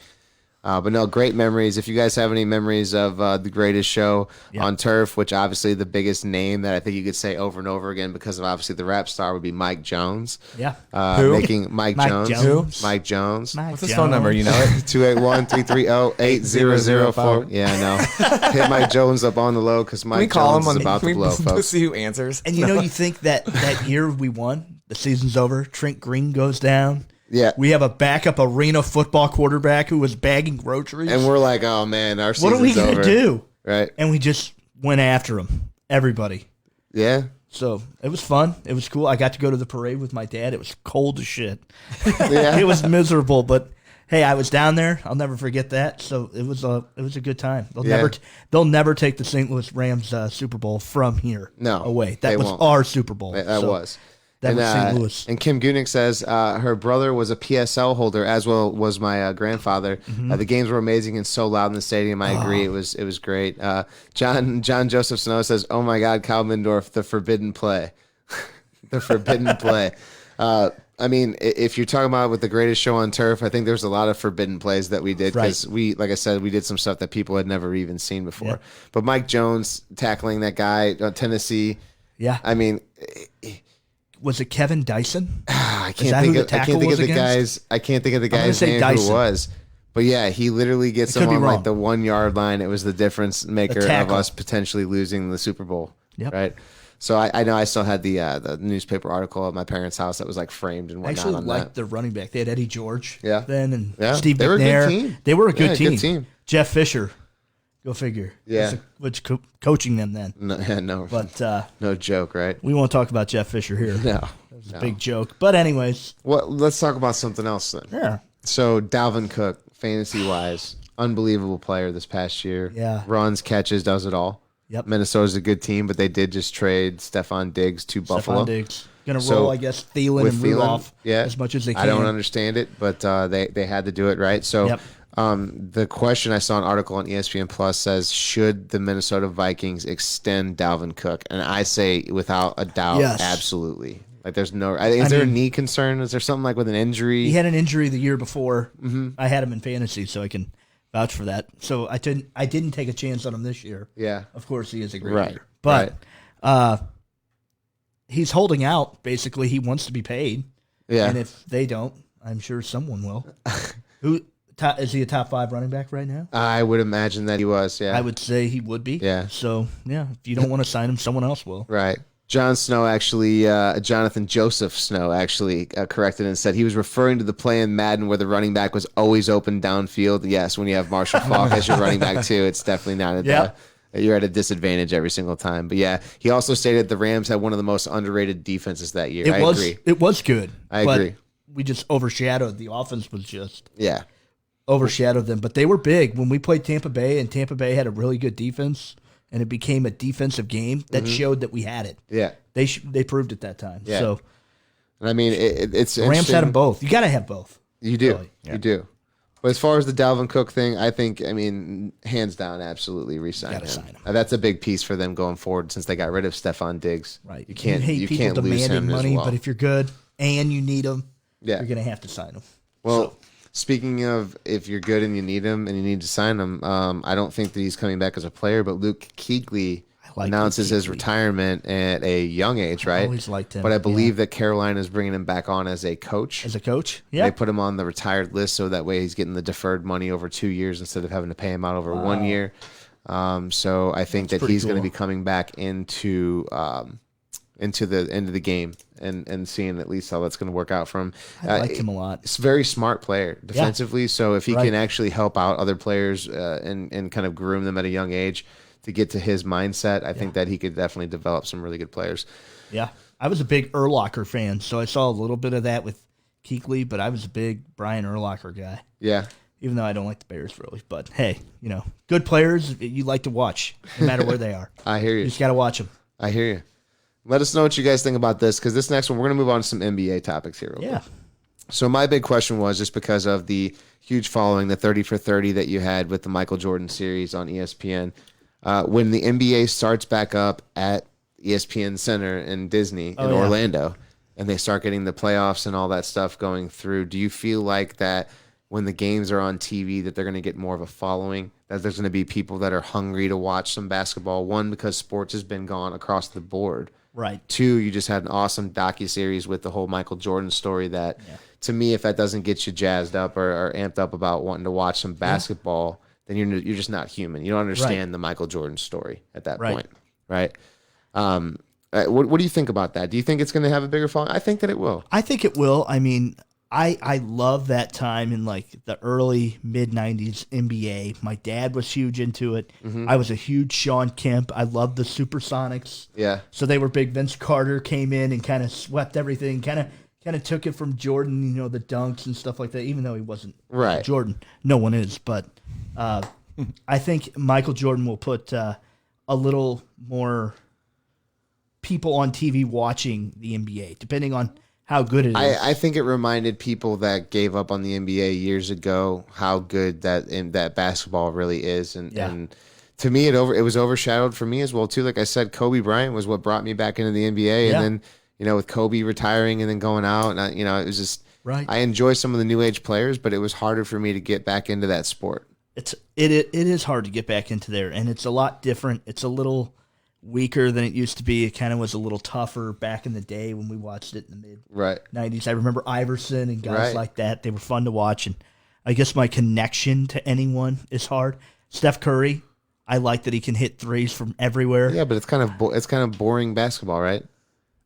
But no, great memories. If you guys have any memories of the greatest show on turf, which obviously the biggest name that I think you could say over and over again because of obviously the rap star would be Mike Jones. Yeah. Who? Making Mike Jones. Who? Mike Jones. What's his phone number? You know it? 281-330-8004. Yeah, I know. Hit Mike Jones up on the low because Can we Mike call Jones him on is about to blow, to folks. see who answers? And you think that year we won, the season's over, Trent Green goes down. Yeah. We have a backup arena football quarterback who was bagging groceries. And we're like, oh, man, our what season's are we going over. to do? Right. And we just went after him, everybody. Yeah. So it was fun. It was cool. I got to go to the parade with my dad. It was cold as shit. Yeah. It was miserable, but hey, I was down there. I'll never forget that. So it was a good time. They'll never take the St. Louis Rams Super Bowl from here away. That they was won't. our Super Bowl. That was. That was St. Louis. And Kim Gutnick says her brother was a PSL holder, as well was my grandfather. Mm-hmm. The games were amazing and so loud in the stadium. I agree. It was great. John Joseph Snow says, "Oh my God, Kyle Mindorf, the forbidden play, the forbidden play." I mean, if you're talking about with the greatest show on turf, I think there's a lot of forbidden plays that we did because we, like I said, we did some stuff that people had never even seen before. Yeah. But Mike Jones tackling that guy, Tennessee. Yeah. I mean. Was it Kevin Dyson? I that can't who think the of. I tackle can't think was of the against? guys. I can't think of the gonna guy's say name who Dyson. it was. But yeah, he literally gets could them be on wrong. like the 1 yard line. It was the difference maker of tackle. us potentially losing the Super Bowl. Yep. Right. So I know I still had the newspaper article at my parents' house that was like framed and I whatnot actually on liked that. the running back. They had Eddie George Yeah. then and Yeah. Steve They were a good McNair. team. They were a good, Yeah, team. good team. Jeff Fisher, go figure. Yeah. was coaching them then. No, But no joke, right? we won't talk about Jeff Fisher here. No. It's a big joke. But anyways, Well, let's talk about something else then. yeah. So Dalvin Cook, fantasy wise, unbelievable player this past year. Yeah. Runs, catches, does it all. Yep. Minnesota's a good team, but they did just trade Stephon Diggs to Buffalo. Stephon Diggs. Going to So, roll, I guess, Thielen with and Thielen, Rudolph yeah, as much as they can. I don't understand it, but they had to do it, right? So Yep. the question, I saw an article on ESPN Plus says, should the Minnesota Vikings extend Dalvin Cook? And I say without a doubt, Yes. absolutely. Like there's no, is there a knee concern? Is there something like with an injury? He had an injury the year before. Mm-hmm. I had him in fantasy, so I can vouch for that. So I didn't take a chance on him this year. Yeah. Of course, he is a great Right, player. But he's holding out. Basically, he wants to be paid. Yeah. And if they don't, I'm sure someone will. Is he a top 5 running back right now? I would imagine that he was, yeah. I would say he would be. Yeah. So, yeah, if you don't want to sign him, someone else will. Right. Jonathan Joseph Snow actually corrected and said he was referring to the play in Madden where the running back was always open downfield. Yes, when you have Marshall Faulk as your running back too, it's definitely not you're at a disadvantage every single time. But yeah, he also stated the Rams had one of the most underrated defenses that year. I agree. It was good. I agree. We just overshadowed. The offense was just overshadowed them. But they were big. When we played Tampa Bay, and Tampa Bay had a really good defense, and it became a defensive game, that showed that we had it. Yeah. They proved it that time. Yeah. So and I mean, it's the Rams had them both. You got to have both. You do. Really. You do. But as far as the Dalvin Cook thing, I mean, hands down, absolutely re-sign him. Sign him. That's a big piece for them going forward since they got rid of Stephon Diggs. Right. You can't hate you people can't lose demanding him money, as well. but if you're good and you need them, Yeah. you're going to have to sign them. Well, speaking of if you're good and you need him and you need to sign him, I don't think that he's coming back as a player, but Luke Kuechly announces his retirement at a young age, right? I always liked him. But I believe that Carolina is bringing him back on as a coach. As a coach? Yeah. They put him on the retired list so that way he's getting the deferred money over 2 years instead of having to pay him out over 1 year. So I think that he's going to be coming back into the end of the game and seeing at least how that's going to work out for him. I liked him a lot. It's a very smart player defensively. So if he can actually help out other players and kind of groom them at a young age to get to his mindset, I think that he could definitely develop some really good players. Yeah. I was a big Urlacher fan, so I saw a little bit of that with Kuechly, but I was a big Brian Urlacher guy. Yeah. Even though I don't like the Bears really. But hey, good players you like to watch, no matter where they are. I hear you. You just got to watch them. I hear you. Let us know what you guys think about this, because this next one, we're going to move on to some NBA topics here real quick. So my big question was, just because of the huge following, the 30 for 30 that you had with the Michael Jordan series on ESPN, when the NBA starts back up at ESPN Center in Disney in Orlando, and they start getting the playoffs and all that stuff going through, do you feel like that when the games are on TV that they're going to get more of a following, that there's going to be people that are hungry to watch some basketball? One, because sports has been gone across the board. Right. Two, you just had an awesome docuseries with the whole Michael Jordan story that, to me, if that doesn't get you jazzed up or amped up about wanting to watch some basketball, then you're just not human. You don't understand the Michael Jordan story at that point, right? What do you think about that? Do you think it's going to have a bigger following? I think that it will. I think it will. I mean, I love that time in like the early mid 90s NBA. My dad was huge into it. I was a huge Sean Kemp. I loved the Supersonics. Yeah. So they were big. Vince Carter came in and kind of swept everything. Kind of took it from Jordan. The dunks and stuff like that. Even though he wasn't Jordan, no one is. But I think Michael Jordan will put a little more people on TV watching the NBA, depending on how good it is. I think it reminded people that gave up on the NBA years ago how good that basketball really is, and to me it was overshadowed for me as well too. Like I said, Kobe Bryant was what brought me back into the NBA, and then with Kobe retiring and then going out, and it was just I enjoy some of the new age players, but it was harder for me to get back into that sport. It is hard to get back into there, and it's a lot different. It's a little weaker than it used to be. It kind of was a little tougher back in the day when we watched it in the mid-90s. I remember Iverson and guys like that. They were fun to watch, and I guess my connection to anyone is hard. Steph Curry, I like that he can hit threes from everywhere. Yeah, but it's kind of boring basketball, right?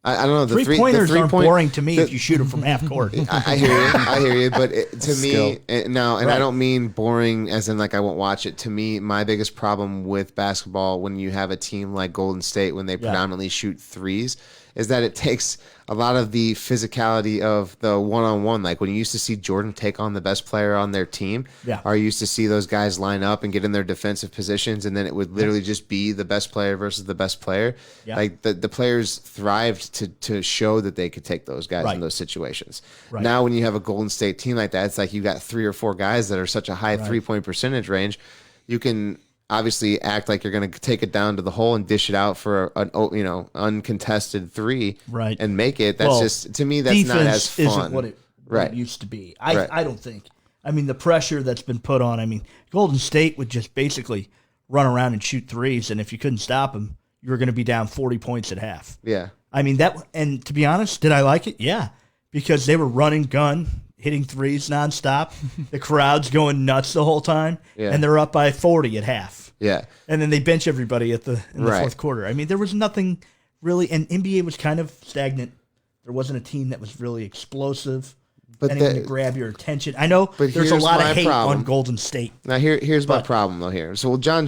I don't know. The three-pointers aren't boring to me if you shoot them from half court. I hear you. But to me, now, and I don't mean boring as in like I won't watch it. To me, my biggest problem with basketball when you have a team like Golden State when they predominantly shoot threes is that it takes a lot of the physicality of the one-on-one, like when you used to see Jordan take on the best player on their team, Yeah. or you used to see those guys line up and get in their defensive positions, and then it would literally just be the best player versus the best player. Yeah. Like the players thrived to show that they could take those guys Right. in those situations. Right. Now, when you have a Golden State team like that, it's like you got 3 or 4 guys that are such a high 3-point percentage range. You can obviously act like you're going to take it down to the hole and dish it out for an uncontested 3 Right. and make it. That's Well, just, to me, that's not as defense fun. isn't what it Right. used to be. Right. I don't think. I mean, the pressure that's been put on. I mean, Golden State would just basically run around and shoot threes, and if you couldn't stop them, you were going to be down 40 points at half. Yeah. I mean, and to be honest, did I like it? Yeah, because they were running gun, hitting threes nonstop. The crowd's going nuts the whole time, Yeah. and they're up by 40 at half. Yeah. And then they bench everybody in the Right. fourth quarter. I mean, there was nothing really, and NBA was kind of stagnant. There wasn't a team that was really explosive, But anyone the- to grab your attention. I know But there's a here's lot my of hate problem. on Golden State. Now here's my But- problem though here. So John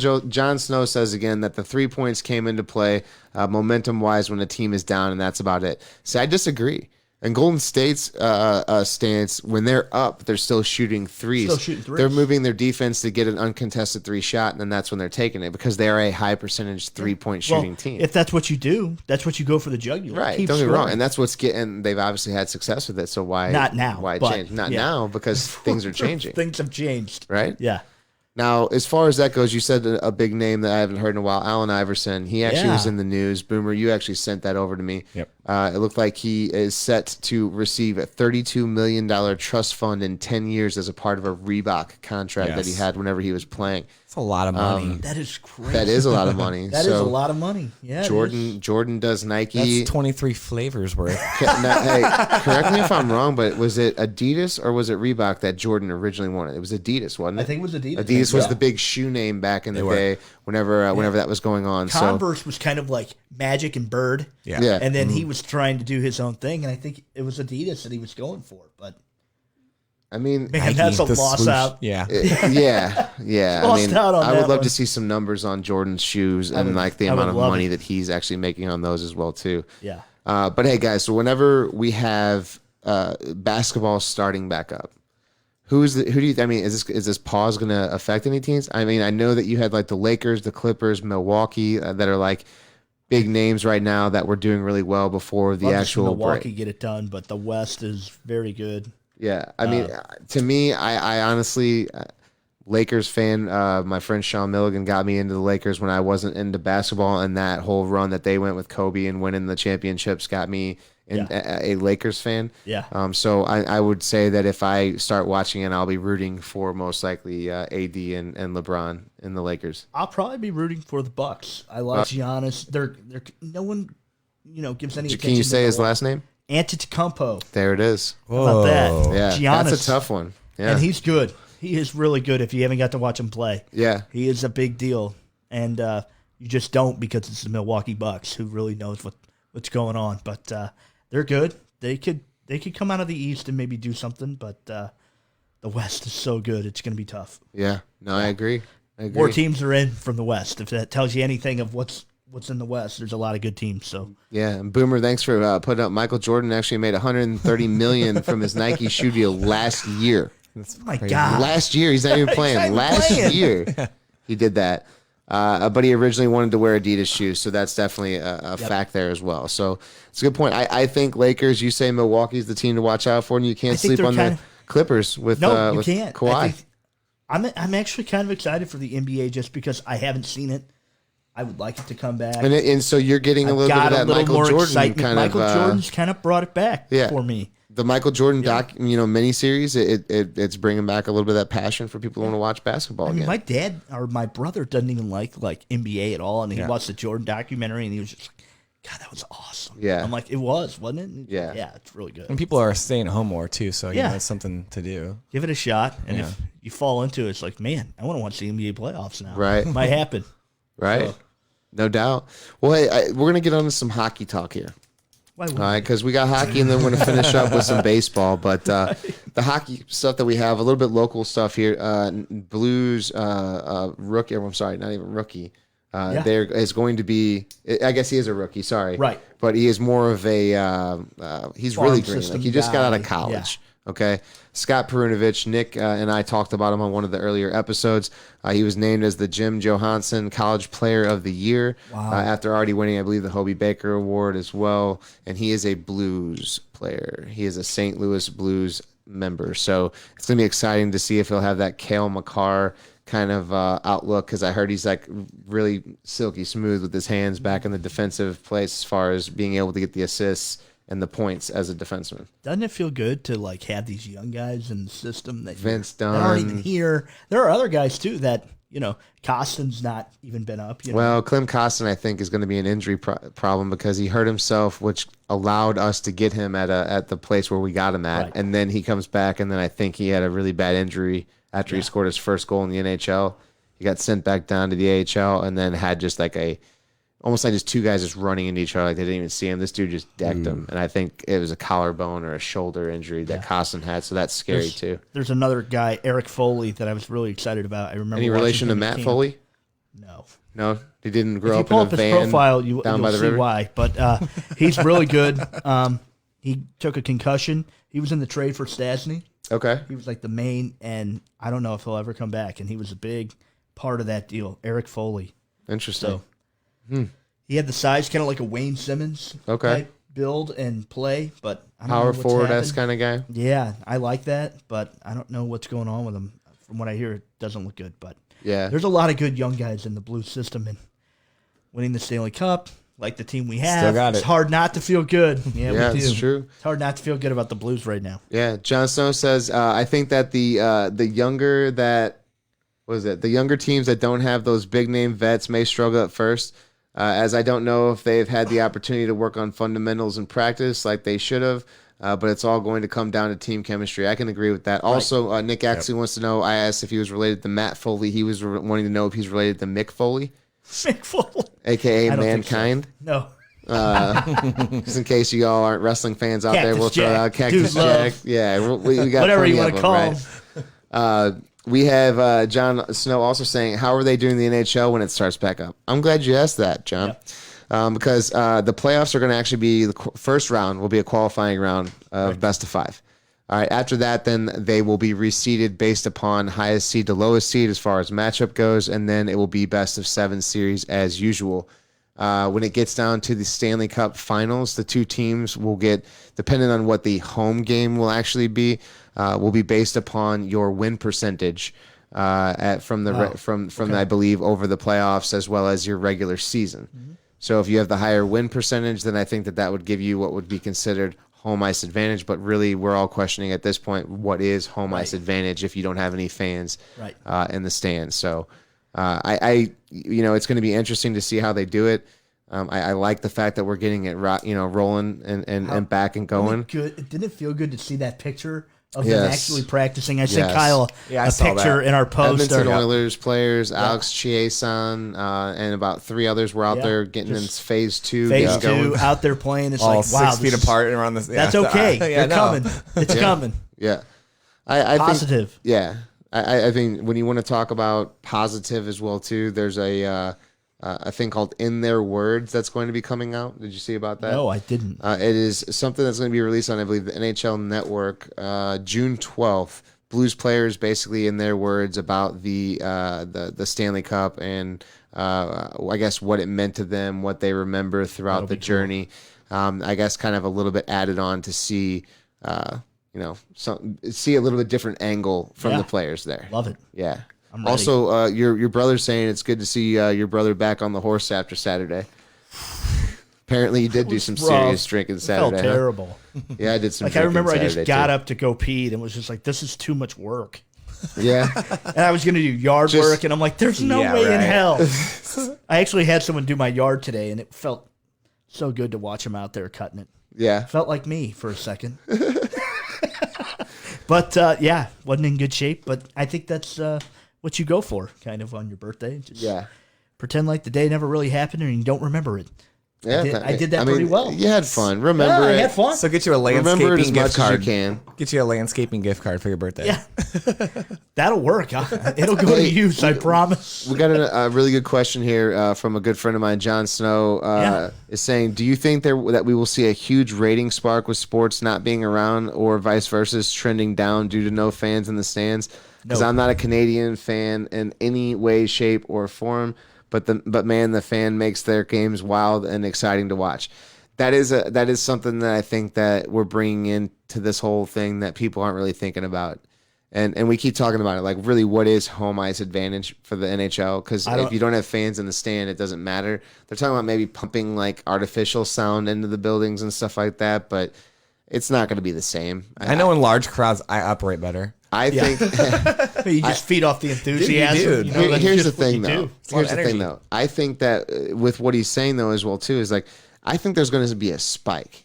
Snow says again that the 3 points came into play momentum wise when the team is down, and that's about it. So I disagree. And Golden State's stance, when they're up, they're still shooting threes. Still shooting threes. They're moving their defense to get an uncontested 3 shot, and then that's when they're taking it because they are a high percentage 3-point shooting Well, team. if that's what you do, that's what you go for the jugular. Right, Keep don't get me wrong, scoring. and that's what's getting. They've obviously had success with it, so why Not now, Why but, change? Not yeah. now because things are changing, Things have changed. right? Yeah. Now, as far as that goes, you said a big name that I haven't heard in a while, Allen Iverson. He actually Yeah. was in the news. Boomer, you actually sent that over to me. Yep. It looked like he is set to receive a $32 million trust fund in 10 years as a part of a Reebok contract that he Yes. had whenever he was playing. It's a lot of money. That is crazy. That is a lot of money. That is so a lot of money. Yeah. it is. Jordan does Nike. That's 23 flavors worth. Hey, correct me if I'm wrong, but was it Adidas or was it Reebok that Jordan originally wanted? It was Adidas, wasn't it? I think it was Adidas. Adidas was Yeah. the big shoe name back in the were. day. Whenever that was going on. Converse was kind of like Magic and Bird. Yeah. Yeah. And then he was trying to do his own thing, and I think it was Adidas that he was going for. But I mean, man, that's a The loss swoosh. out. Yeah. yeah. I Lost mean, out on I would that love one. to see some numbers on Jordan's shoes and like the I would amount of love money it. that he's actually making on those as well too. Yeah. But hey, guys, so whenever we have basketball starting back up, who do you? I mean, is this pause going to affect any teams? I mean, I know that you had like the Lakers, the Clippers, Milwaukee that are like big names right now that were doing really well before the Love to see actual Milwaukee break. get it done, but the West is very good. Yeah, I mean, to me, I honestly, Lakers fan. My friend Sean Milligan got me into the Lakers when I wasn't into basketball, and that whole run that they went with Kobe and winning the championships got me a Lakers fan. Yeah. So I would say that if I start watching it, I'll be rooting for most likely AD and LeBron in the Lakers. I'll probably be rooting for the Bucks. I like Giannis. They're no one, gives any attention. Can you to say his Milwaukee. last name? Antetokounmpo. There it is. How about that? Yeah, Giannis. that's a tough one. Yeah, And he's good. He is really good if you haven't got to watch him play. yeah. He is a big deal. And you just don't because it's the Milwaukee Bucks who really knows what's going on. But they're good. They could come out of the East and maybe do something, but the West is so good. It's going to be tough. Yeah. No, I agree. More teams are in from the West. If that tells you anything of what's in the West, there's a lot of good teams. So Yeah, and Boomer, thanks for putting up. Michael Jordan actually made $130 million from his Nike shoe deal last year. oh my God. Last year, he's not even playing. not even Last playing. year, he did that. But he originally wanted to wear Adidas shoes, so that's definitely a fact there as well. So it's a good point. I think Lakers. You say Milwaukee's the team to watch out for, and you can't I think sleep they're on the kind Clippers with No, you with can't. Kawhi. I think, I'm actually kind of excited for the NBA just because I haven't seen it. I would like it to come back. And so you're getting a little bit of that Michael Jordan excitement. kind Michael of Jordan's kind of brought it back yeah. for me. the Michael Jordan miniseries. It's bringing back a little bit of that passion for people who want to watch basketball I mean, again. my dad or my brother doesn't even like NBA at all, and he watched the Jordan documentary, and he was just like, "God, that was awesome." Yeah. I'm like, "It was, wasn't it?" Yeah. yeah, it's really good. And people are staying at home more too, so Yeah. it's something to do. Give it a shot, and Yeah. if you fall into it, it's like, man, I want to watch the NBA playoffs now. Right. Might happen. Right. No doubt. Well, hey, we're going to get on to some hockey talk here. Why All wouldn't right, because we got hockey and then we're going to finish up with some baseball. But the hockey stuff that we have, a little bit local stuff here. Blues rookie, I'm sorry, not even rookie. Yeah. There is going to be. I guess he is a rookie. Sorry, Right. But he is more of a. He's Farm really green. system Like he just got out guy. of college. Okay, Scott Perunovich. Nick and I talked about him on one of the earlier episodes. He was named as the Jim Johansson College Player of the Year after already winning, I believe, the Hobie Baker Award as well. And he is a Blues player. He is a St. Louis Blues member. So it's going to be exciting to see if he'll have that Cale Makar kind of outlook, because I heard he's like really silky smooth with his hands back in the defensive place as far as being able to get the assists and the points as a defenseman. Doesn't it feel good to like have these young guys in the system that Vince that aren't Dunn. even here? There are other guys too that Costin's not even been up. Well, Clem Costin, I think, is going to be an injury problem because he hurt himself, which allowed us to get him at the place where we got him at. Right. And then he comes back, and then I think he had a really bad injury after he scored his first goal in the NHL. He got sent back down to the AHL and then had just like almost like just two guys just running into each other like they didn't even see him. This dude just decked him. And I think it was a collarbone or a shoulder injury that Costin had, so that's scary too. There's another guy, Eric Foley, that I was really excited about. I remember. Any watching relation to him at Matt camp. Foley? No. No? He didn't If grow you up pull in a up his van profile, you'll down by the see river? why. But he's really good. He took a concussion. He was in the trade for Stasny. Okay. He was like the main, and I don't know if he'll ever come back. And he was a big part of that deal. Eric Foley. Interesting. So he had the size, kind of like a Wayne Simmons Okay. type build and play, but I don't know Power what's forward-esque happened. kind of guy? Yeah, I like that, but I don't know what's going on with him. From what I hear, it doesn't look good. But Yeah. there's a lot of good young guys in the Blues system, and winning the Stanley Cup, like the team we have, got it's it. hard not to feel good. Yeah, Yeah, we do. it's true. It's hard not to feel good about the Blues right now. Yeah, Jon Snow says I think that the younger the younger teams that don't have those big name vets may struggle at first, as I don't know if they've had the opportunity to work on fundamentals in practice like they should have. But it's all going to come down to team chemistry. I can agree with that. Also, Nick actually wants to know. I asked if he was related to Matt Foley. He was wanting to know if he's related to Mick Foley, Mick Foley. aka I don't think so. Mankind. No. Just in case you all aren't wrestling fans out there, Cactus we'll throw Jack. out Cactus Dude love. Jack. Yeah, we got Whatever plenty you of want to them, call right? him. We have Jon Snow also saying, how are they doing the NHL when it starts back up? I'm glad you asked that, John. Because the playoffs are going to actually be the first round will be a qualifying round of best of 5. All right. After that, then they will be reseeded based upon highest seed to lowest seed as far as matchup goes, and then it will be best of 7 series as usual. When it gets down to the Stanley Cup Finals, the two teams will get, depending on what the home game will actually be, will be based upon your win percentage from I believe over the playoffs as well as your regular season. Mm-hmm. So if you have the higher win percentage, then I think that would give you what would be considered home ice advantage. But really, we're all questioning at this point, what is home ice advantage if you don't have any fans in the stands? So it's going to be interesting to see how they do it. I like the fact that we're getting it rolling and back and going. Didn't it feel good to see that picture of them actually practicing? I sent Yes. Kyle a saw picture that. in our post. Edmonton Oilers players, Alex Chiasson, and about 3 others were out there getting in phase 2. Phase getting 2 out there playing. It's All like, wow. 6 feet apart and around this. That's okay. They're coming. It's coming. Yeah. I Positive. think, yeah. I think when you want to talk about positive as well, too, there's a thing called In Their Words that's going to be coming out. Did you see about that? No, I didn't. It is something that's going to be released on, I believe, the NHL Network, June 12th. Blues players, basically, in their words, about the Stanley Cup and I guess what it meant to them, what they remember throughout the journey. I guess kind of a little bit added on to see, see a little bit different angle from the players there. Love it. Yeah. I'm ready. Also, your brother's saying it's good to see your brother back on the horse after Saturday. Apparently, you did do some serious drinking Saturday. Felt terrible. Yeah, I did some. Like I remember, I Saturday just got too. up to go pee and was just like, "This is too much work." Yeah, And I was going to do yard work, and I'm like, "There's no way in right. hell." I actually had someone do my yard today, and it felt so good to watch him out there cutting it. yeah. Felt like me for a second. But wasn't in good shape. But I think that's what you go for, kind of on your birthday. Just Yeah. pretend like the day never really happened and you don't remember it. Yeah, I did that pretty well. You had fun. Remember Yeah, I it. had fun. So get you a Remember it landscaping as gift much card. as you can. Get you a landscaping gift card for your birthday. Yeah, that'll work. It'll go to use. I promise. We got a really good question here from a good friend of mine, Jon Snow. Is saying, do you think that we will see a huge rating spark with sports not being around, or vice versa, trending down due to no fans in the stands? Because No. I'm not a Canadian fan in any way, shape, or form. But man, the fan makes their games wild and exciting to watch. That is something that I think that we're bringing into this whole thing that people aren't really thinking about. And we keep talking about it, like really what is home ice advantage for the NHL? Because if you don't have fans in the stand, it doesn't matter. They're talking about maybe pumping like artificial sound into the buildings and stuff like that, but it's not going to be the same. I know in large crowds I operate better. I think You just feed off the enthusiasm. Dude. You know, that's here's the just what thing you though. do. Here's of the thing though. I think that with what he's saying though as well too is like I think there's going to be a spike.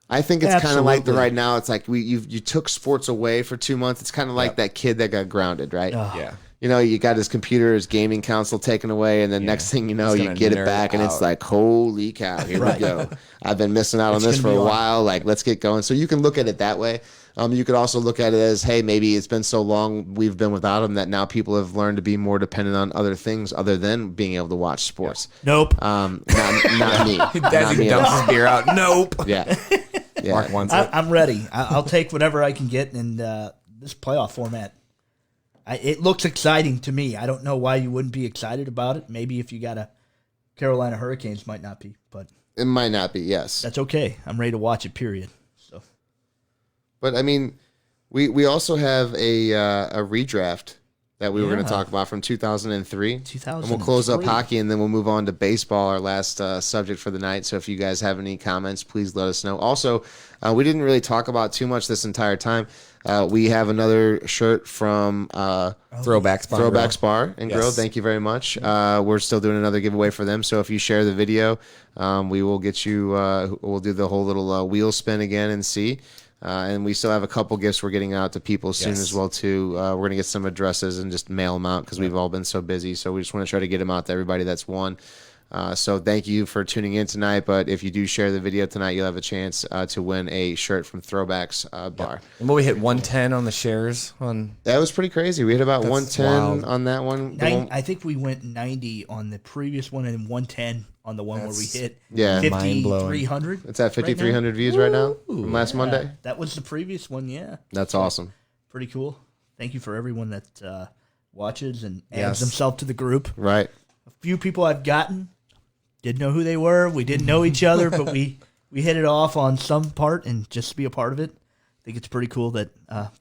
I think it's kind of like right now. It's like you took sports away for 2 months. It's kind of like that kid that got grounded, right? Yeah. You know, you got his computer, his gaming console taken away, and then next thing you know, He's you gonna get it nerd back, and it's out. like, holy cow, here we go. I've been missing out on this for gonna a be on. while. Like, let's get going. So you can look at it that way. You could also look at it as, hey, maybe it's been so long we've been without him that now people have learned to be more dependent on other things other than being able to watch sports. Nope. Not me. As Not he me at dumps all. his beer out. Nope. Yeah. Yeah. Mark wants it. I'm ready. I'll take whatever I can get in this playoff format. It looks exciting to me. I don't know why you wouldn't be excited about it. Maybe if you got a Carolina Hurricanes, might not be, but It might not be, yes. that's okay. I'm ready to watch it. Period. So But I mean, we also have a redraft that we were going to Yeah. talk about from 2003. And 2003. we'll close up hockey, and then we'll move on to baseball, our last subject for the night. So if you guys have any comments, please let us know. Also, we didn't really talk about too much this entire time. We have another shirt from Throwback Spot. Throwback Bar and Grill. Yes. Thank you very much. We're still doing another giveaway for them. So if you share the video, we will get you. We'll do the whole little wheel spin again and see. And we still have a couple gifts we're getting out to people soon Yes. as well too. We're gonna get some addresses and just mail them out because we've all been so busy. So we just want to try to get them out to everybody that's won. So thank you for tuning in tonight. But if you do share the video tonight, you'll have a chance to win a shirt from Throwbacks Bar. And what we hit 110 on the shares on. That was pretty crazy. We hit about That's 110 wild. on that one. The one- I think we went 90 on the previous one and 110 on the one where we hit Yeah. Mind-blowing. 5,300. It's at 5,300 views right now from last Monday. That was the previous one, yeah. That's awesome. Pretty cool. Thank you for everyone that watches and adds Yes. themselves to the group. Right. A few people I've gotten didn't know who they were. We didn't know each other, but we hit it off on some part, and just to be a part of it, I think it's pretty cool that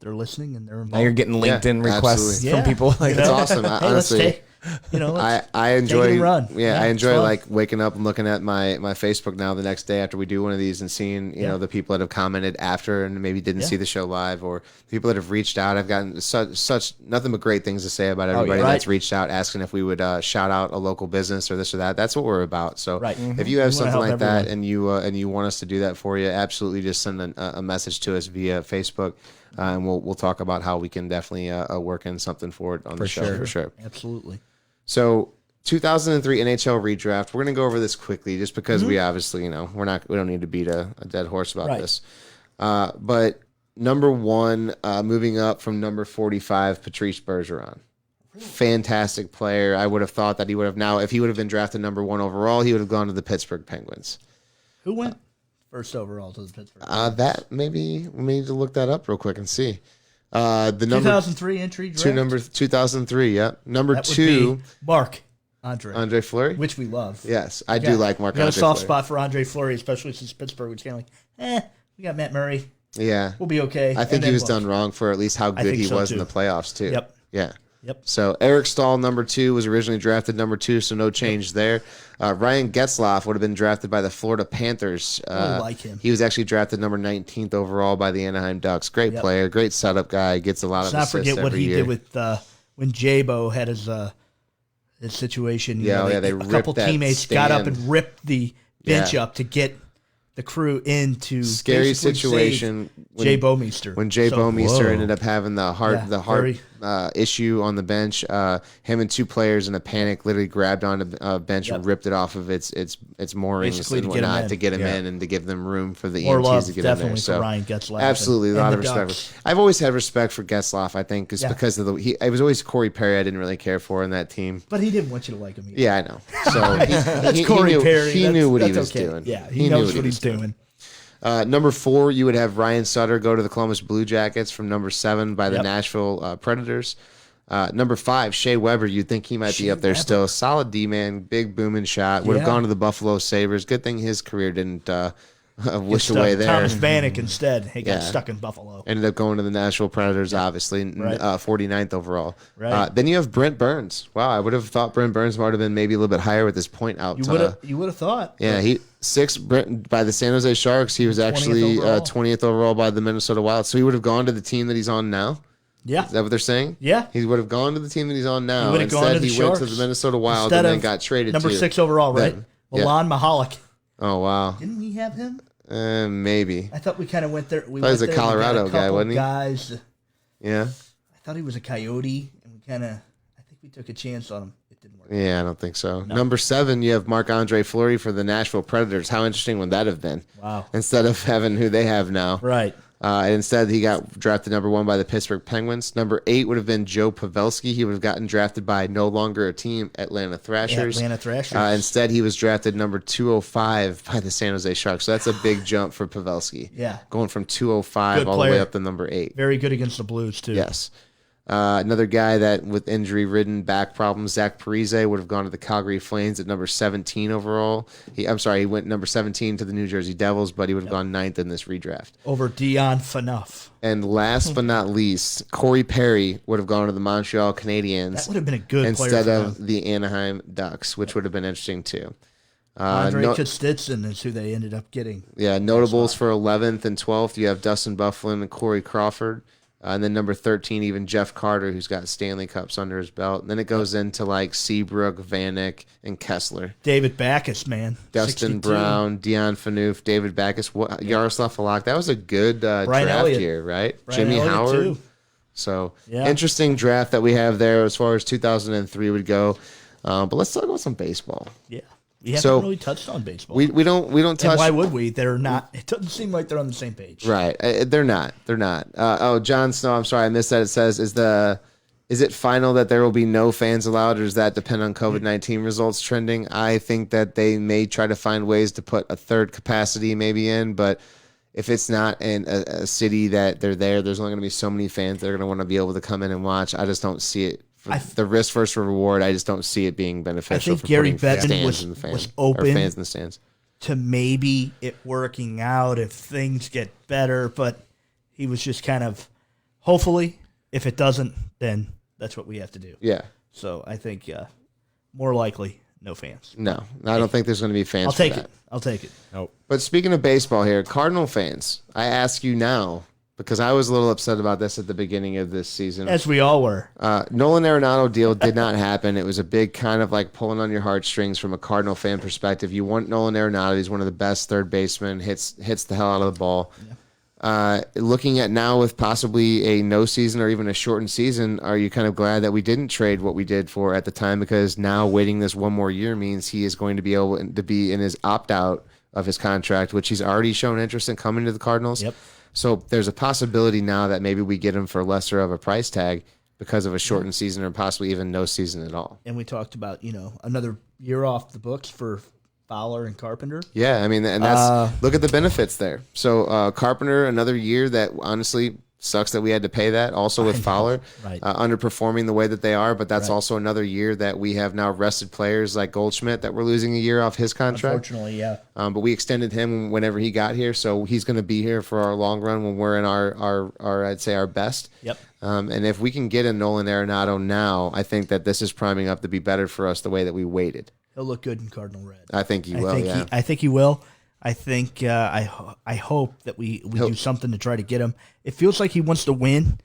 they're listening and they're Now involved. you're getting LinkedIn Yeah, requests absolutely. from people like It's that. awesome. Hey, let's Honestly. take, let's I enjoy take it and run. Yeah, I it's enjoy fun. like waking up and looking at my Facebook now the next day after we do one of these and seeing you know the people that have commented after and maybe didn't see the show live, or the people that have reached out. I've gotten such nothing but great things to say about everybody Right. that's reached out asking if we would shout out a local business or this or that. That's what we're about. So Right. if you have We wanna something help like that everyone. and you want us to do that for you, absolutely just send a message to us via Facebook. And we'll talk about how we can definitely work in something for it on the show for sure. Absolutely. So 2003 NHL redraft. We're gonna go over this quickly, just because we obviously, we don't need to beat a dead horse about Right. this. But number one, moving up from number 45, Patrice Bergeron. Fantastic player. I would have thought that he would have now, if he would have been drafted number one overall, he would have gone to the Pittsburgh Penguins. Who went first overall to the Pittsburgh? That maybe we need to look that up real quick and see. The number 2003 entry draft. two, number 2003. Yep. Number That would two, be Mark Andre, Andre Fleury. which we love. Yes, I do like Marc We got a Andre soft Fleury. spot for Andre Fleury, especially since Pittsburgh was kind of like, we got Matt Murray. Yeah. We'll be okay. I And think he then was look. done wrong for at least how good think he so, was in too. the playoffs too. Yep. Yeah. Yep. So Eric Stahl, number 2, was originally drafted number 2, so no change there. Ryan Getzlaff would have been drafted by the Florida Panthers. I like him. He was actually drafted number 19th overall by the Anaheim Ducks. Great player, great setup guy, gets a lot Let's of not assists forget what every he year. did with when Jabo had his situation. You Yeah, know, they a ripped couple that teammates got up stand. and ripped the bench Yeah. up to get the crew into Scary basically situation save Jay Bomeister. when Jay So, Bomeister Whoa. ended up having the heart Yeah, very- issue on the bench. Him and two players in a panic literally grabbed onto a bench and ripped it off of its moorings Basically and to get him whatnot in. to get him in and to give them room for the More EMTs love to get in there. definitely So for Ryan Getzlaff. absolutely, a lot of the respect. Ducks. I've always had respect for Getzlaff. I think is because of it was always Corey Perry. I didn't really care for in that team. But he didn't want you to like him either. Yeah, I know. So he Corey knew, Perry. He knew what he that's was okay. doing. Yeah, he knows what he's doing. Number 4, you would have Ryan Sutter go to the Columbus Blue Jackets from number 7 by the Nashville Predators. Number 5, Shea Weber. You'd think he might be up there still. Solid D-man, big booming shot. Would have gone to the Buffalo Sabres. Good thing his career didn't wish away there. Thomas Vanek instead. He got stuck in Buffalo. Ended up going to the Nashville Predators, obviously, 49th overall. Right. Then you have Brent Burns. Wow, I would have thought Brent Burns might have been maybe a little bit higher with his point out. You would have thought. Yeah, he 6th by the San Jose Sharks. He was actually 20th overall by the Minnesota Wild. So he would have gone to the team that he's on now. Yeah. Is that what they're saying? Yeah. He would have gone to the team that he's on now. He would have gone to the he went to Sharks. the Minnesota Wild Instead and then of got traded number to 6 overall, right? them. Milan Mahalik. Oh, wow. Didn't we have him? Maybe. I thought we kind of went there. We was went a there, we got Colorado guy, couple wasn't he? Guys. Yeah. I thought he was a Coyote, and we kind of, I think we took a chance on him. It didn't work. Yeah, I don't think so. No. Number 7, you have Marc-Andre Fleury for the Nashville Predators. How interesting would that have been? Wow. Instead of having who they have now. Right. And instead, he got drafted number 1 by the Pittsburgh Penguins. Number 8 would have been Joe Pavelski. He would have gotten drafted by no longer a team, Atlanta Thrashers. Atlanta Thrashers. Instead, he was drafted number 205 by the San Jose Sharks. So that's a big jump for Pavelski. Yeah. Going from 205 Good all the way player. up to number 8. Very good against the Blues, too. Yes. Another guy that with injury-ridden back problems, Zach Parise, would have gone to the Calgary Flames at number 17 overall. He went number 17 to the New Jersey Devils, but he would have gone 9th in this redraft. Over Dion Phaneuf. And last but not least, Corey Perry would have gone to the Montreal Canadiens. That would have been a good player instead for of them. the Anaheim Ducks, which would have been interesting too. Andre Kostitsyn is who they ended up getting. Yeah, notables for 11th and 12th. You have Dustin Byfuglien and Corey Crawford. And then number 13, even Jeff Carter, who's got Stanley Cups under his belt. And then it goes into like Seabrook, Vanek, and Kessler. David Backus, man. Dustin 62. Brown, Dion Phaneuf, David Backus, Yaroslav Halak. That was a good draft Elliott. year, right? Brian Jimmy Elliott, Howard. too. So Yeah. interesting draft that we have there as far as 2003 would go. But let's talk about some baseball. Yeah. We haven't So, really touched on baseball. We don't touch. and why would we? They're not. It doesn't seem like they're on the same page. Right. They're not. They're not. John Snow, I'm sorry, I missed that. It says, is it final that there will be no fans allowed, or does that depend on COVID-19 results trending? I think that they may try to find ways to put a third capacity maybe in, but if it's not in a city that there's only going to be so many fans that are going to want to be able to come in and watch. I just don't see it. The risk versus reward, I just don't see it being beneficial. I think for Gary putting Bettman stands was- in the fans, was or open. fans in the stands. To maybe it working out if things get better, but he was just kind of, hopefully, if it doesn't, then that's what we have to do. Yeah. So I think more likely, no fans. No, I don't think there's going to be fans. I'll take for that. it. I'll take it. But speaking of baseball here, Cardinal fans, I ask you now, because I was a little upset about this at the beginning of this season. As we all were. Nolan Arenado deal did not happen. It was a big kind of like pulling on your heartstrings from a Cardinal fan perspective. You want Nolan Arenado. He's one of the best third basemen, hits the hell out of the ball. Yeah. Looking at now with possibly a no season or even a shortened season, are you kind of glad that we didn't trade what we did for at the time? Because now waiting this one more year means he is going to be able to be in his opt-out of his contract, which he's already shown interest in coming to the Cardinals. Yep. So there's a possibility now that maybe we get him for lesser of a price tag because of a shortened season or possibly even no season at all. And we talked about, another year off the books for Fowler and Carpenter. Yeah, I mean, and that's look at the benefits there. So Carpenter, another year that honestly sucks that we had to pay that. Also with Fowler, Right. Underperforming the way that they are, but that's also another year that we have now rested players like Goldschmidt that we're losing a year off his contract. Unfortunately, yeah. But we extended him whenever he got here, so he's going to be here for our long run when we're in our I'd say our best. Yep. And if we can get a Nolan Arenado now, I think that this is priming up to be better for us the way that we waited. He'll look good in Cardinal Red. I think he will. Yeah. I think he will. I think I hope that we do something to try to get him. It feels like he wants to win.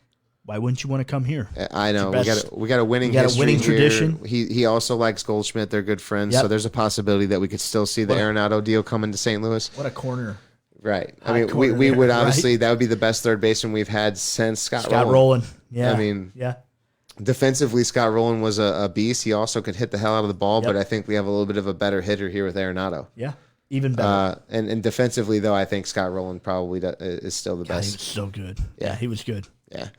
Why wouldn't you want to come here? I know we got a winning. We got a history winning here. tradition. He also likes Goldschmidt. They're good friends. Yep. So there's a possibility that we could still see the Arenado deal coming to St. Louis. What a corner. Right. I High mean, corner we would there, obviously right? that would be the best third baseman we've had since Scott Rowland. Yeah. I mean, yeah. Defensively, Scott Rowland was a beast. He also could hit the hell out of the ball, Yep. but I think we have a little bit of a better hitter here with Arenado. Yeah, even better. And defensively, though, I think Scott Rowland probably is still the God, he best. was so good. Yeah. Yeah, he was good. Yeah. Made it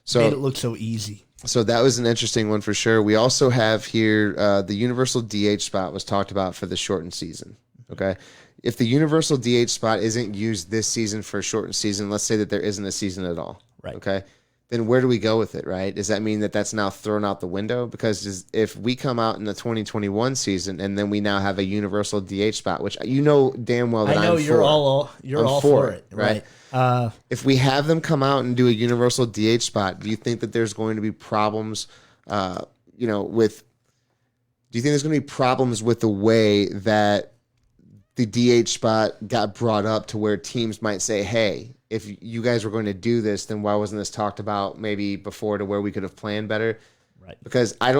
So look so easy. that was an interesting one for sure. We also have here the universal DH spot was talked about for the shortened season. Okay. If the universal DH spot isn't used this season for a shortened season, let's say that there isn't a season at all. Right. Okay. Then where do we go with it, right? Does that mean that that's now thrown out the window? Because if we come out in the 2021 season and then we now have a universal DH spot, which you know damn well that I know I'm you're for. all for it, right? right? If we have them come out and do a universal DH spot, do you think that there's going to be problems, with? Do you think there's going to be problems with the way that the DH spot got brought up to where teams might say, "Hey, if you guys were going to do this, then why wasn't this talked about maybe before to where we could have planned better?" Right. Because I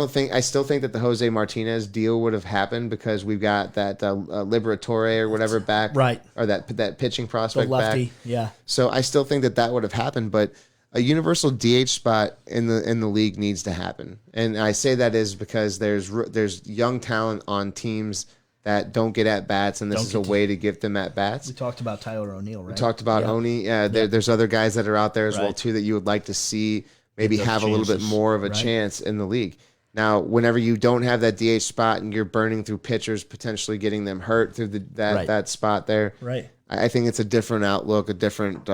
still think that the Jose Martinez deal would have happened because we've got that Liberatore or whatever back, Right. or that pitching The prospect lefty, back. yeah. So I still think that would have happened, but a universal DH spot in the league needs to happen. And I say that is because there's young talent on teams that don't get at bats, and this is a way to give them at bats. We talked about Tyler O'Neill, right? We talked about Yeah. Oni. There's other guys that are out there as well Right. too that you would like to see maybe those have a little bit chances, more of a right. chance in the league. Now, whenever you don't have that DH spot and you're burning through pitchers, potentially getting them hurt through Right. that spot there, Right. I think it's a different outlook, a different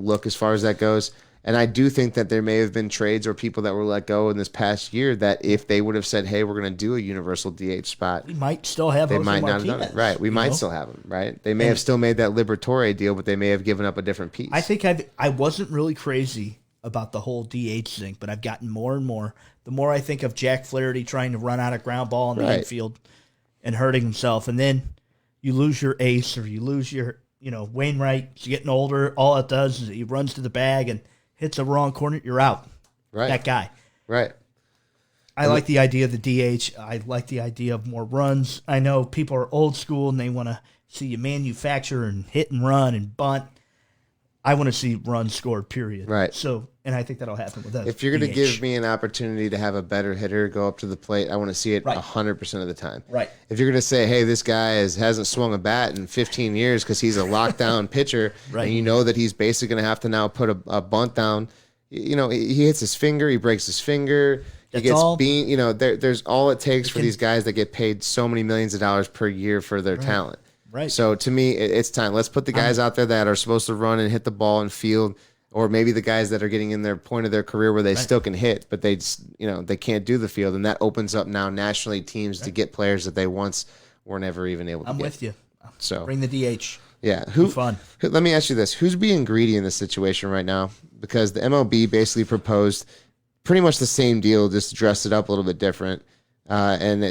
look as far as that goes. And I do think that there may have been trades or people that were let go in this past year that if they would have said, "Hey, we're going to do a universal DH spot," We might still have they Jose might not Martinez, have done it. Right. We you might know? still have them. Right. They may have still made that Liberatore deal, but they may have given up a different piece. I think I wasn't really crazy about the whole DH thing, but I've gotten more and more. The more I think of Jack Flaherty trying to run out a ground ball in the Right. infield and hurting himself, and then you lose your ace or you lose your, Wainwright. He's getting older. All it does is he runs to the bag and hits a wrong corner. You're out. Right. That guy. Right. I like the idea of the DH. I like the idea of more runs. I know people are old school and they want to see you manufacture and hit and run and bunt. I want to see runs scored, period. Right. So, and I think that'll happen with us. If you're going to DH. give me an opportunity to have a better hitter go up to the plate, I want to see it Right. 100% of the time. Right. If you're going to say, "Hey, this guy hasn't swung a bat in 15 years because he's a lockdown pitcher," Right. and you know that he's basically going to have to now put a bunt down, he hits his finger, he breaks his finger, That's he gets all. beat. There's all it takes for these guys that get paid so many millions of dollars per year for their talent. Right. So to me, it's time. Let's put the guys out there that are supposed to run and hit the ball and field, or maybe the guys that are getting in their point of their career where they still can hit, but they just, they can't do the field, and that opens up now nationally teams to get players that they once were never even able to I'm get. with you. So Bring the DH. yeah, fun. Let me ask you this: who's being greedy in this situation right now? Because the MLB basically proposed pretty much the same deal, just dressed it up a little bit different, and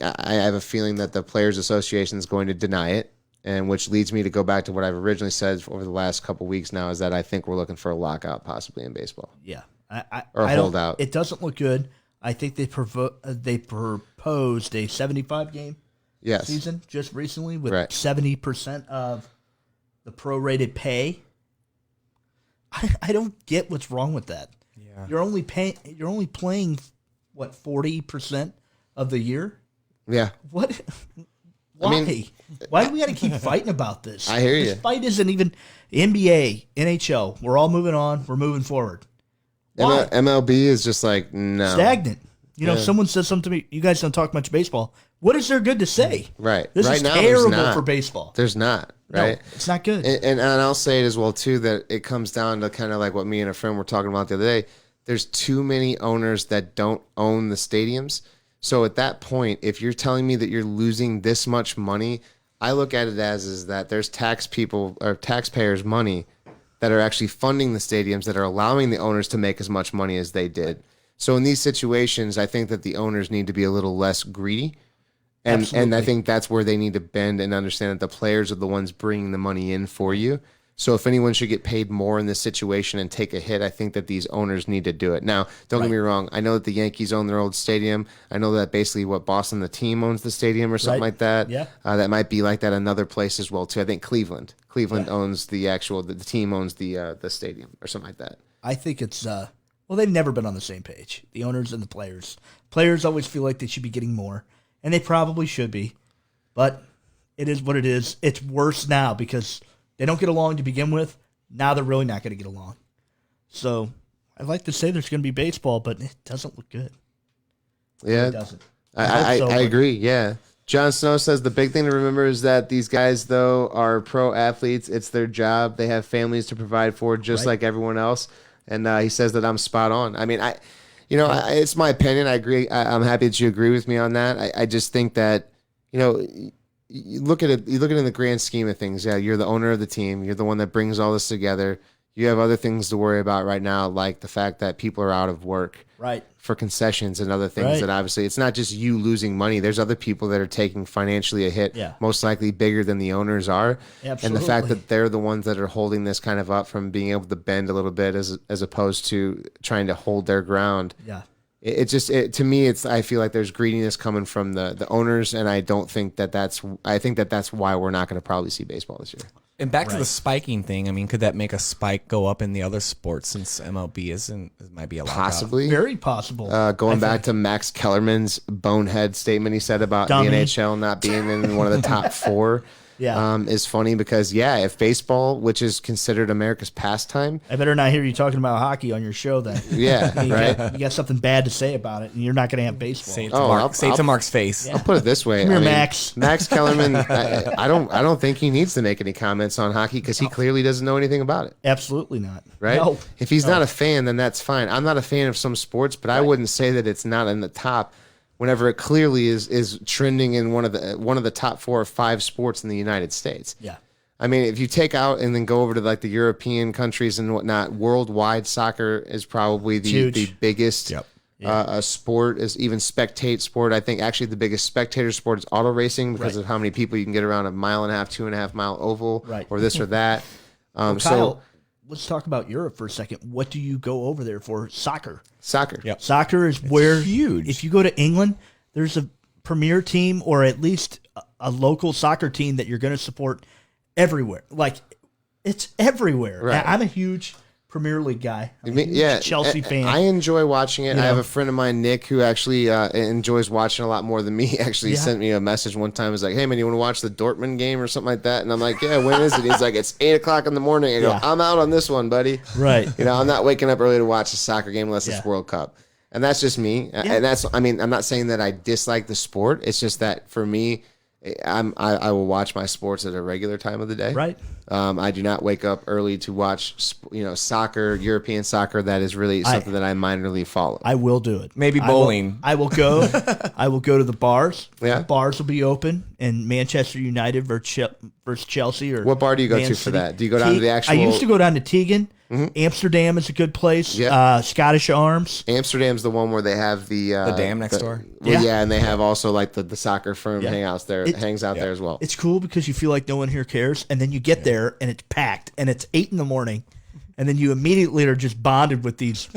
I have a feeling that the Players Association is going to deny it, and which leads me to go back to what I've originally said over the last couple weeks now, is that I think we're looking for a lockout possibly in baseball. Yeah. Or I don't- holdout. It doesn't look good. I think they proposed a 75 game Yes. season just recently with Right. 70% of the prorated pay. I don't get what's wrong with that. Yeah. You're only playing what, 40% of the year? Yeah. What? Why? mean, Why do we got to keep fighting about this? I hear you. This fight isn't even NBA, NHL. We're all moving on. We're moving forward. Why? MLB is just like, no. Stagnant. Someone says something to me. You guys don't talk much baseball. What is there good to say? Right. This Right is now, there's terrible not. for baseball. There's not, right? No, it's not good. And I'll say it as well too, that it comes down to kind of like what me and a friend were talking about the other day. There's too many owners that don't own the stadiums. So at that point, if you're telling me that you're losing this much money, I look at it as is that there's taxpayers' money that are actually funding the stadiums, that are allowing the owners to make as much money as they did. So in these situations, I think that the owners need to be a little less greedy. And I Absolutely. think that's where they need to bend and understand that the players are the ones bringing the money in for you. So if anyone should get paid more in this situation and take a hit, I think that these owners need to do it. Now, don't get me wrong. I know that the Yankees own their old stadium. I know that basically Boston, the team, owns the stadium or something Right. like that. Yeah. That might be like that another place as well too. I think Cleveland. Cleveland owns the team owns the stadium or something like that. I think it's Well, they've never been on the same page. The owners and the players. Players always feel like they should be getting more, and they probably should be. But it is what it is. It's worse now because they don't get along to begin with. Now they're really not going to get along. So I'd like to say there's going to be baseball, but it doesn't look good. Yeah, It doesn't. I hope so, but- agree. Yeah. Jon Snow says the big thing to remember is that these guys, though, are pro athletes. It's their job. They have families to provide for, just Right. like everyone else. And he says that I'm spot on. I mean, it's my opinion. I agree. I'm happy that you agree with me on that. I just think that, you look at it. You look at it in the grand scheme of things. Yeah, you're the owner of the team. You're the one that brings all this together. You have other things to worry about right now, like the fact that people are out of work. Right. For concessions and other things Right. that obviously it's not just you losing money. There's other people that are taking financially a hit, Yeah. most likely bigger than the owners are. Absolutely. And the fact that they're the ones that are holding this kind of up from being able to bend a little bit as opposed to trying to hold their ground. Yeah. To me, I feel like there's greediness coming from the owners. And I think that that's why we're not going to probably see baseball this year. And back to Right. the spiking thing. I mean, could that make a spike go up in the other sports since MLB might be a lockout? Possibly. Very possible. Going I back think. to Max Kellerman's bonehead statement he said about Dummy. the NHL not being in one of the top four Yeah. is funny because, if baseball, which is considered America's pastime, I better not hear you talking about hockey on your show then. yeah, You right? got, you got something bad to say about it, and you're not going to have baseball. Say it to, Oh, Mark, I'll- say it to Mark's face. I'll put it this way. Come here, Max. Max Kellerman, I don't think he needs to make any comments on hockey because he clearly doesn't know anything about it. Absolutely not. Right? No. If he's not a fan, then that's fine. I'm not a fan of some sports, but I wouldn't say that it's not in the top whenever it clearly is trending in one of the top 4 or 5 sports in the United States. Yeah. I mean, if you take out and then go over to like the European countries and whatnot, worldwide soccer is probably the Huge. biggest Yep. sport, is even spectate sport. I think actually the biggest spectator sport is auto racing because Right. of how many people you can get around a 1.5 2.5 mile oval, Right. or this or that. Kyle, So let's talk about Europe for a second. What do you go over there for? Soccer. soccer. Yep. Soccer is where huge. If you go to England, there's a premier team or at least a local soccer team that you're going to support everywhere. Like it's everywhere. Right. I'm a huge Premier League guy. I'm a Me- huge yeah, Chelsea fan. I enjoy watching it. You I have know? a friend of mine, Nick, who actually enjoys watching a lot more than me. Actually, Yeah. sent me a message one time. He's like, "Hey man, you want to watch the Dortmund game or something like that?" And I'm like, "Yeah, when is it?" He's like, "It's 8:00 in the morning." I go, Yeah. "I'm out on this one, buddy." Right. I'm not waking up early to watch a soccer game unless Yeah. it's World Cup. And that's just me. And I'm not saying that I dislike the sport. It's just that for me, I will watch my sports at a regular time of the day. Right. I do not wake up early to watch, soccer, European soccer. That is really something that I minorly follow. I will do it. Maybe I will- bowling. I will go. I will go to the bars. Yeah. The bars will be open in Manchester United versus Chelsea. Or What bar do you go Man to for City. that? Do you go down to the actual? I used to go down to Tegan. Amsterdam is a good place. Yeah. Scottish Arms. Amsterdam's the one where they have the dam next door? Well, Yeah. yeah, and they have also like the soccer firm Yeah. hangs out there as well. It's cool because you feel like no one here cares, and then you get there and it's packed, and it's 8 a.m, and then you immediately are just bonded with these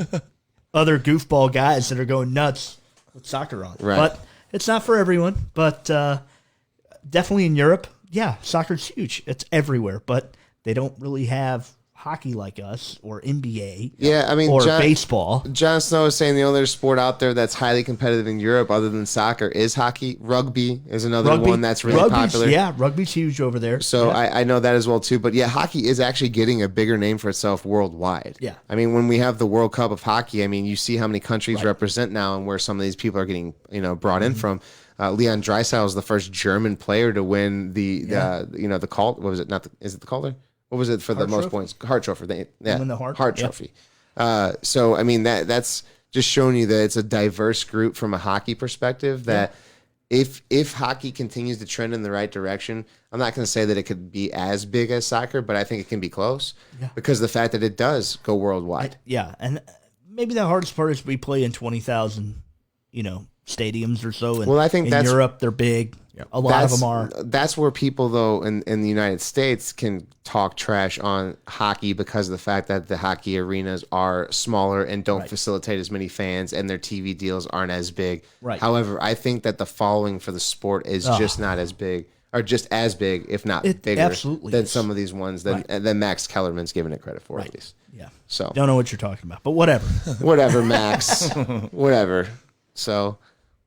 other goofball guys that are going nuts with soccer on. Right. But it's not for everyone. But definitely in Europe, yeah, soccer's huge. It's everywhere, but they don't really have hockey like us or NBA. Yeah, I mean, or John- baseball. Jon Snow is saying the only other sport out there that's highly competitive in Europe other than soccer is hockey. Rugby is another one that's really Rugby's- popular. Yeah, rugby's huge over there. So yeah. I know that as well too. But yeah, hockey is actually getting a bigger name for itself worldwide. Yeah. I mean, when we have the World Cup of hockey, I mean, you see how many countries represent now and where some of these people are getting brought in from. Leon Draisaitl is the first German player to win the call. What was it? Is it the Calder? What was it for the Hart most Trophy? points? Hart Trophy. Yeah, Win the Hart? Yeah. Trophy. So I mean that's just showing you that it's a diverse group from a hockey perspective. That if hockey continues to trend in the right direction, I'm not going to say that it could be as big as soccer, but I think it can be close because of the fact that it does go worldwide. Yeah, and maybe the hardest part is we play in 20,000, stadiums or so. And Well, I think in that's- Europe they're big. A lot of them are. That's where people, though, in the United States can talk trash on hockey because of the fact that the hockey arenas are smaller and don't facilitate as many fans and their TV deals aren't as big. Right. However, I think that the following for the sport is just not as big. are just as big, if not It bigger, absolutely than is. some of these ones than Max Kellerman's giving it credit for, at least. Yeah. So Don't know what you're talking about, but whatever. whatever, Max. Whatever. So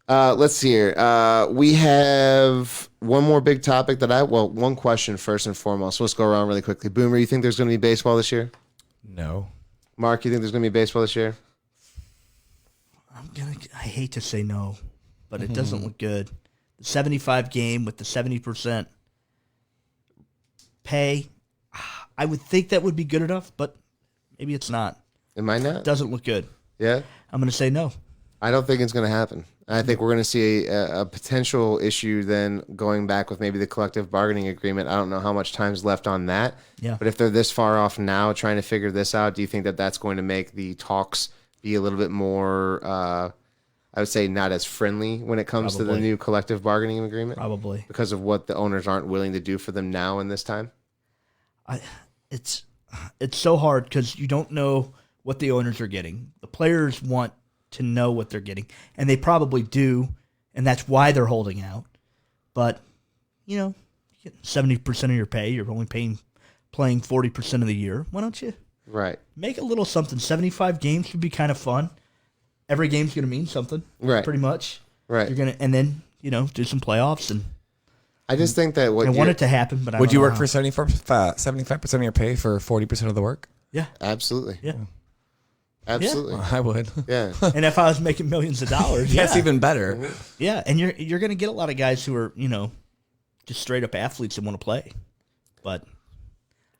let's see here. We have one more big topic one question first and foremost. So let's go around really quickly. Boomer, you think there's going to be baseball this year? No. Mark, you think there's going to be baseball this year? I hate to say no, but it doesn't look good. The 75 game with the 70% pay, I would think that would be good enough, but maybe it's not. It might not. It doesn't look good. Yeah. I'm going to say no. I don't think it's going to happen. I think we're going to see a potential issue then going back with maybe the collective bargaining agreement. I don't know how much time's left on that. Yeah. But if they're this far off now trying to figure this out, do you think that that's going to make the talks be a little bit more, I would say, not as friendly when it comes to the Probably. new collective bargaining agreement? Probably. Because of what the owners aren't willing to do for them now in this time? It's so hard because you don't know what the owners are getting. The players want to know what they're getting, and they probably do, and that's why they're holding out. But, you get 70% of your pay. You're only playing 40% of the year. Why don't you Right. make a little something? 75 games would be kind of fun. Every game's going to mean something, Right. pretty much. Right. You're gonna, and then do some playoffs, and I just think that what I you're- want it to happen. But I Would don't you know work how. for 75% of your pay for 40% of the work? Yeah, Absolutely. yeah. Absolutely. I would. Yeah. And if I was making millions of dollars, That's yeah. even better. Yeah, and you're going to get a lot of guys who are, just straight up athletes that want to play. But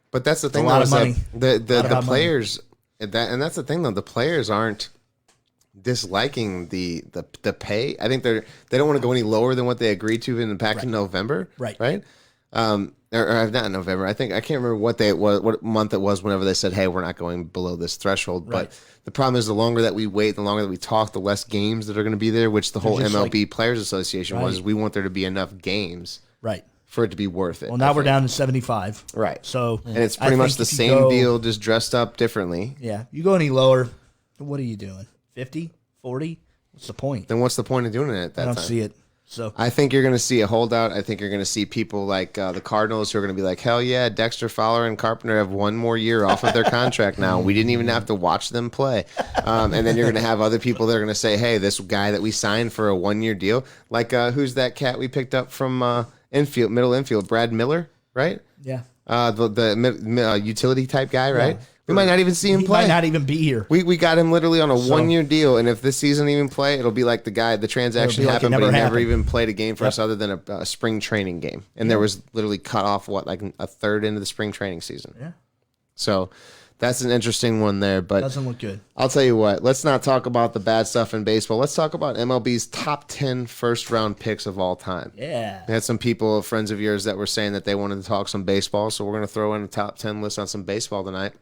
But that's the thing, a lot though, of is money. that the Lot of hot money. players and that's the thing though, the players aren't disliking the pay. I think they don't want to go any lower than what they agreed to back in November. Right. Right. Or not in November. I can't remember what month it was whenever they said, hey, we're not going below this threshold. Right. But the problem is the longer that we wait, the longer that we talk, the less games that are going to be there, which the whole just MLB Players Association was. Right. We want there to be enough games right. for it to be worth it. Well, now I we're think. down to 75. Right. So And it's I pretty much think the if you same go- deal, just dressed up differently. Yeah, you go any lower, what are you doing? 50, 40? What's the point? Then what's the point of doing it at that I don't time? see it. So I think you're going to see a holdout. I think you're going to see people like the Cardinals who are going to be like, hell yeah, Dexter Fowler and Carpenter have one more year off of their contract now. We didn't even have to watch them play. And then you're going to have other people that are going to say, hey, this guy that we signed for a 1-year deal, like who's that cat we picked up from middle infield, Brad Miller, right? yeah, The utility type guy, right? We might not even see him he play. might not even be here. We got him literally on a 1-year deal, and if this season even play, it'll be like the transaction It'll be like it happened, but he never never happened. even played a game for us other than a spring training game, and there was literally cut off like a third into the spring training season. Yeah, So that's an interesting one there. But doesn't look good. I'll tell you what, let's not talk about the bad stuff in baseball. Let's talk about MLB's top 10 first-round picks of all time. Yeah, We had some people, friends of yours, that were saying that they wanted to talk some baseball, so we're going to throw in a top 10 list on some baseball tonight.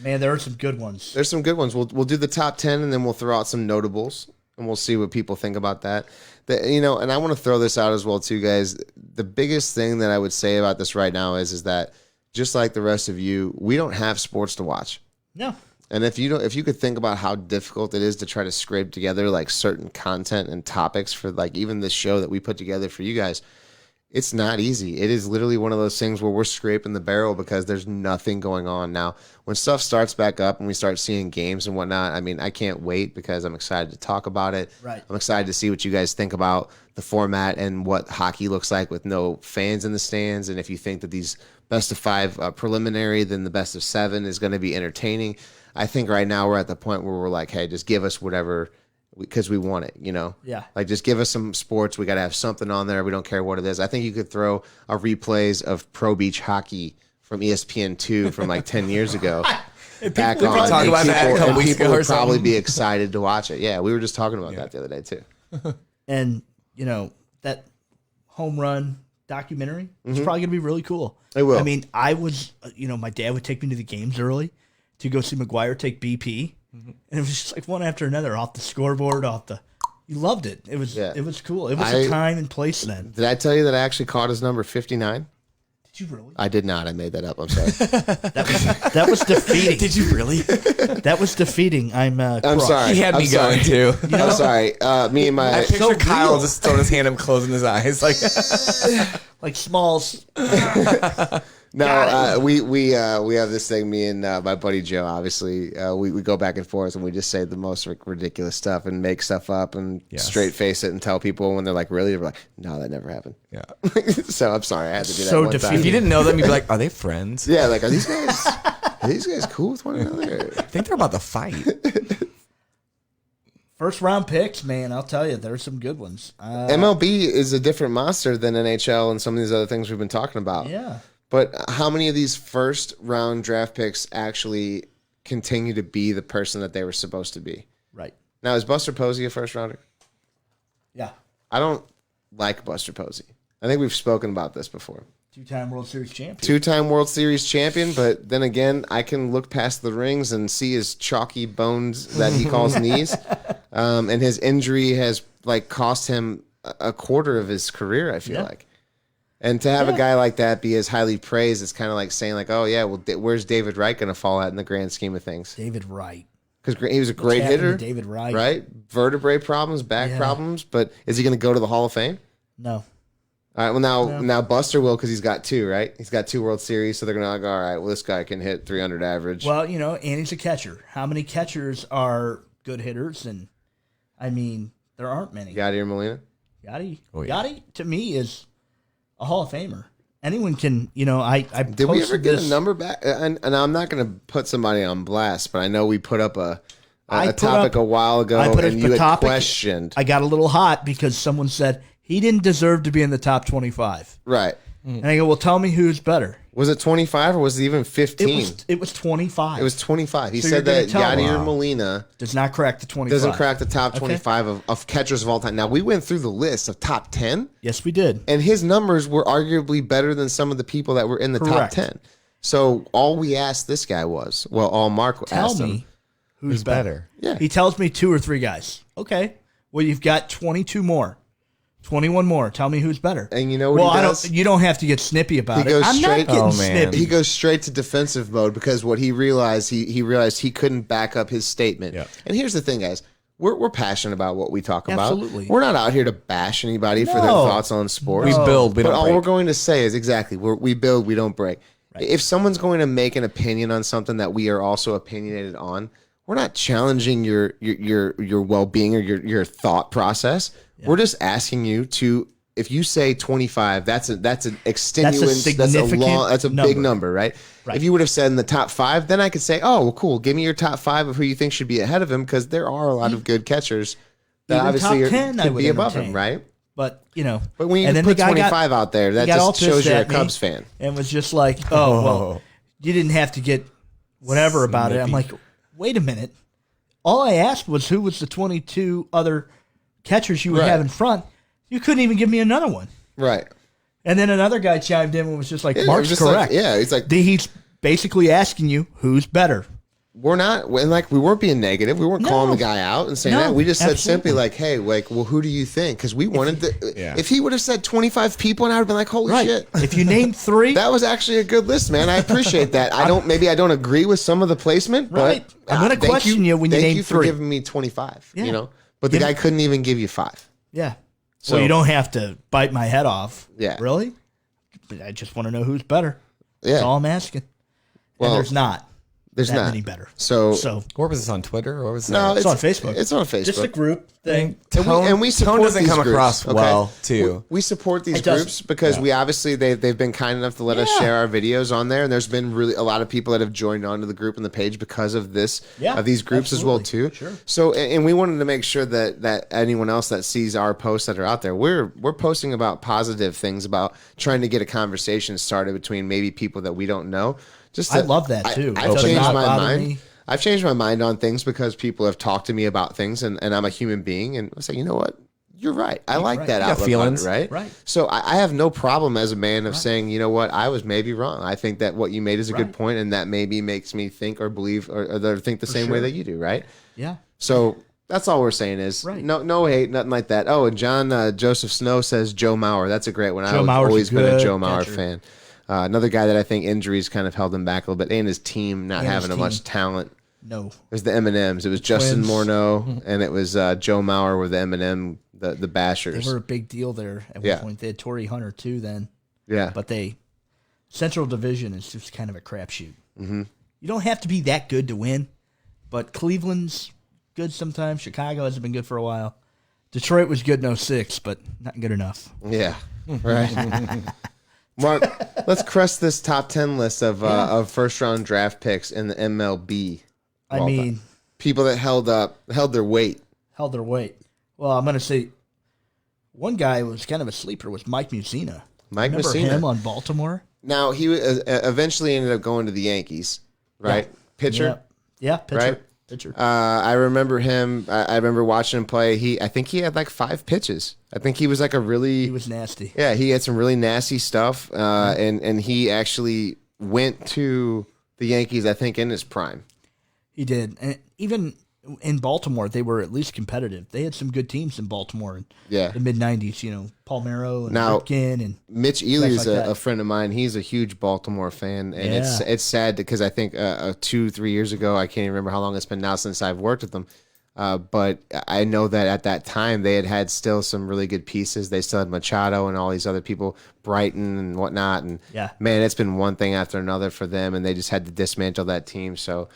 man, there are some good ones. There's some good ones. We'll do the top 10 and then we'll throw out some notables and we'll see what people think about that. And I want to throw this out as well too, guys. The biggest thing that I would say about this right now is that just like the rest of you, we don't have sports to watch. No, And if you could think about how difficult it is to try to scrape together like certain content and topics for like even this show that we put together for you guys, it's not easy. It is literally one of those things where we're scraping the barrel because there's nothing going on. Now, when stuff starts back up and we start seeing games and whatnot, I mean, I can't wait because I'm excited to talk about it. Right. I'm excited to see what you guys think about the format and what hockey looks like with no fans in the stands. And if you think that these best of 5 preliminary, then the best of 7 is going to be entertaining. I think right now we're at the point where we're like, hey, just give us whatever because we want it, Yeah. Like just give us some sports. We got to have something on there. We don't care what it is. I think you could throw a replays of Pro Beach Hockey from ESPN2 from like 10 years ago back we on. could talk and about that a people- couple and weeks people ago or would probably something. be excited to watch it. Yeah, we were just talking about that the other day too. And that home run documentary is probably going to be really cool. It will. I mean, I was, my dad would take me to the games early to go see McGuire take BP, and it was just like one after another off the scoreboard, You loved it. It was Yeah. It was cool. It was a time and place then. Did I tell you that I actually caught his number 59? Did you really? I did not. I made that up. I'm sorry. That was defeating. Did you really? That was defeating. I'm crushed. sorry. He had me I'm sorry. going too. I'm sorry. Me and I my picture Kyle real. just throwing his hand up, closing his eyes, like Like Smalls. we have this thing. Me and my buddy Joe. Obviously, we go back and forth, and we just say the most ridiculous stuff and make stuff up and Yes. straight face it and tell people when they're like, "Really?" They're like, "No, that never happened." yeah. So I'm sorry. I had to do that So one defeating. If you time. didn't know them, you'd be like, "Are they friends? Yeah, like are these guys? Are these guys cool with one another? I think they're about to fight." First round picks, man. I'll tell you, there's some good ones. MLB is a different monster than NHL and some of these other things we've been talking about. Yeah. But how many of these first round draft picks actually continue to be the person that they were supposed to be? Right. Now, is Buster Posey a first rounder? Yeah. I don't like Buster Posey. I think we've spoken about this before. 2-time World Series champion. 2-time World Series champion, but then again, I can look past the rings and see his chalky bones that he calls knees. And his injury has like cost him a quarter of his career, I feel like. And to have a guy like that be as highly praised, it's kind of like saying like, oh yeah, well, where's David Wright going to fall at in the grand scheme of things? David Wright. Because he was a great happened to hitter, David Wright? right? Vertebrae problems, back problems, but is he going to go to the Hall of Fame? No. All right. Well, now Buster will because he's got 2, right? He's got 2 World Series, so they're gonna like, all right. Well, this guy can hit 300 average. Well, you know, and he's a catcher. How many catchers are good hitters? And I mean, there aren't many. Yadier Molina. Yachty, Oh, yeah. Yachty to me is a Hall of Famer. Anyone can, you know. I Did we ever posted get this- a number back? And I'm not gonna put somebody on blast, but I know we put up a topic a while ago, I put and a you had topic. questioned. I got a little hot because someone said he didn't deserve to be in the top 25. Right. And I go, well, tell me who's better. Was it 25 or was it even 15? It was 25. It was 25. He So said you're that gonna tell me. Yadier Molina Does not crack the 25. doesn't crack the top 25 of catchers of all time. Now, we went through the list of top 10, Yes, we did. and his numbers were arguably better than some of the people that were in the Correct. top 10. So all we asked this guy was, well, all Mark Tell asked him. me who's better. Yeah. He tells me 2 or 3 guys. Okay. Well, you've got 22 more. 21 more. Tell me who's better. And you know what well, he does? you don't have to get snippy about He it. goes I'm straight- not getting Oh, man. snippy. He goes straight to defensive mode because what he realized, he realized he couldn't back up his statement. Yeah. And here's the thing, guys. We're passionate about what we talk about. Absolutely. We're not out here to bash anybody for their No. thoughts on sports. We build, we But don't all break. we're going to say is exactly we build, we don't break. If someone's going to make an opinion on something that we are also opinionated on, we're not challenging your well-being or your thought process. We're just asking you to. If you say 25, that's an extenuance. significant That's a big number. number, right? Right. If you would have said in the top 5, then I could say, oh, well, cool. Give me your top 5 of who you think should be ahead of him, because there are a lot of good catchers that Even obviously top 10 I could would be above entertain. him, right? But, you know. But when you and then put the guy 25 out there, that got all just shows pissed you're a at me Cubs fan. And was just like, oh, well, you didn't have to get whatever about it. I'm like, wait a minute. All I asked was who was the 22 other catchers you would Right. have in front. You couldn't even give me another one. Right. And then another guy chimed in and was just like, Yeah, it Mark's was just like- correct. yeah, it's like- He's basically asking you who's better. We're not, and like, we weren't being negative. We weren't calling No. the guy out and saying No, that. We just said absolutely. simply like, hey, like, well, who do you think? Because we wanted to. Yeah. If he would have said 25 people, and I would have been like, holy Right. shit. If you name 3, That was actually a good list, man. I appreciate that. Maybe I don't agree with some of the placement, Right. but I'm gonna thank question you when you thank name you for 3. giving me 25. Yeah. You know, but the Give guy me- couldn't even give you 5. yeah. So- So you don't have to bite my head off. Yeah. Really? But I just want to know who's better. Yeah, That's all I'm asking. Well, and there's not there's that not many better. So, So Or was this on Twitter? Or was no, that? it's on Facebook. It's on Facebook. just a group thing. And we support tone doesn't these come groups, across okay? well, too. We support these It doesn't. groups because we obviously they've been kind enough to let us Yeah. share our videos on there, and there's been really a lot of people that have joined onto the group and the page because of this Yeah, of these groups as well absolutely. too. Sure. So and we wanted to make sure that anyone else that sees our posts that are out there, we're posting about positive things, about trying to get a conversation started between maybe people that we don't know. Just I to- love that, too. I've It does changed not my bother mind. me. I've changed my mind on things because people have talked to me about things, and I'm a human being, and I say, you know what, you're right. I like right. that You got outlook on it, feelings. right? Right. So I have no problem as a man of saying, you know what, I was maybe wrong. I think that what you made is a good Right. point, and that maybe makes me think or believe or think the same way sure. that you do, right? Yeah. So that's all we're saying is Right. no hate, nothing like that. Oh, and John Joseph Snow says Joe Mauer. That's a great one. Joe I've Mauer's always a been a good Joe Mauer catcher. fan. Another guy that I think injuries kind of held him back a little bit, and his team not And his having team. much talent. No. It was the M&Ms. It was Justin Twins. Morneau, and it was Joe Mauer with the M&M, the They Bashers. were a big deal there at Yeah. one point. They had Torrey Hunter too then. Yeah. But Central Division is just kind of a crapshoot. Mm-hmm. You don't have to be that good to win, but Cleveland's good sometimes. Chicago hasn't been good for a while. Detroit was good in 06, but not good enough. Yeah. Right. Mark, let's crest this top 10 list of first-round draft picks in the MLB. I Well, mean, people that held their weight. held their weight. Well, I'm going to say one guy was kind of a sleeper was Mike Mussina. Mike Remember Mussina. him on Baltimore? Now, he eventually ended up going to the Yankees, right? Pitcher. Yeah, pitcher. Right? Pitcher. I remember him. I remember watching him play. I think he had like 5 pitches. I think he was like a really. He was nasty. Yeah, he had some really nasty stuff, and he actually went to the Yankees, I think, in his prime. He did. And even in Baltimore, they were at least competitive. They had some good teams in Baltimore in Yeah. the mid-'90s, Palmeiro and Now- Ripken. And Mitch Ely is like that. a friend of mine. He's a huge Baltimore fan, and Yeah. it's sad because I think 2-3 years ago, I can't even remember how long it's been now since I've worked with them. But I know that at that time they had still some really good pieces. They still had Machado and all these other people, Brighton and whatnot. And Yeah. man, it's been one thing after another for them, and they just had to dismantle that team. So,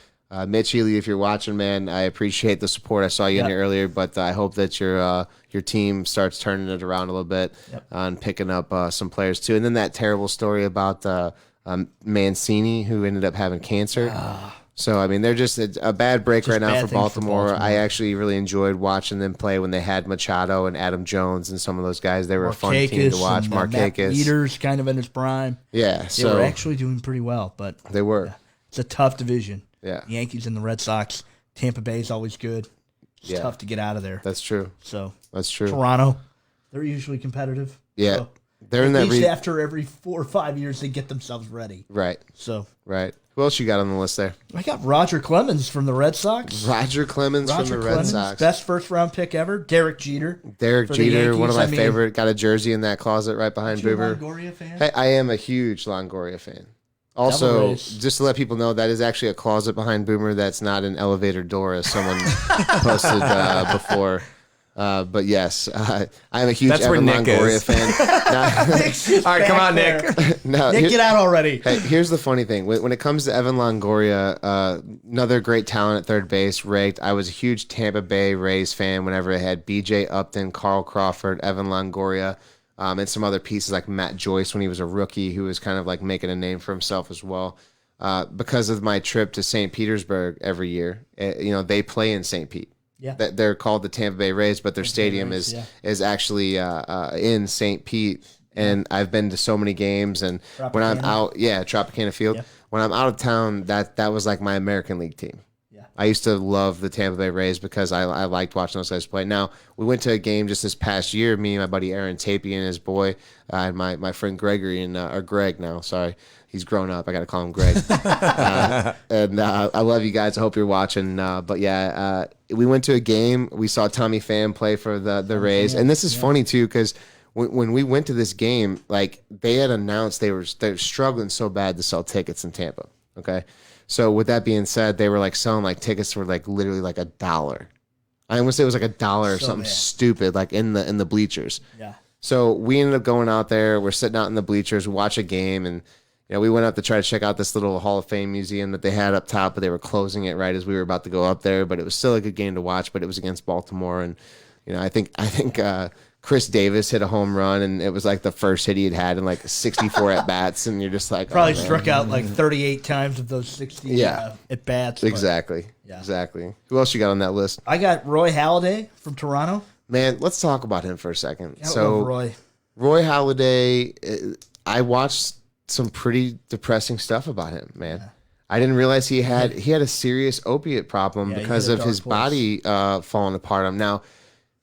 Mitch Ely, if you're watching, man, I appreciate the support. I saw you in Yep. here earlier, but I hope that your team starts turning it around a little bit Yep. and picking up some players too. And then that terrible story about Mancini, who ended up having cancer. So, I mean, they're just a bad break Just right now bad for things for Baltimore. Baltimore. I actually really enjoyed watching them play when they had Machado and Adam Jones and some of those guys. They were a fun team to Markakis watch. and, Matt Markakis. Wieters kind of in his prime. Yeah, They were so actually doing pretty well, but they were. it's a tough division. Yeah. Yankees and the Red Sox. Tampa Bay is always good. It's Yeah. tough to get out of there. That's true. So That's true. Toronto, they're usually competitive. Yeah. So, They're in at that least after every 4 or 5 years, they get themselves ready. right, So right. Who else you got on the list there? I got Roger Clemens from the Red Sox. Roger Clemens from the Red Clemens, Sox. best first-round pick ever. Derek Jeter. Derek for the Jeter, one of Yankees. my I mean, favorite. Got a jersey in that closet right behind You a Boober. Longoria fan? Hey, I am a huge Longoria fan. Also, Devil Rays. just to let people know, that is actually a closet behind Boomer. That's not an elevator door, as someone posted before. But yes, I am a huge That's where Evan Nick Longoria is. fan. All right, come on, Nick. No, Nick, here- get out already. Hey, here's the funny thing. When it comes to Evan Longoria, another great talent at third base, raked. I was a huge Tampa Bay Rays fan whenever it had B.J. Upton, Carl Crawford, Evan Longoria, and some other pieces like Matt Joyce when he was a rookie, who was kind of like making a name for himself as well. Because of my trip to St. Petersburg every year, they play in St. Pete. Yeah. They're called the Tampa Bay Rays, but their stadium Rays, is yeah. is actually in St. Pete. And I've been to so many games, and when I'm Tropicana. out, Tropicana Field. Yeah. When I'm out of town, that was like my American League team. Yeah. I used to love the Tampa Bay Rays because I liked watching those guys play. Now, we went to a game just this past year, me and my buddy Aaron Tapie and his boy, and my friend Gregory, or Greg now, sorry. He's grown up. I got to call him Greg. And I love you guys. I hope you're watching. But yeah, we went to a game. We saw Tommy Pham play for the Rays. And this is funny, too, because when we went to this game, like they had announced they were struggling so bad to sell tickets in Tampa. Okay. So with that being said, they were like selling like tickets for like literally like $1. I want to say it was like $1 or So something bad. stupid, like in the bleachers. Yeah. So we ended up going out there. We're sitting out in the bleachers, we watch a game, and we went up to try to check out this little Hall of Fame museum that they had up top, but they were closing it right as we were about to go up there. But it was still a good game to watch. But it was against Baltimore, and I think Chris Davis hit a home run, and it was like the first hit he had in like 64 at bats, and you're just like, Probably oh, man. struck out like 38 times of those 60 Yeah. at bats. but Exactly. Yeah. Exactly. Who else you got on that list? I got Roy Halladay from Toronto. Man, let's talk about him for a second. I So love Roy. Roy Halladay, I watched some pretty depressing stuff about him, man. I didn't realize he had a serious opiate problem Yeah, he because hit a of his dark place. body falling apart on him. Now,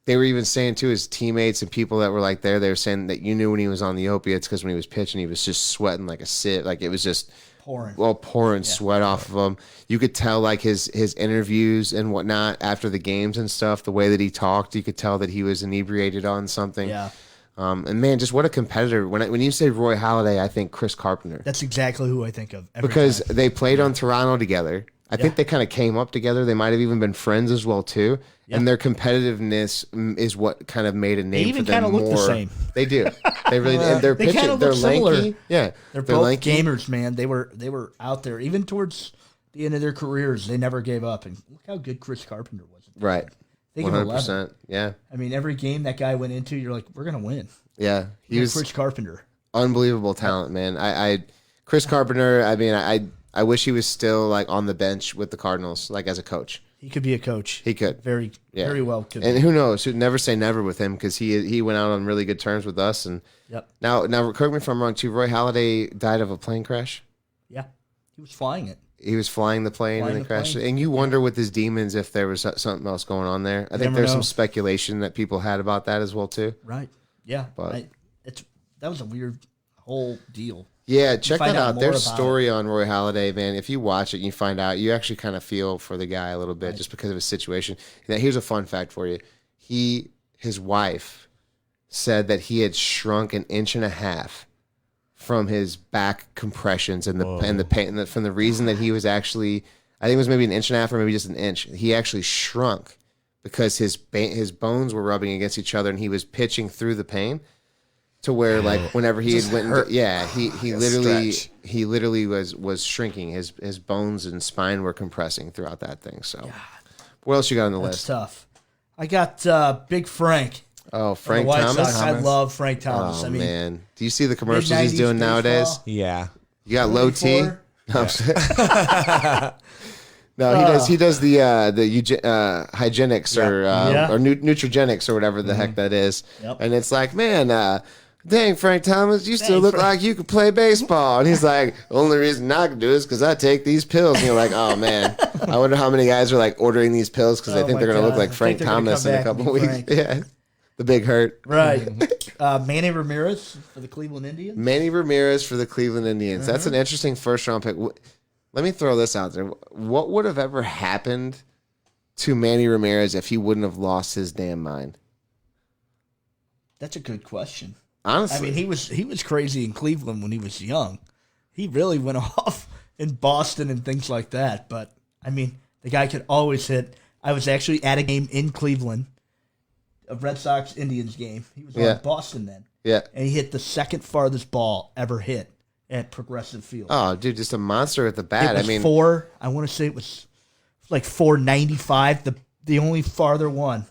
they were even saying to his teammates and people that were like there, they were saying that you knew when he was on the opiates because when he was pitching, he was just sweating like a sit. Like it was just pouring sweat off of him. You could tell like his interviews and whatnot after the games and stuff, the way that he talked, you could tell that he was inebriated on something. Yeah. And man, just what a competitor. When you say Roy Halladay, I think Chris Carpenter. That's exactly who I think of. Every Because time. they played on Toronto together. I think Yeah. they kind of came up together. They might have even been friends as well too. Yeah. And their competitiveness is what kind of made a name even for them kinda more. look the same. They do. They really do. And they're They kinda pitching. look They're similar. lanky. Yeah, They're both lanky. gamers, man. They were out there even towards the end of their careers. They never gave up, and look how good Chris Carpenter was. Right. Think of 100%. Yeah. I mean, every game that guy went into, you're like, we're gonna win. Yeah. He was Chris Carpenter. unbelievable talent, man. Chris Carpenter. I mean, I wish he was still like on the bench with the Cardinals, like as a coach. He could be a coach. He could. very well. Could And be. who knows? Never say never with him because he went out on really good terms with us. And Yep. now correct me if I'm wrong too. Roy Halladay died of a plane crash. Yeah, he was flying it. He was flying the plane Flying and it the crashed. plane. And you wonder with his demons if there was something else going on there. I think never there's know. some speculation that people had about that as well too. Right. Yeah. But- That was a weird whole deal. Yeah, check find that out out. more Their about story on Roy Halladay, man. If you watch it and you find out, you actually kind of feel for the guy a little bit just because of his situation. Now, here's a fun fact for you. His wife said that he had shrunk an inch and a half from his back compressions and the pain from the reason that he was actually, I think it was maybe an inch and a half or maybe just an inch. He actually shrunk because his bones were rubbing against each other and he was pitching through the pain. To where like whenever he had went, he literally was shrinking. His bones and spine were compressing throughout that thing. So, what else you got on the That's list? tough. I got Big Frank. Oh, on Frank the White Thomas. Sox. I love Frank Thomas. Oh I mean, man, do you see the commercials he's mid-90s doing nowadays? baseball. Yeah. You got low T. 34. No, I'm just- No, he does the hygienics or nutrigenics or whatever the heck that is. Yep. And it's like, man, dang, Frank Thomas, you still Dang, look Frank. like you could play baseball. And he's like, the only reason I can do it is because I take these pills. And you're like, oh man, I wonder how many guys are like ordering these pills because they Oh, think my they're gonna look God. like I Frank think they're gonna Thomas come in a back and couple be weeks. Frank. Yeah, the big hurt. Right. Manny Ramirez for the Cleveland Indians. Manny Ramirez for the Cleveland Indians. That's an interesting first round pick. Let me throw this out there. What would have ever happened to Manny Ramirez if he wouldn't have lost his damn mind? That's a good question. Honestly, I mean, he was crazy in Cleveland when he was young. He really went off in Boston and things like that. But I mean, the guy could always hit. I was actually at a game in Cleveland, a Red Sox Indians game. He was Yeah. on Boston then, yeah. and he hit the second farthest ball ever hit at Progressive Field. Oh, dude, just a monster at the it bat. was I mean, I want to say it was like 495. The only farther one,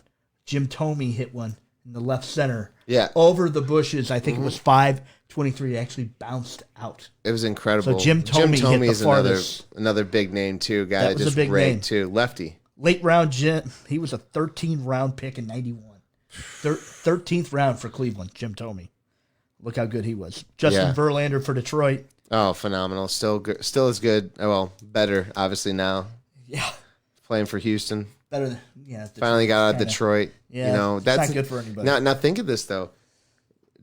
Jim Thome hit one in the left center. Yeah. Over the bushes. I think it was 523. Actually bounced out. it was incredible. So Jim Thome hit the is farthest. another big name too. Guy That that was a just big rigged name. too. Lefty. Late round Jim. He was a 13th round pick in 91. 13th round for Cleveland, Jim Thome. Look how good he was. Justin Yeah. Verlander for Detroit. Oh, phenomenal. Still good. Still as good. Oh, well, better obviously now. Yeah. Playing for Houston. Better than, yeah. Finally got out of kinda- Detroit. Yeah, you know it's that's not good for anybody. Now think of this though.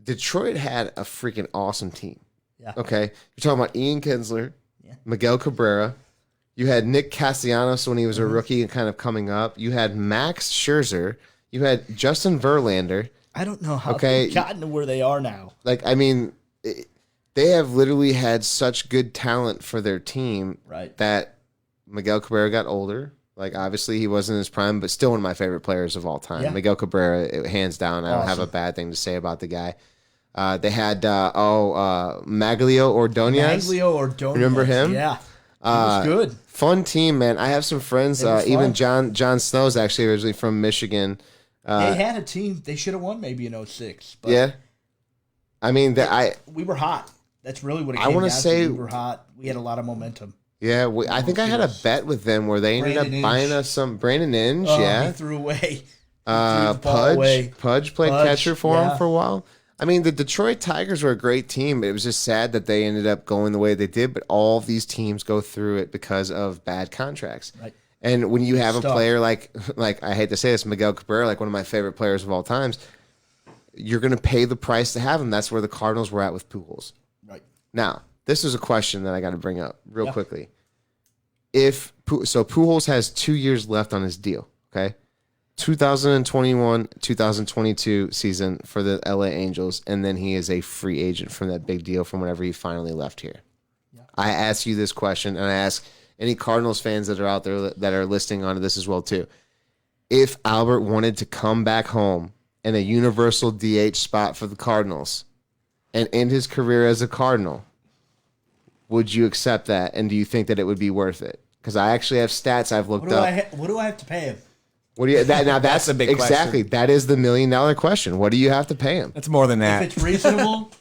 Detroit had a freaking awesome team. Yeah. Okay, you're talking about Ian Kinsler, Yeah. Miguel Cabrera. You had Nick Castellanos when he was a rookie and kind of coming up. You had Max Scherzer. You had Justin Verlander. I don't know how Okay. they've gotten to where they are now. Like, I mean, they have literally had such good talent for their team Right. that Miguel Cabrera got older. Like, obviously, he wasn't in his prime, but still one of my favorite players of all time. Yeah. Miguel Cabrera, hands down. I don't have a Awesome. bad thing to say about the guy. They had Maglio Ordonez. Maglio Ordonez. Remember him? Yeah. He was good. Fun team, man. I have some friends. They were Even fun. John Snow's actually originally from Michigan. They had a team. They should have won maybe in 06. But Yeah. I mean, we were hot. That's really what it I came wanna down say- to. We were hot. We had a lot of momentum. I think I had a bet with them where they ended Brandon up buying Inge. us some Brandon Inge. Oh, yeah. He threw away. He threw the ball Pudge. away. Pudge played Pudge, catcher for him yeah. for a while. I mean, the Detroit Tigers were a great team. It was just sad that they ended up going the way they did, but all of these teams go through it because of bad contracts. Right. And when you have a Stuff. player like I hate to say this, Miguel Cabrera, like one of my favorite players of all times, you're going to pay the price to have him. That's where the Cardinals were at with Pujols. Right. Now, this is a question that I got to bring up real Yeah. quickly. So Pujols has 2 years left on his deal, okay? 2021, 2022 season for the LA Angels, and then he is a free agent from that big deal from whenever he finally left here. Yeah. I ask you this question, and I ask any Cardinals fans that are out there that are listening onto this as well too. If Albert wanted to come back home in a universal DH spot for the Cardinals and end his career as a Cardinal, would you accept that? And do you think that it would be worth it? Because I actually have stats I've looked up. What do I have to pay him? What do you now? That's a big exactly. question. That is the $1 million question. What do you have to pay him? That's more than that. If it's reasonable,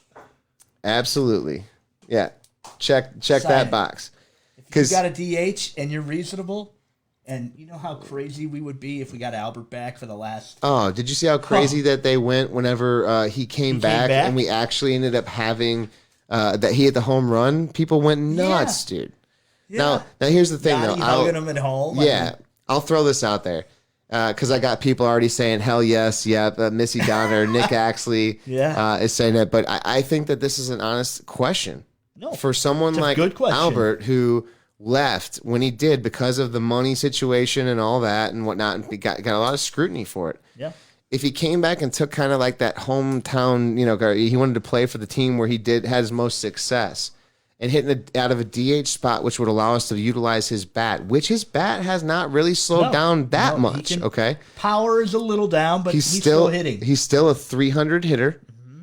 Absolutely. Yeah. Check Sign that it. box. if you got a DH and you're reasonable, and you know how crazy we would be if we got Albert back for the last. Oh, did you see how crazy that they went whenever he came back, back? and we actually ended up having that he hit the home run? People went nuts, dude. Yeah. Now here's the thing, Yachty though. hugging him at home. I'll throw this out there because I got people already saying hell yes, Missy Donner, Nick Axley is saying that, but I think that this is an honest question. No, for someone it's a like good question. Albert who left when he did because of the money situation and all that and whatnot, and he got a lot of scrutiny for it. Yeah. If he came back and took kind of like that hometown, he wanted to play for the team where he had his most success, and hitting out of a DH spot, which would allow us to utilize his bat, which his bat has not really slowed down that much. Okay. Power is a little down, but he's still hitting. He's still a 300 hitter.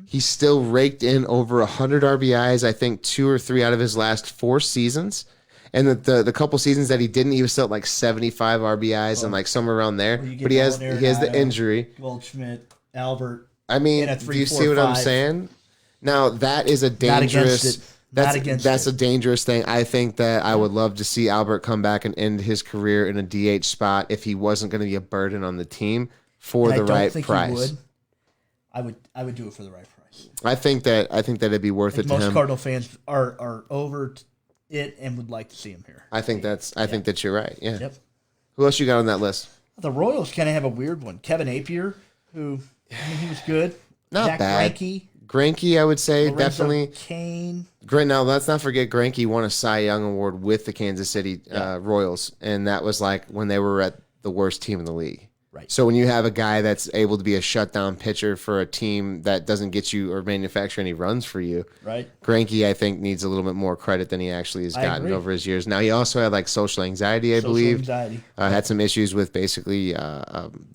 He's still raked in over 100 RBIs, I think 2 or 3 out of his last 4 seasons. And the couple seasons that he didn't, he was still at like 75 RBIs and like somewhere around there. But he has the injury. Goldschmidt, Albert. I mean, do you see what I'm saying? Now that is a dangerous. That's a dangerous thing. I think that I would love to see Albert come back and end his career in a DH spot if he wasn't going to be a burden on the team for the right price. I would do it for the right price. I think that it'd be worth it to him. Most Cardinal fans are over it and would like to see him here. I think that you're right. Yeah. Yep. Who else you got on that list? The Royals kind of have a weird one. Kevin Appier, who he was good. Not Zach bad. Greinke, I would say Lorenzo definitely. Kane. Now let's not forget Greinke won a Cy Young Award with the Kansas City Royals, and that was like when they were at the worst team in the league. Right. So when you have a guy that's able to be a shutdown pitcher for a team that doesn't get you or manufacture any runs for you, right? Greinke, I think, needs a little bit more credit than he actually has gotten over his years. Now he also had like social anxiety, I believe. Had some issues with basically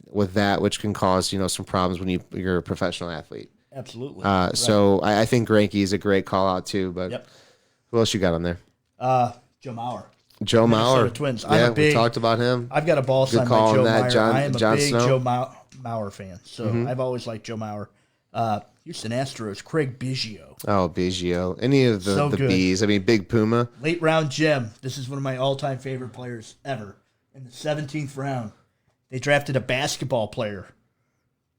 with that, which can cause some problems when you're a professional athlete. Absolutely. Right. So I think Greinke is a great call out too. But who else you got on there? Joe Mauer. Joe Mauer. Twins. Yeah, we talked about him. I've got a ball sign by Joe Mauer. I am a big Joe Mauer fan. So I've always liked Joe Mauer. Houston Astros, Craig Biggio. Oh, Biggio. Any of the Bs. I mean, Big Puma. Late round gem. This is one of my all-time favorite players ever. In the 17th round, they drafted a basketball player,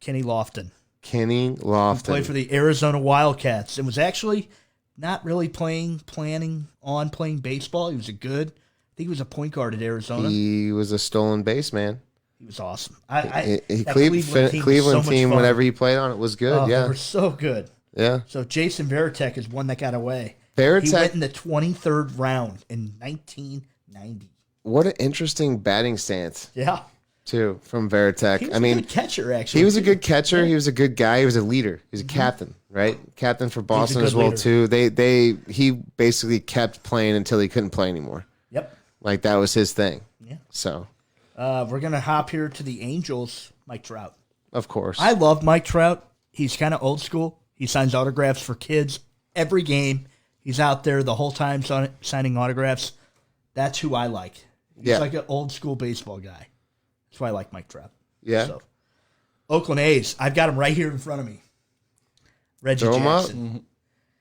Kenny Lofton. He played for the Arizona Wildcats and was actually not really planning on playing baseball. He was I think he was a point guard at Arizona. He was a stolen base man. He was awesome. Cleveland team, whenever he played on it, was good. They were so good. Yeah. So Jason Varitek is one that got away. Varitek, he went in the 23rd round in 1990. What an interesting batting stance. Yeah. Too, from Varitek. He was a good catcher, actually. He was a good catcher. Yeah. He was a good guy. He was a leader. He was a captain, right? Captain for Boston as well, too. He basically kept playing until he couldn't play anymore. Yep. Like, that was his thing. Yeah. So. We're going to hop here to the Angels, Mike Trout. Of course. I love Mike Trout. He's kind of old school. He signs autographs for kids every game. He's out there the whole time signing autographs. That's who I like. He's like an old school baseball guy. That's why I like Mike Trout. Yeah. So, Oakland A's. I've got him right here in front of me. Reggie Jackson. Mm-hmm.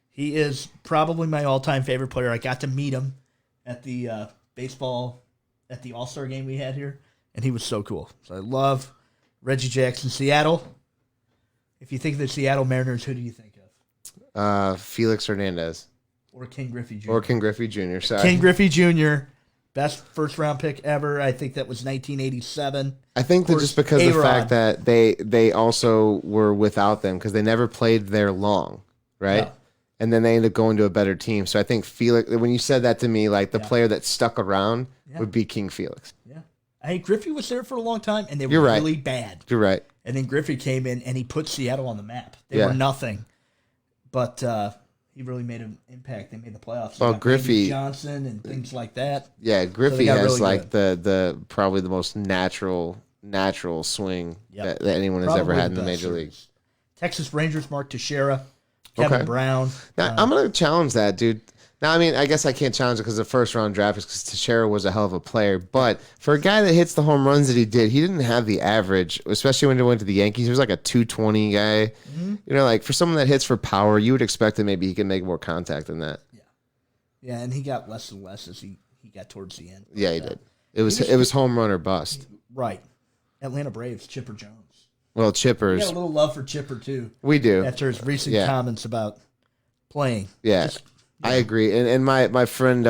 He is probably my all-time favorite player. I got to meet him at the All-Star game we had here, and he was so cool. So I love Reggie Jackson. Seattle. If you think of the Seattle Mariners, who do you think of? Felix Hernandez. Or Ken Griffey Jr. Sorry. Ken Griffey Jr., best first-round pick ever. I think that was 1987. I think that just because of the fact that they also were without them because they never played there long, right? Yeah. And then they ended up going to a better team. So I think Felix, when you said that to me, like the player that stuck around would be King Felix. Yeah. Hey, Griffey was there for a long time, and they were You're right. really bad. You're right. And then Griffey came in, and he put Seattle on the map. They Yeah. were nothing. But he really made an impact. They made the playoffs. They Well, got Randy Griffey- Johnson and things like that. Yeah, Griffey got has really like the probably the most natural swing Yep. that anyone has Probably ever had in the best major series. league. Texas Rangers, Mark Teixeira, Kevin Okay. Brown. Now, I'm going to challenge that, dude. Now, I mean, I guess I can't challenge it because the first round draft is because Teixeira was a hell of a player. But for a guy that hits the home runs that he did, he didn't have the average, especially when he went to the Yankees. He was like a 220 guy. Mm-hmm. You know, like for someone that hits for power, you would expect that maybe he can make more contact than that. Yeah, and he got less and less as he got towards the end. Yeah, he did. It was home run or bust. Right. Atlanta Braves, Chipper Jones. Well, We Chippers, got a little love for Chipper, too, we do. after his recent Yeah. comments about playing. Yeah, I agree. And my friend,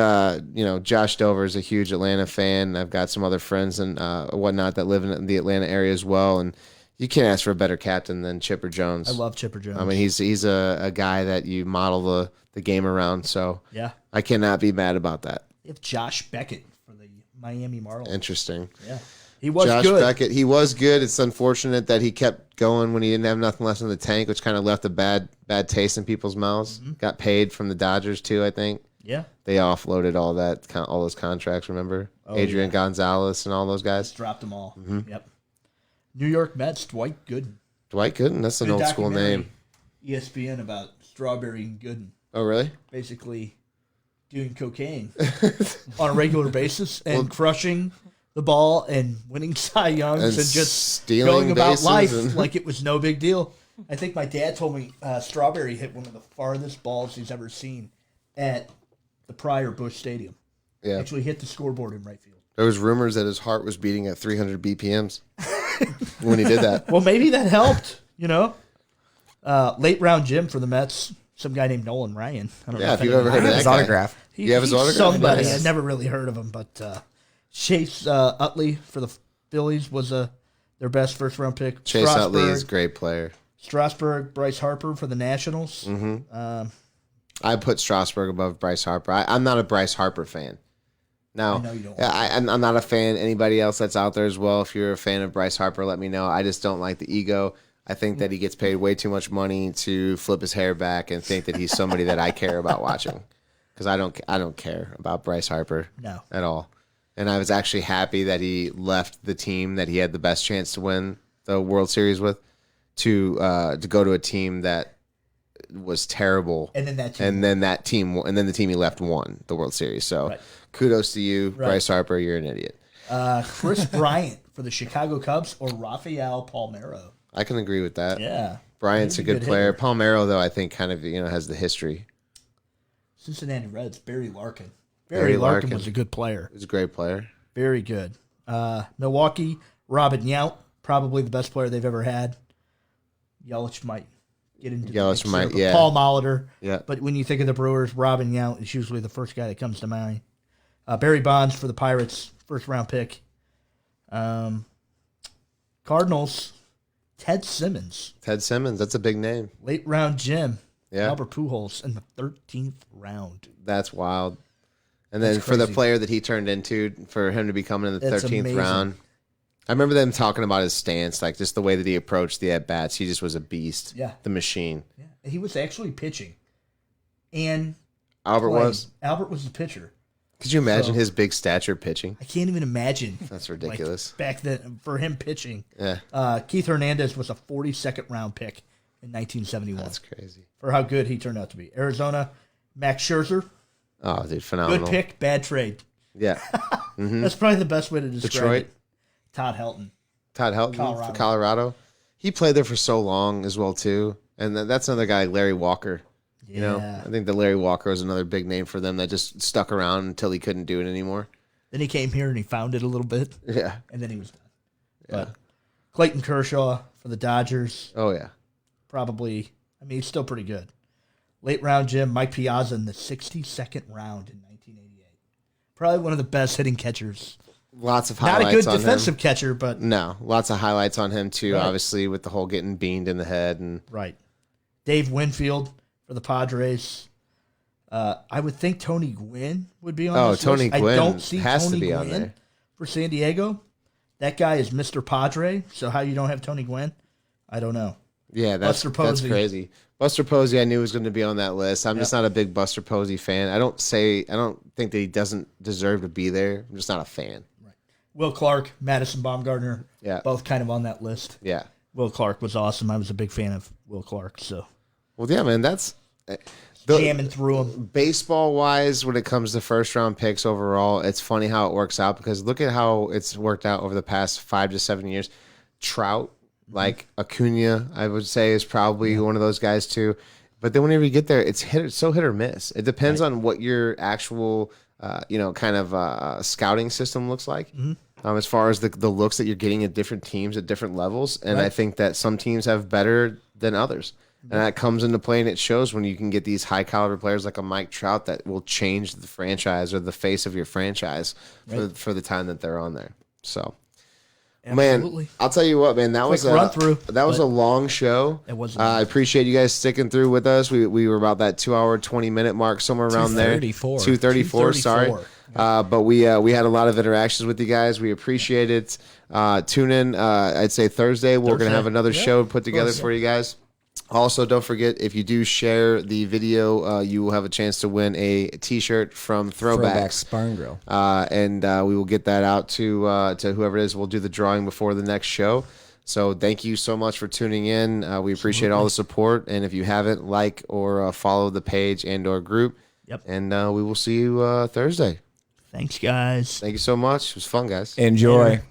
Josh Dover is a huge Atlanta fan. I've got some other friends and whatnot that live in the Atlanta area as well. And you can't ask for a better captain than Chipper Jones. I love Chipper Jones. I mean, he's a guy that you model the game around. So yeah. I cannot be mad about that. You have Josh Beckett for the Miami Marlins. Interesting. Yeah. He was Josh good. Beckett, he was good. It's unfortunate that he kept going when he didn't have nothing left in the tank, which kind of left a bad taste in people's mouths. Mm-hmm. Got paid from the Dodgers too, I think. Yeah. They offloaded all those contracts. Remember Adrian Gonzalez and all those guys. Dropped them all. Mm-hmm. Yep. New York Mets, Dwight Gooden. Dwight Gooden, that's an Good old school documentary, name. ESPN about Strawberry and Gooden. Oh, really? Basically doing cocaine on a regular basis and crushing the ball and winning Cy Youngs and just stealing going about bases life and- like it was no big deal. I think my dad told me Strawberry hit one of the farthest balls he's ever seen at the prior Busch Stadium. Yeah. Actually hit the scoreboard in right field. There was rumors that his heart was beating at 300 BPMs when he did that. Well, maybe that helped, Late round Jim for the Mets, some guy named Nolan Ryan. I don't know Yeah, if you've ever I heard of have that his guy. autograph. You have his he's autograph? Somebody. Nice. I never really heard of him, but Chase Utley for the Phillies was their best first round pick. Chase Utley is a Strasburg, great player. Strasburg, Bryce Harper for the Nationals. Mm-hmm. I put Strasburg above Bryce Harper. I'm not a Bryce Harper fan. No, I know you don't. I'm not a fan. Anybody else that's out there as well, if you're a fan of Bryce Harper, let me know. I just don't like the ego. I think that he gets paid way too much money to flip his hair back and think that he's somebody that I care about watching. Because I don't care about Bryce Harper No. at all. And I was actually happy that he left the team that he had the best chance to win the World Series with to go to a team that was terrible. And then that team. And then the team he left won the World Series. So Right. kudos to you, Bryce Harper. You're an idiot. Chris Bryant for the Chicago Cubs or Rafael Palmeiro. I can agree with that. Yeah. Bryant's a He's a good good player. hitter. Palmeiro, though, I think kind of has the history. Cincinnati Reds, Barry Larkin. Barry Barry Larkin Larkin. was a good player. He's a great player. Very good. Milwaukee, Robin Yount, probably the best player they've ever had. Yelich might get into the Yelich mix might, there, but yeah. Paul Molitor. Yeah. But when you think of the Brewers, Robin Yount is usually the first guy that comes to mind. Barry Bonds for the Pirates, first round pick. Cardinals, Ted Simmons, Ted Simmons, that's a big name. late round Jim. Yeah. Albert Pujols in the 13th round. That's wild. And then That's for the crazy. player that he turned into, for him to be coming in the That's 13th amazing. round, I remember them talking about his stance, like just the way that he approached the at bats. He just was a beast. Yeah. The machine. Yeah. He was actually pitching. And Albert playing. was. Albert was the pitcher. Could you imagine So- his big stature pitching? I can't even imagine. That's ridiculous. Back then, for him pitching. Yeah. Keith Hernandez was a 42nd round pick in 1971 That's crazy. for how good he turned out to be. Arizona, Max Scherzer, Oh, dude, good phenomenal. pick, bad trade. Yeah. That's probably the best way to describe Detroit. it. Todd Helton. Todd Helton Colorado. for Colorado. He played there for so long as well too. And that's another guy, Larry Walker. Yeah. You know, I think that Larry Walker was another big name for them that just stuck around until he couldn't do it anymore. Then he came here and he found it a little bit, Yeah. and then he was done. Yeah. But Clayton Kershaw for the Dodgers, Oh yeah. probably, I mean, he's still pretty good. Late round Jim, Mike Piazza in the 62nd round in 1988. Probably one of the best hitting catchers. Lots of Not highlights a good on defensive him. catcher, but No, lots of highlights on him too. Right. Obviously, with the whole getting beamed in the head and right. Dave Winfield for the Padres. I would think Tony Gwynn would be on this Tony list. Gwynn I don't see has to Tony be on Gwynn there. for San Diego. That guy is Mr. Padre. So how you don't have Tony Gwynn? I don't know. Yeah, that's crazy. Buster Posey, I knew was going to be on that list. I'm just not a big Buster Posey fan. I don't think that he doesn't deserve to be there. I'm just not a fan. Right. Will Clark, Madison Baumgartner, Yeah. both kind of on that list. Yeah. Will Clark was awesome. I was a big fan of Will Clark. So Well, yeah, man, that's jamming through them. Baseball wise, when it comes to first round picks overall, it's funny how it works out because look at how it's worked out over the past 5 to 7 years. Trout, like Acuna, I would say is probably one of those guys too. But then whenever you get there, it's so hit or miss. It depends on what your actual, scouting system looks like. As far as the looks that you're getting at different teams at different levels. And I think that some teams have better than others. And that comes into play and it shows when you can get these high caliber players like a Mike Trout that will change the franchise or the face of your franchise for the time that they're on there. So, Absolutely. man, I'll tell you what, man, that was run through. That was a long show. It was. I appreciate you guys sticking through with us. We were about that 2 hour, 20-minute mark, somewhere around there. 2:34. Sorry. But we had a lot of interactions with you guys. We appreciate it. Tune in. I'd say Thursday. We're going to have another show put together for you guys. Also, don't forget, if you do share the video, you will have a chance to win a T-shirt from Throwbacks Barn Grill. and we will get that out to whoever it is. We'll do the drawing before the next show. So thank you so much for tuning in. We appreciate all the support. And if you haven't, like or follow the page and or group. Yep. And we will see you Thursday. Thanks, guys. Thank you so much. It was fun, guys. Enjoy. Later.